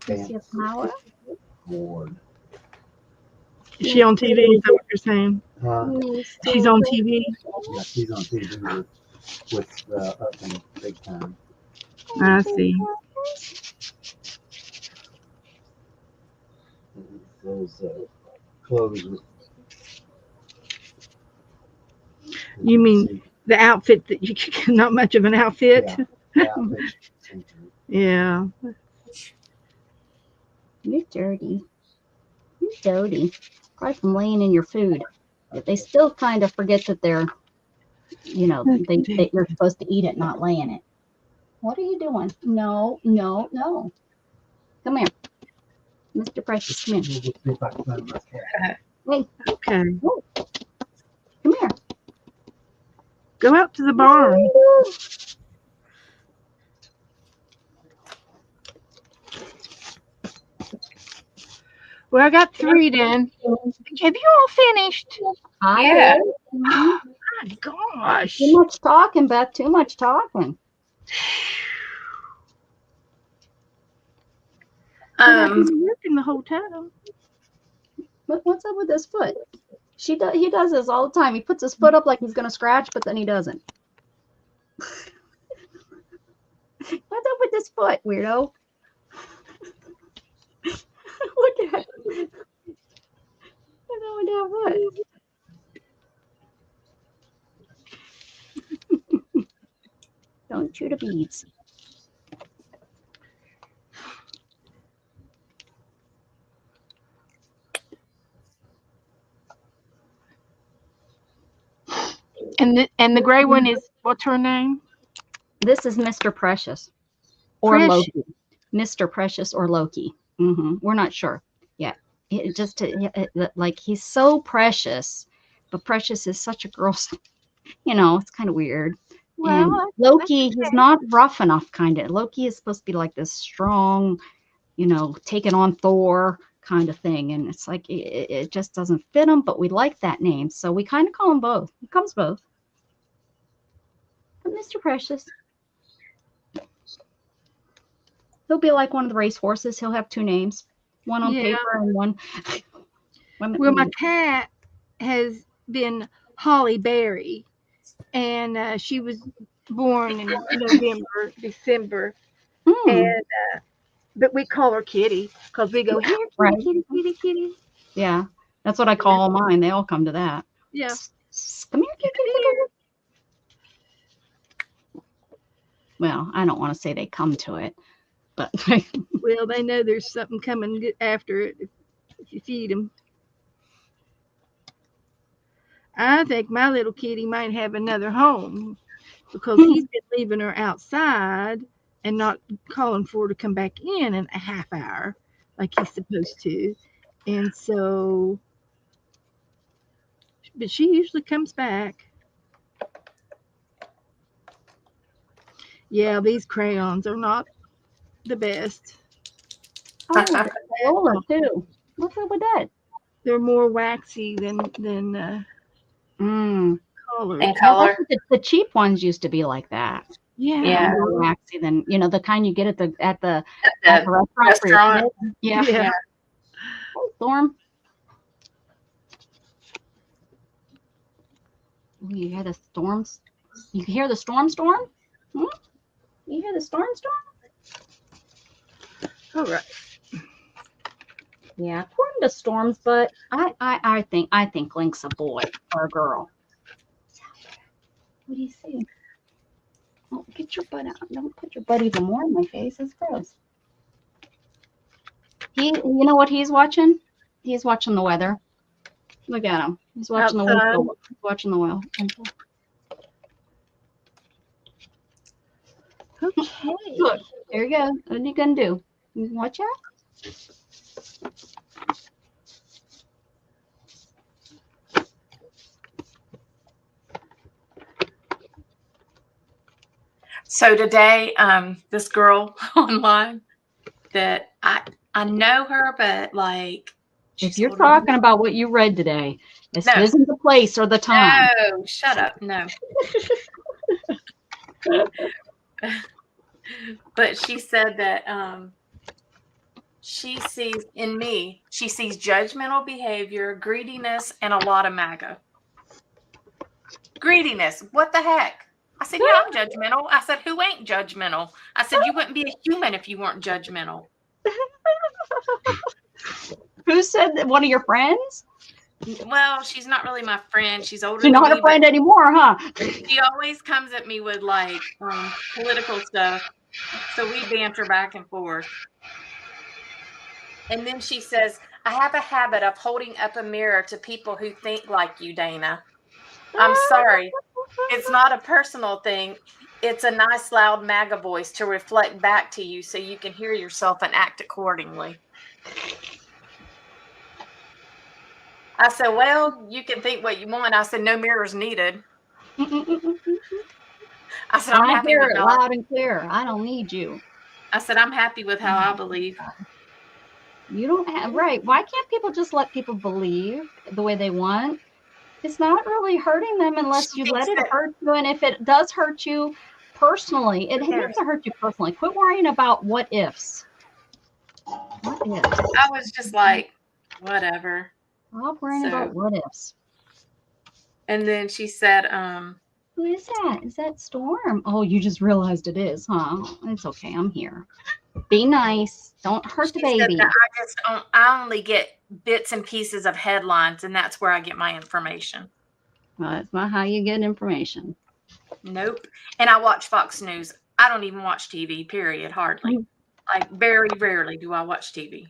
You see a flower? board. Is she on TV? Is that what you're saying? She's on TV. Yeah, she's on TV with up in big time. I see. Those clothes with. You mean the outfit that you not much of an outfit? Yeah, outfit. Yeah. You're dirty. You're dirty. Probably from laying in your food. But they still kind of forget that that you're supposed to eat it, not lay in it. What are you doing? No, no, no. Come here. Mr. Precious, come here. Hey, Okay. come here. Go out to the barn. Well, I got 3 done. Have you all finished? Yeah. Oh, my gosh. Too much talking, Beth. Too much talking. I've been working the whole time. What's up with his foot? He does this all the time. He puts his foot up like he's gonna scratch, but then he doesn't. What's up with this foot, weirdo? Look at it. What's up with that foot? Don't chew the beads. And the gray one is, what's her name? This is Mr. Precious or Precious. Loki. Mr. Precious or Loki. We're not sure yet. Like he's so precious, but Precious is such a girl. It's kind of weird. Well, And Loki, he's not rough enough, kind of. Loki is supposed to be like this strong, taking on Thor kind of thing. And it's like, it just doesn't fit him, but we like that name. So we kind of call him both. He comes both. But Mr. Precious, he'll be like one of the race horses. He'll have two names, one on paper and one. Well, my cat has been Holly Berry, and she was born in November, December, and but we call her Kitty because we go here, Right. kitty, kitty, kitty. Yeah, that's what I call all mine. They all come to that. Yeah. Come here, kitty, kitty. Well, I don't want to say they come to it, but Well, they know there's something coming after it if you feed them. I think my little kitty might have another home because he's been leaving her outside and not calling for her to come back in a half hour like he's supposed to. And so, but she usually comes back. Yeah, these crayons are not the best. oh, Viola too. What's up with that? They're more waxy than color. And color. The cheap ones used to be like that. Yeah. More waxy than the kind you get at the The restaurant. for your restaurant. kids. Yeah. Yeah. Hey, Storm. Ooh, you hear the storms? You hear the storm? Hmm? You hear the storm? All right. Yeah, according to Storms, but I think Link's a boy or a girl. What do you see? Oh, get your butt out! Don't put your butt even more in my face. It's gross. You know what he's watching? He's watching the weather. Look at him. He's watching the wind. He's watching the wind. Okay. Look, there you go. What are you gonna do? You watch out. So today, this girl online that I know her, but like If you're talking about what you read today, this isn't the place or the time. No, shut up. No. But she said that she sees in me, she sees judgmental behavior, greediness, and a lot of MAGA. Greediness. What the heck? I said, yeah, I'm judgmental. I said, who ain't judgmental? I said, you wouldn't be a human if you weren't judgmental. Who said that? One of your friends? Well, she's not really my friend. She's older She's than not me, a friend anymore, huh? She always comes at me with like political stuff. So we banter back and forth. And then she says, I have a habit of holding up a mirror to people who think like you, Dana. I'm sorry. It's not a personal thing. It's a nice, loud MAGA voice to reflect back to you so you can hear yourself and act accordingly. I said, well, you can think what you want. I said, no mirrors needed. I said, I'm happy hear with it loud and clear. I don't need you. I said, I'm happy with how I believe. You don't have, right. Why can't people just let people believe the way they want? It's not really hurting them unless you let it hurt you. And if it does hurt you personally, it needs to hurt you personally. Quit worrying about what ifs. What ifs? I was just like, whatever. Stop worrying about what ifs. And then she said, who is that? Is that Storm? Oh, you just realized it is, huh? It's okay. I'm here. Be nice. Don't hurt the baby. I only get bits and pieces of headlines, and that's where I get my information. Well, that's not how you get information. Nope. And I watch Fox News. I don't even watch TV, period, hardly. Like, very rarely do I watch TV.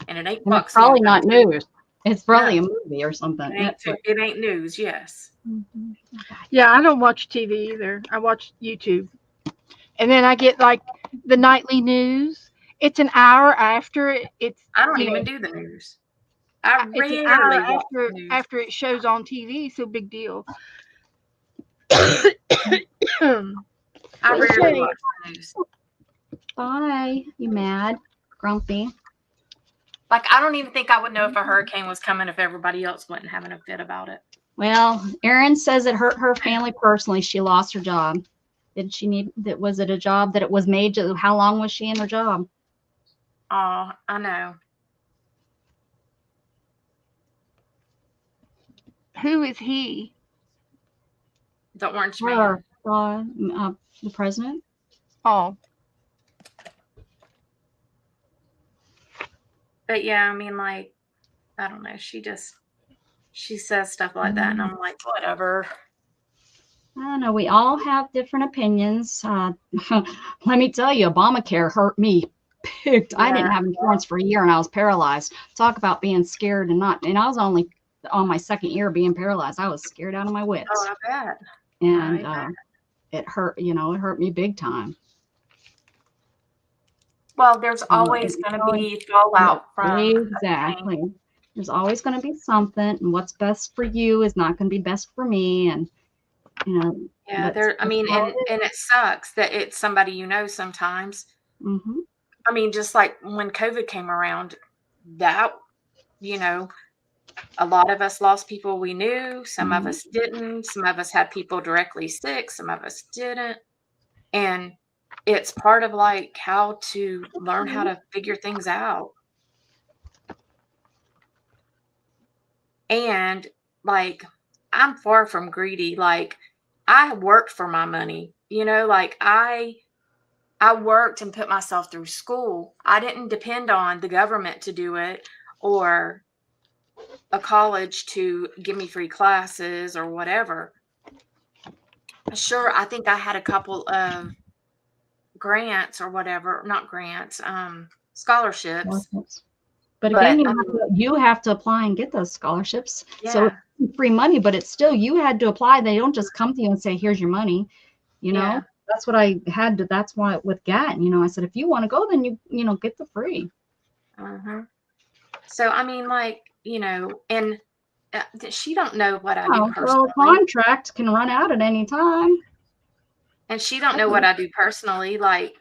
And it ain't Fox News. It's probably not news. It's probably a movie or something. It ain't news, yes. Yeah, I don't watch TV either. I watch YouTube. And then I get like the nightly news. It's an hour after it's, I don't you know, even do the news. I it's an hour rarely watch after the news. after it shows on TV. So big deal. I rarely Okay. watch the news. Bye. You mad? Grumpy? Like, I don't even think I would know if a hurricane was coming if everybody else wasn't having a fit about it. Well, Erin says it hurt her family personally. She lost her job. Did she need that? Was it a job that it was made to? How long was she in her job? Oh, I know. Who is he? The orange Her, man. the president. Oh, But yeah, I mean, like, I don't know. She says stuff like that, and I'm like, whatever. I don't know. We all have different opinions. Let me tell you, Obamacare hurt me. I didn't have insurance for a year and I was paralyzed. Talk about being scared and I was only on my second year being paralyzed. I was scared out of my wits. Oh, I bet. And it hurt, it hurt me big time. Well, there's always going to be fallout from exactly. There's always going to be something, and what's best for you is not going to be best for me, and yeah, I mean, and it sucks that it's somebody you know sometimes. Mm-hmm. I mean, just like when COVID came around, that, a lot of us lost people we knew. Some of us didn't. Some of us had people directly sick. Some of us didn't. And it's part of like how to learn how to figure things out. And like, I'm far from greedy. Like, I worked for my money, like I worked and put myself through school. I didn't depend on the government to do it or a college to give me free classes or whatever. Sure, I think I had a couple of grants or whatever, not grants, scholarships. But again, you have to apply and get those scholarships. Yeah. So it's free money, but it's still, you had to apply. They don't just come to you and say, here's your money. Yeah. That's what I had to, that's why with Gatton, I said, if you want to go, then you get the free. Uh-huh. So, I mean, like, and she don't know what I do personally. Well, a contract can run out at any time. And she don't know what I do personally. Like,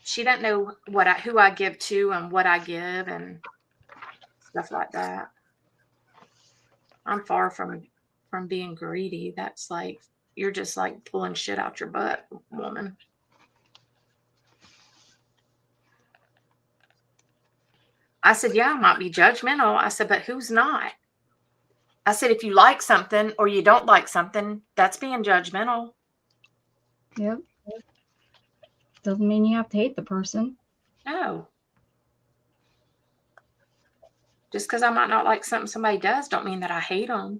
she doesn't know who I give to and what I give and stuff like that. I'm far from being greedy. That's like, you're just like pulling shit out your butt, woman. I said, yeah, I might be judgmental. I said, but who's not? I said, if you like something or you don't like something, that's being judgmental. Yep. Doesn't mean you have to hate the person. No. Just because I might not like something somebody does don't mean that I hate them.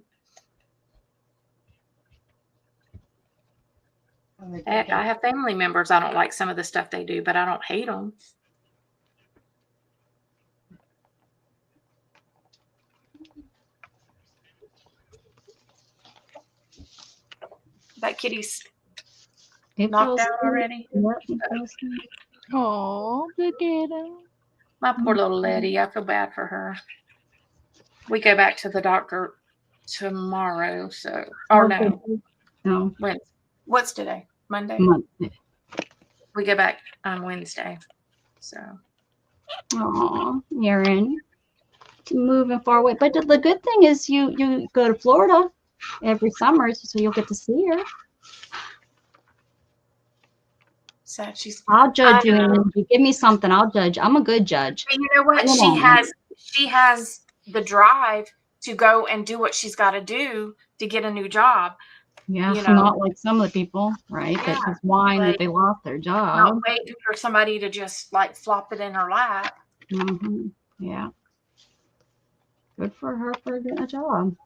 Heck, I have family members I don't like some of the stuff they do, but I don't hate them. That kitty's knocked out already. oh, look at him. My poor little Letty. I feel bad for her. We go back to the doctor tomorrow. So, or no. What's today? Monday. We go back on Wednesday. So. Oh, Erin, moving forward. But the good thing is you go to Florida every summer, so you'll get to see her. So I'll judge you. And you give me something, I'll judge. I'm a good judge. But you know what? She has the drive to go and do what she's got to do to get a new job. Yeah, not like some of the people, right? Yeah, that just whine that they lost their job. Not waiting for somebody to just like flop it in her lap. Mm-hmm. Yeah. Good for her for getting a job.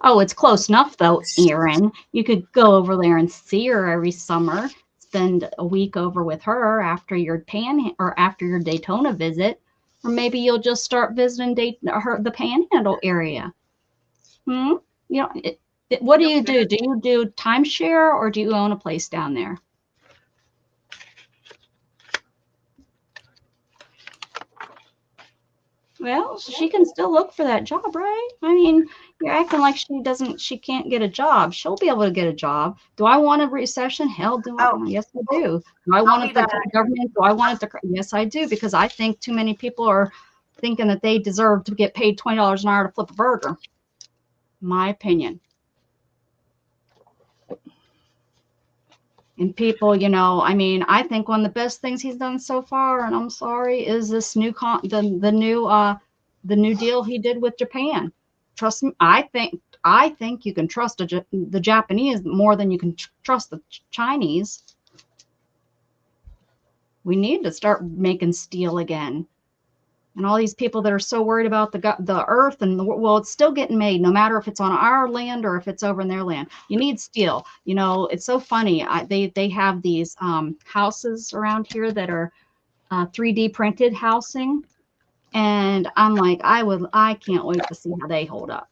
Oh, it's close enough though, Erin. You could go over there and see her every summer. Spend a week over with her after your after your Daytona visit. Or maybe you'll just start visiting the Panhandle area. You know, what do you do? Do you do timeshare or do you own a place down there? Well, she can still look for that job, right? I mean, you're acting like she can't get a job. She'll be able to get a job. Do I want a recession? Hell, do I? Oh, Yes, I do. Do I want it the government? Do I want it to? Yes, I do, because I think too many people are thinking that they deserve to get paid $20 an hour to flip a burger. My opinion. And people, you know, I mean, I think one of the best things he's done so far, and I'm sorry, is this new the new deal he did with Japan. Trust me, I think you can trust the Japanese more than you can trust the Chinese. We need to start making steel again. And all these people that are so worried about the earth and well, it's still getting made, no matter if it's on our land or if it's over in their land. You need steel. You know, it's so funny. They have these houses around here that are 3D printed housing, and I'm like, I can't wait to see how they hold up.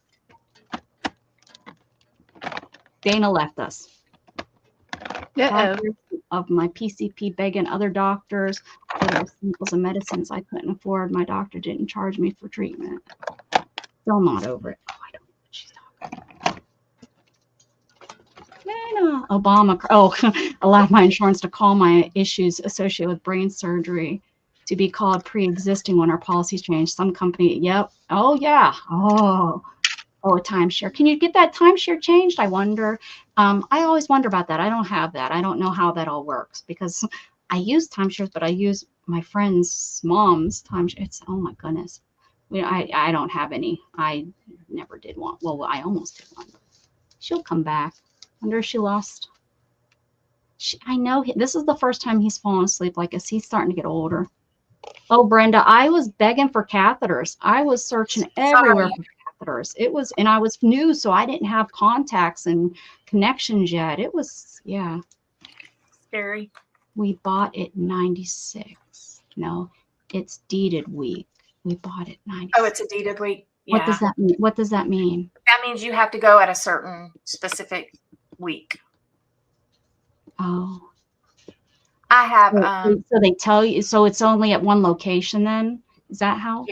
Dana left us. Of my PCP begging other doctors for those samples of medicines I couldn't afford. My doctor didn't charge me for treatment. Still not over it. Oh, I don't know what she's talking about. Obama. Oh, allowed my insurance to call my issues associated with brain surgery to be called pre-existing when our policies changed. Some company. Yep. Oh yeah. Oh, a timeshare. Can you get that timeshare changed? I wonder. I always wonder about that. I don't have that. I don't know how that all works because I use timeshares, but I use my friend's mom's timeshare. It's, oh my goodness. I don't have any. I never did one. Well, I almost did one. She'll come back. Wonder if she lost. I know this is the first time he's fallen asleep like this. He's starting to get older. Oh, Brenda, I was begging for catheters. I was searching everywhere for catheters. It was, and I was new, so I didn't have contacts and connections yet. It was, yeah. Scary. We bought it 96. No, it's deeded week. We bought it 96. Oh, it's a deeded week. Yeah. What does that mean? What does that mean? That means you have to go at a certain specific week. Oh. I have. So they tell you. So it's only at one location then? Is that how?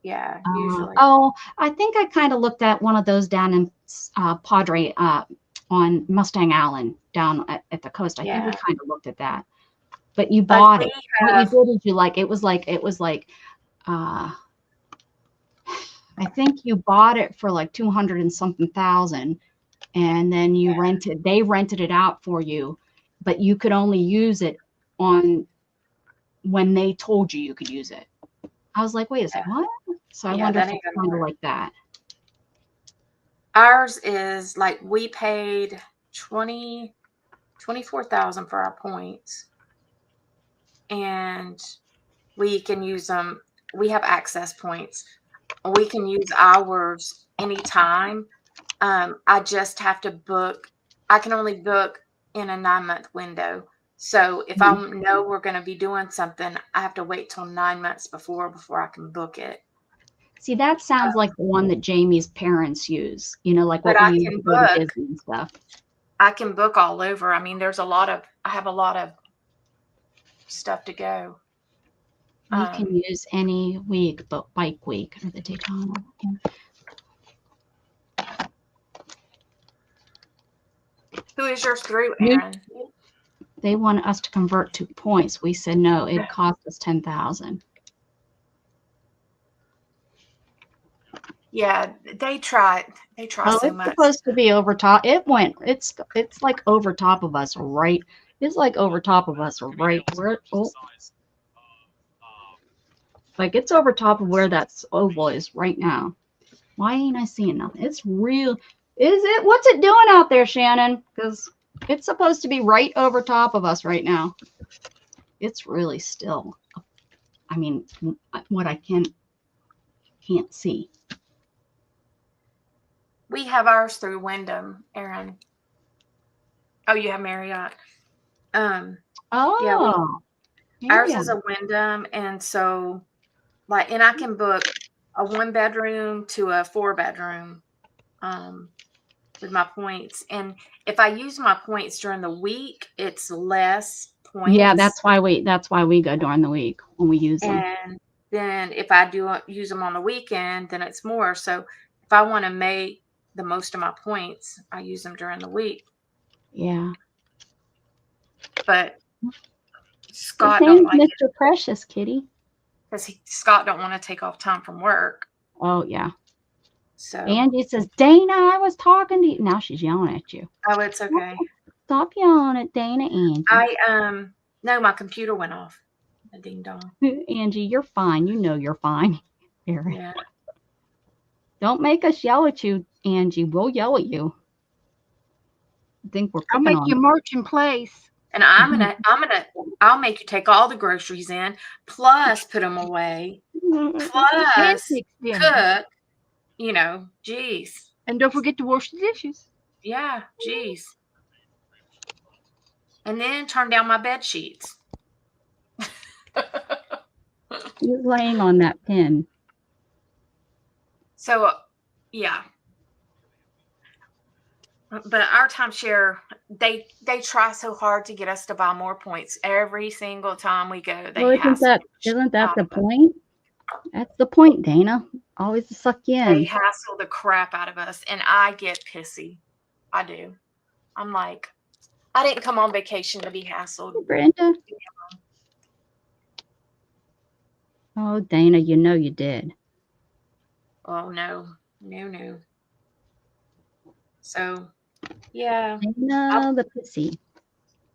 Yeah. Usually. Oh, I think I kind of looked at one of those down in Padre on Mustang Island down at the coast. I think we kind of looked at that. But you bought it. What you did is it was like I think you bought it for like 200 and something thousand, and then you they rented it out for you, but you could only use it on when they told you could use it. I was like, wait a second, what? So I wonder if it's kind of like that. Ours is like we paid 24,000 for our points, and we can use them. We have access points. We can use ours anytime. I just have to book. I can only book in a 9-month window. So if I know we're going to be doing something, I have to wait till 9 months before I can book it. See, that sounds like the one that Jamie's parents use. You know, like what we use to go to Disney and stuff. I can book all over. I mean, I have a lot of stuff to go. You can use any week, but Bike Week or the Daytona. Who is yours through, Aaron? They wanted us to convert to points. We said no. It cost us 10,000. Yeah, they try so much. It's supposed to be over top. It's like over top of us, right? It's like over top of us, right? Like it's over top of where that oval is right now. Why ain't I seeing nothing? It's real. Is it? What's it doing out there, Shannon? Because it's supposed to be right over top of us right now. It's really still. I mean, what I can't see. We have ours through Wyndham, Aaron. Oh, you have Marriott. Oh. Yeah, ours is a Wyndham, and so like, and I can book a 1-bedroom to a 4-bedroom with my points. And if I use my points during the week, it's less points. Yeah, that's why we go during the week when we use them. And then if I do use them on the weekend, then it's more. So if I want to make the most of my points, I use them during the week. Yeah. But His Scott don't name's like it Mr. Precious, Kitty. because Scott don't want to take off time from work. Oh yeah. So Angie says, Dana, I was talking to you. Now she's yelling at you. oh, it's okay. Stop yelling at Dana, Angie. No, my computer went off. A ding dong. Angie, you're fine. You know you're fine. Here. Yeah. Don't make us yell at you, Angie. We'll yell at you. I think we're I'll picking make on you march in place. And I'll make you take all the groceries in, plus put them away, And plus fix dinner. cook. You know, geez. And don't forget to wash the dishes. Yeah, geez. And then turn down my bed sheets. He's laying on that pin. So, yeah. But our timeshare, they try so hard to get us to buy more points every single time we go. Well, isn't that the point? That's the point, Dana. Always to suck you in. They hassle the crap out of us, and I get pissy. I do. I'm like, I didn't come on vacation to be hassled. Hey, Brenda. Oh, Dana, you know you did. Oh, no. So, yeah. Dana the pissy.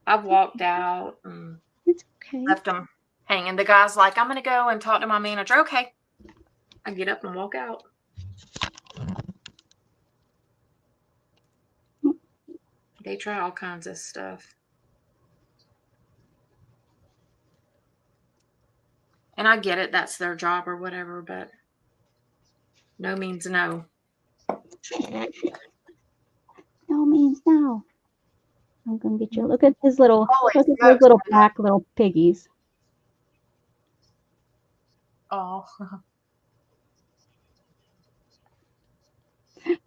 I've walked out and It's okay. left them hanging. The guy's like, I'm going to go and talk to my manager. Okay. I get up and walk out. They try all kinds of stuff. And I get it. That's their job or whatever, but no means no. No means no. I'm going to get you. Look at his little, Holy look at smokes. those little black little piggies. Oh.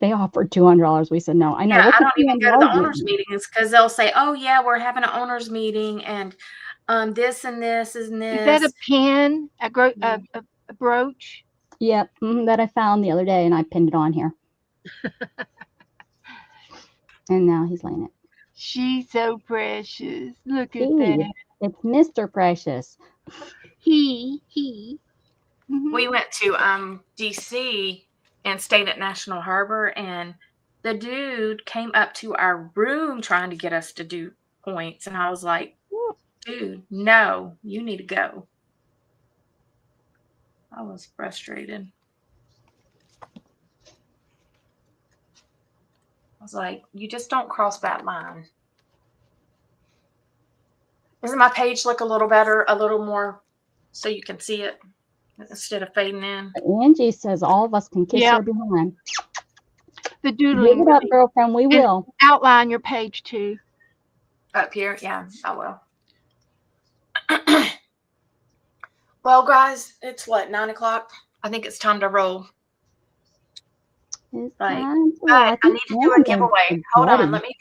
They offered $200. We said no. I know. Yeah, Look I at don't even go to the $200. owners' meetings because they'll say, oh, yeah, we're having an owners' meeting and this and this and this. Is that a pin? A brooch? Yep, that I found the other day, and I pinned it on here. And now he's laying it. She's so precious. Look at that. It's Mr. Precious. He. We went to DC and stayed at National Harbor, and the dude came up to our room trying to get us to do points, and I was like, dude, no, you need to go. I was frustrated. I was like, you just don't cross that line. Doesn't my page look a little better, a little more so you can see it instead of fading in? Angie says all of us can kiss her behind. The doodling. Give it up, girlfriend. We will. Outline your page too. Up here? Yeah, I will. Well, guys, it's what, 9 o'clock? I think it's time to roll. It's Like, time to I need to do a giveaway. Hold on, buddy.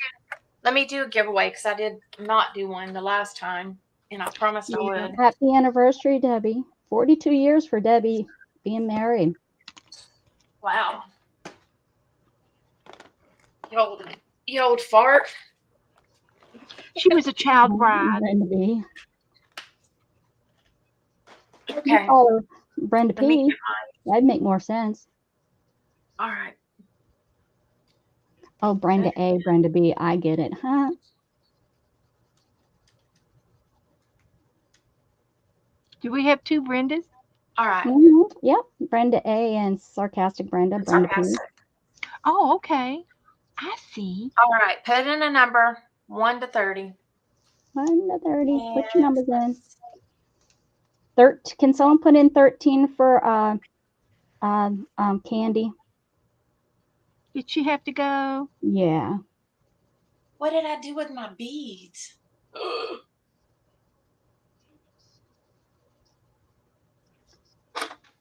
let me do a giveaway because I did not do one the last time, and I promised I would. Happy anniversary, Debbie. 42 years for Debbie being married. Wow. You old fart. She was a child bride. Brenda B. Okay. Call her Brenda Let me P. get That'd make more sense. All right. Oh, Brenda A, Brenda B. I get it, huh? Do we have two Brendas? All right. Yep. Brenda A and sarcastic Brenda. Brenda P. Oh, okay. I see. All right. Put in a number 1 to 30. 1 to 30. Put your numbers in. Can someone put in 13 for Candy? Did she have to go? Yeah. What did I do with my beads?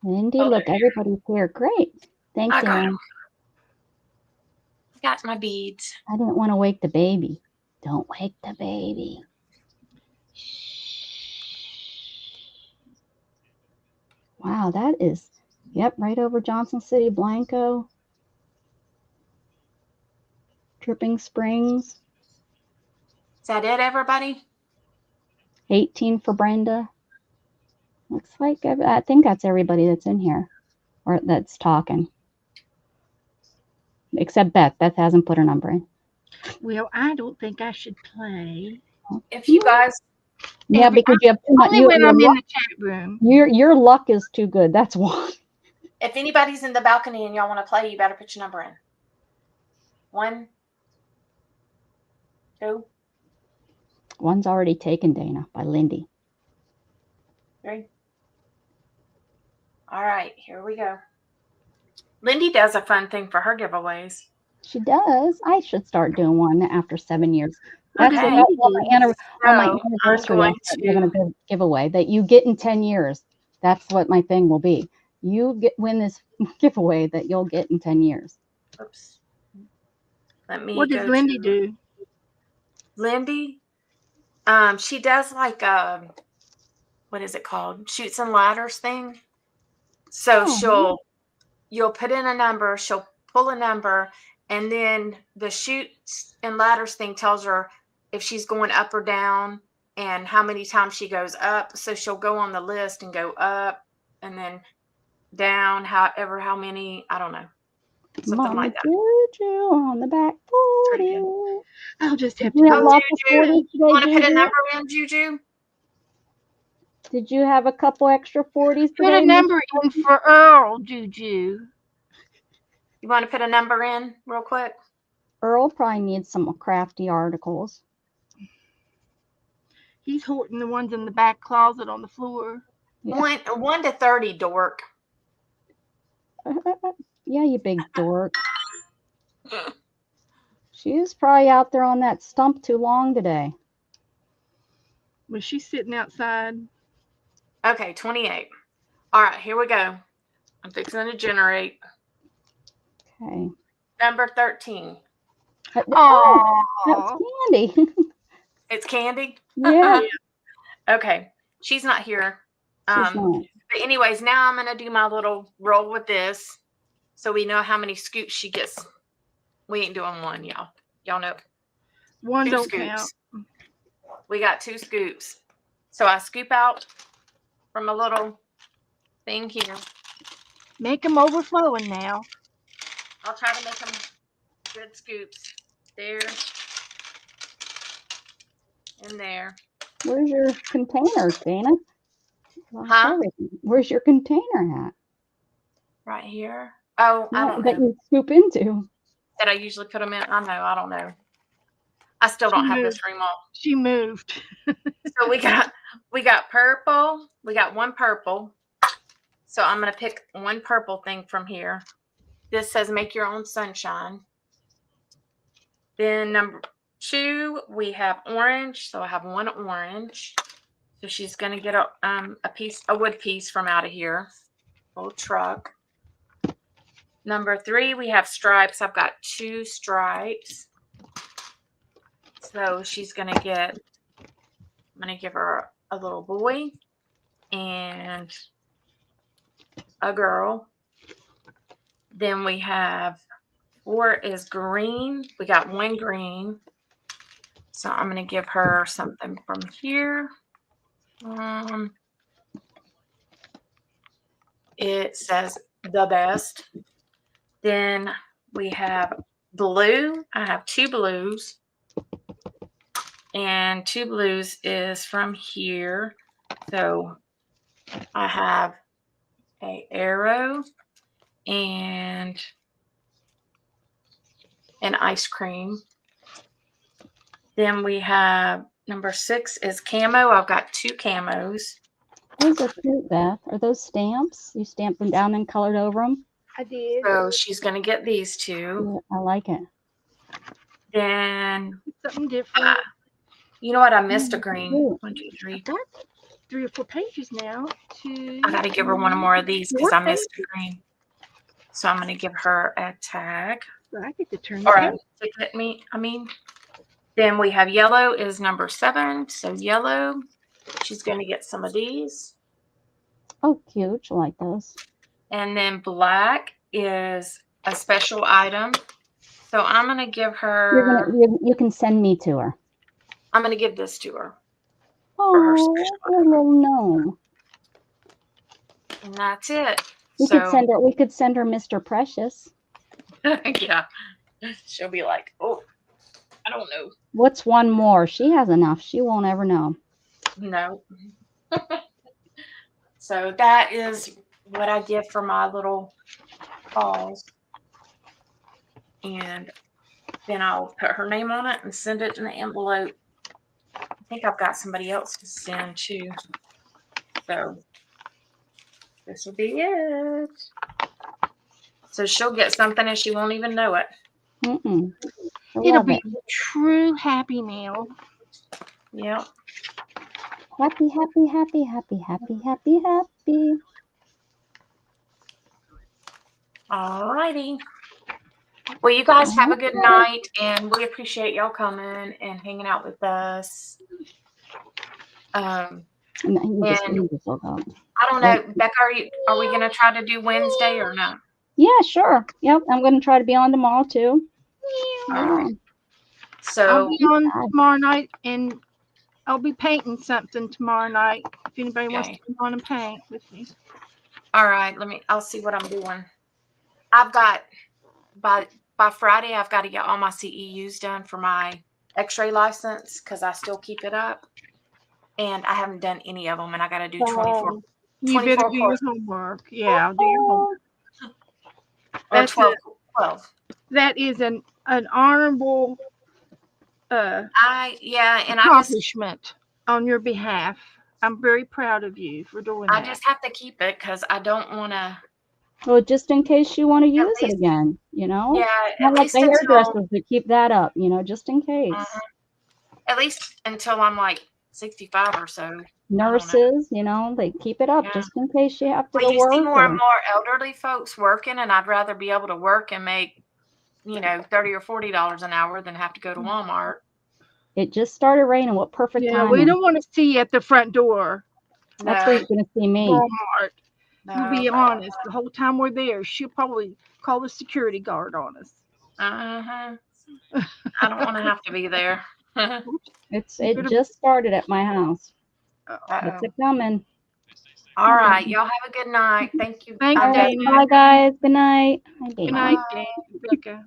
Lindy, Oh, look, there. everybody's here. Great. Thanks, I got Aaron. 'em. Got my beads. I didn't want to wake the baby. Don't wake the baby. Wow, that is, yep, right over Johnson City, Blanco. Dripping Springs. Is that it, everybody? 18 for Brenda. Looks like, I think that's everybody that's in here or that's talking. Except Beth. Beth hasn't put her number in. Well, I don't think I should play. If you guys, Yeah, because you have too much. Only when I'm in the chat room. Your luck is too good. That's why. if anybody's in the balcony and y'all want to play, you better put your number in. 1, 2, One's already taken, Dana, by Lindy. 3. All right, here we go. Lindy does a fun thing for her giveaways. She does. I should start doing one after 7 years. That's Okay. what on my So, anniversary. I'm We're going to give away that you get in 10 years. That's what my thing will be. You win this giveaway that you'll get in 10 years. Oops. Let me What does go Lindy to do? Lindy. She does like what is it called? Shoots and ladders thing. So you'll put in a number, she'll pull a number, and then the shoots and ladders thing tells her if she's going up or down and how many times she goes up. So she'll go on the list and go up and then down, how many, I don't know. Something Mama like that. Juju on the back 40. I'll just have You to have go. lots of 40s today, You want to put a Juju? number in, Juju? Did you have a couple extra 40s Put today? a number in for Earl, Juju. You want to put a number in real quick? Earl probably needs some crafty articles. He's hoarding the ones in the back closet on the floor. Yeah. 1 to 30, dork. Yeah, you big dork. She was probably out there on that stump too long today. Was she sitting outside? Okay, 28. All right, here we go. I'm fixing to generate. Okay. Number 13. Oh, That's Candy. It's Candy? Yeah. Okay. She's not here. She's not. But anyways, now I'm going to do my little roll with this so we know how many scoops she gets. We ain't doing one, y'all. Y'all know. one 2 don't scoops. count. We got 2 scoops. So I scoop out from a little thing here. Make them overflowing now. I'll try to make them good scoops. There. And there. Where's your container, Dana? Huh? Where's your container at? Right here. Oh, I don't That know. you scoop into. That I usually put them in. I don't know. I still don't have this remote. She moved. So we got purple. We got 1 purple. So I'm going to pick 1 purple thing from here. This says make your own sunshine. Then number 2, we have orange. So I have 1 orange. So she's going to get a wood piece from out of here. Little truck. Number 3, we have stripes. I've got 2 stripes. So she's going to get, I'm going to give her a little boy and a girl. Then we have 4 is green. We got 1 green. So I'm going to give her something from here. It says the best. Then we have blue. I have 2 blues. And 2 blues is from here. So I have a arrow and an ice cream. Then we have number 6 is camo. I've got 2 camos. Those are cute, Beth. Are those stamps? You stamped them down and colored over them? I did. So she's going to get these 2. Yeah, I like it. Then, Something different. you know what? I missed a green. Ooh. 1, 2, 3. 3 or 4 pages now. I gotta give her one more of these because I missed the green. So I'm gonna give her a tag. I get to turn Or it. a ticket I mean. Then we have yellow is number 7. So yellow, she's gonna get some of these. Oh, cute. I like those. And then black is a special item. So I'm gonna give her. You can send me to her. I'm gonna give this to her. For her Oh, special a little gnome. And that's it. We could send her Mr. Precious. Yeah. She'll be like, oh, I don't know. What's one more? She has enough. She won't ever know. No. So that is what I give for my little calls. And then I'll put her name on it and send it in the envelope. I think I've got somebody else to send too. So this will be it. So she'll get something and she won't even know it. It'll be true happy meal. Yep. Happy, happy, happy, happy, happy, happy, happy. All righty. Well, you guys have a good night, and we appreciate y'all coming and hanging out with us. And I don't know, Becca, are we gonna try to do Wednesday or no? Yeah, sure. Yep, I'm gonna try to be on tomorrow too. All right. So I'll be on tomorrow night, and I'll be painting something tomorrow night. If anybody wants to come on and paint with me. All right, I'll see what I'm doing. I've got by Friday, I've got to get all my CEUs done for my X-ray license because I still keep it up, and I haven't done any of them, and I got to do 24. You better do your homework. Yeah, I'll do your homework. Or 12. That is an honorable accomplishment on your behalf. I'm very proud of you for doing that. I just have to keep it because I don't want to. Well, just in case you want to use it again, you know? Yeah, not like the hairdressers that keep that up, you know, just in case. At least until I'm like 65 or so. Nurses, you know, they keep it up just in case you have to go work. You see more and more elderly folks working, and I'd rather be able to work and make, $30 or $40 an hour than have to go to Walmart. It just started raining. What perfect time. We don't want to see you at the front door. That's where you're going to see me. Walmart. To be honest, the whole time we're there, she'll probably call the security guard on us. I don't want to have to be there. It just started at my house. It's coming. All right, y'all have a good night. Thank you. Thank you, Dana. Bye, guys. Good night. Good night, Dana. Becca.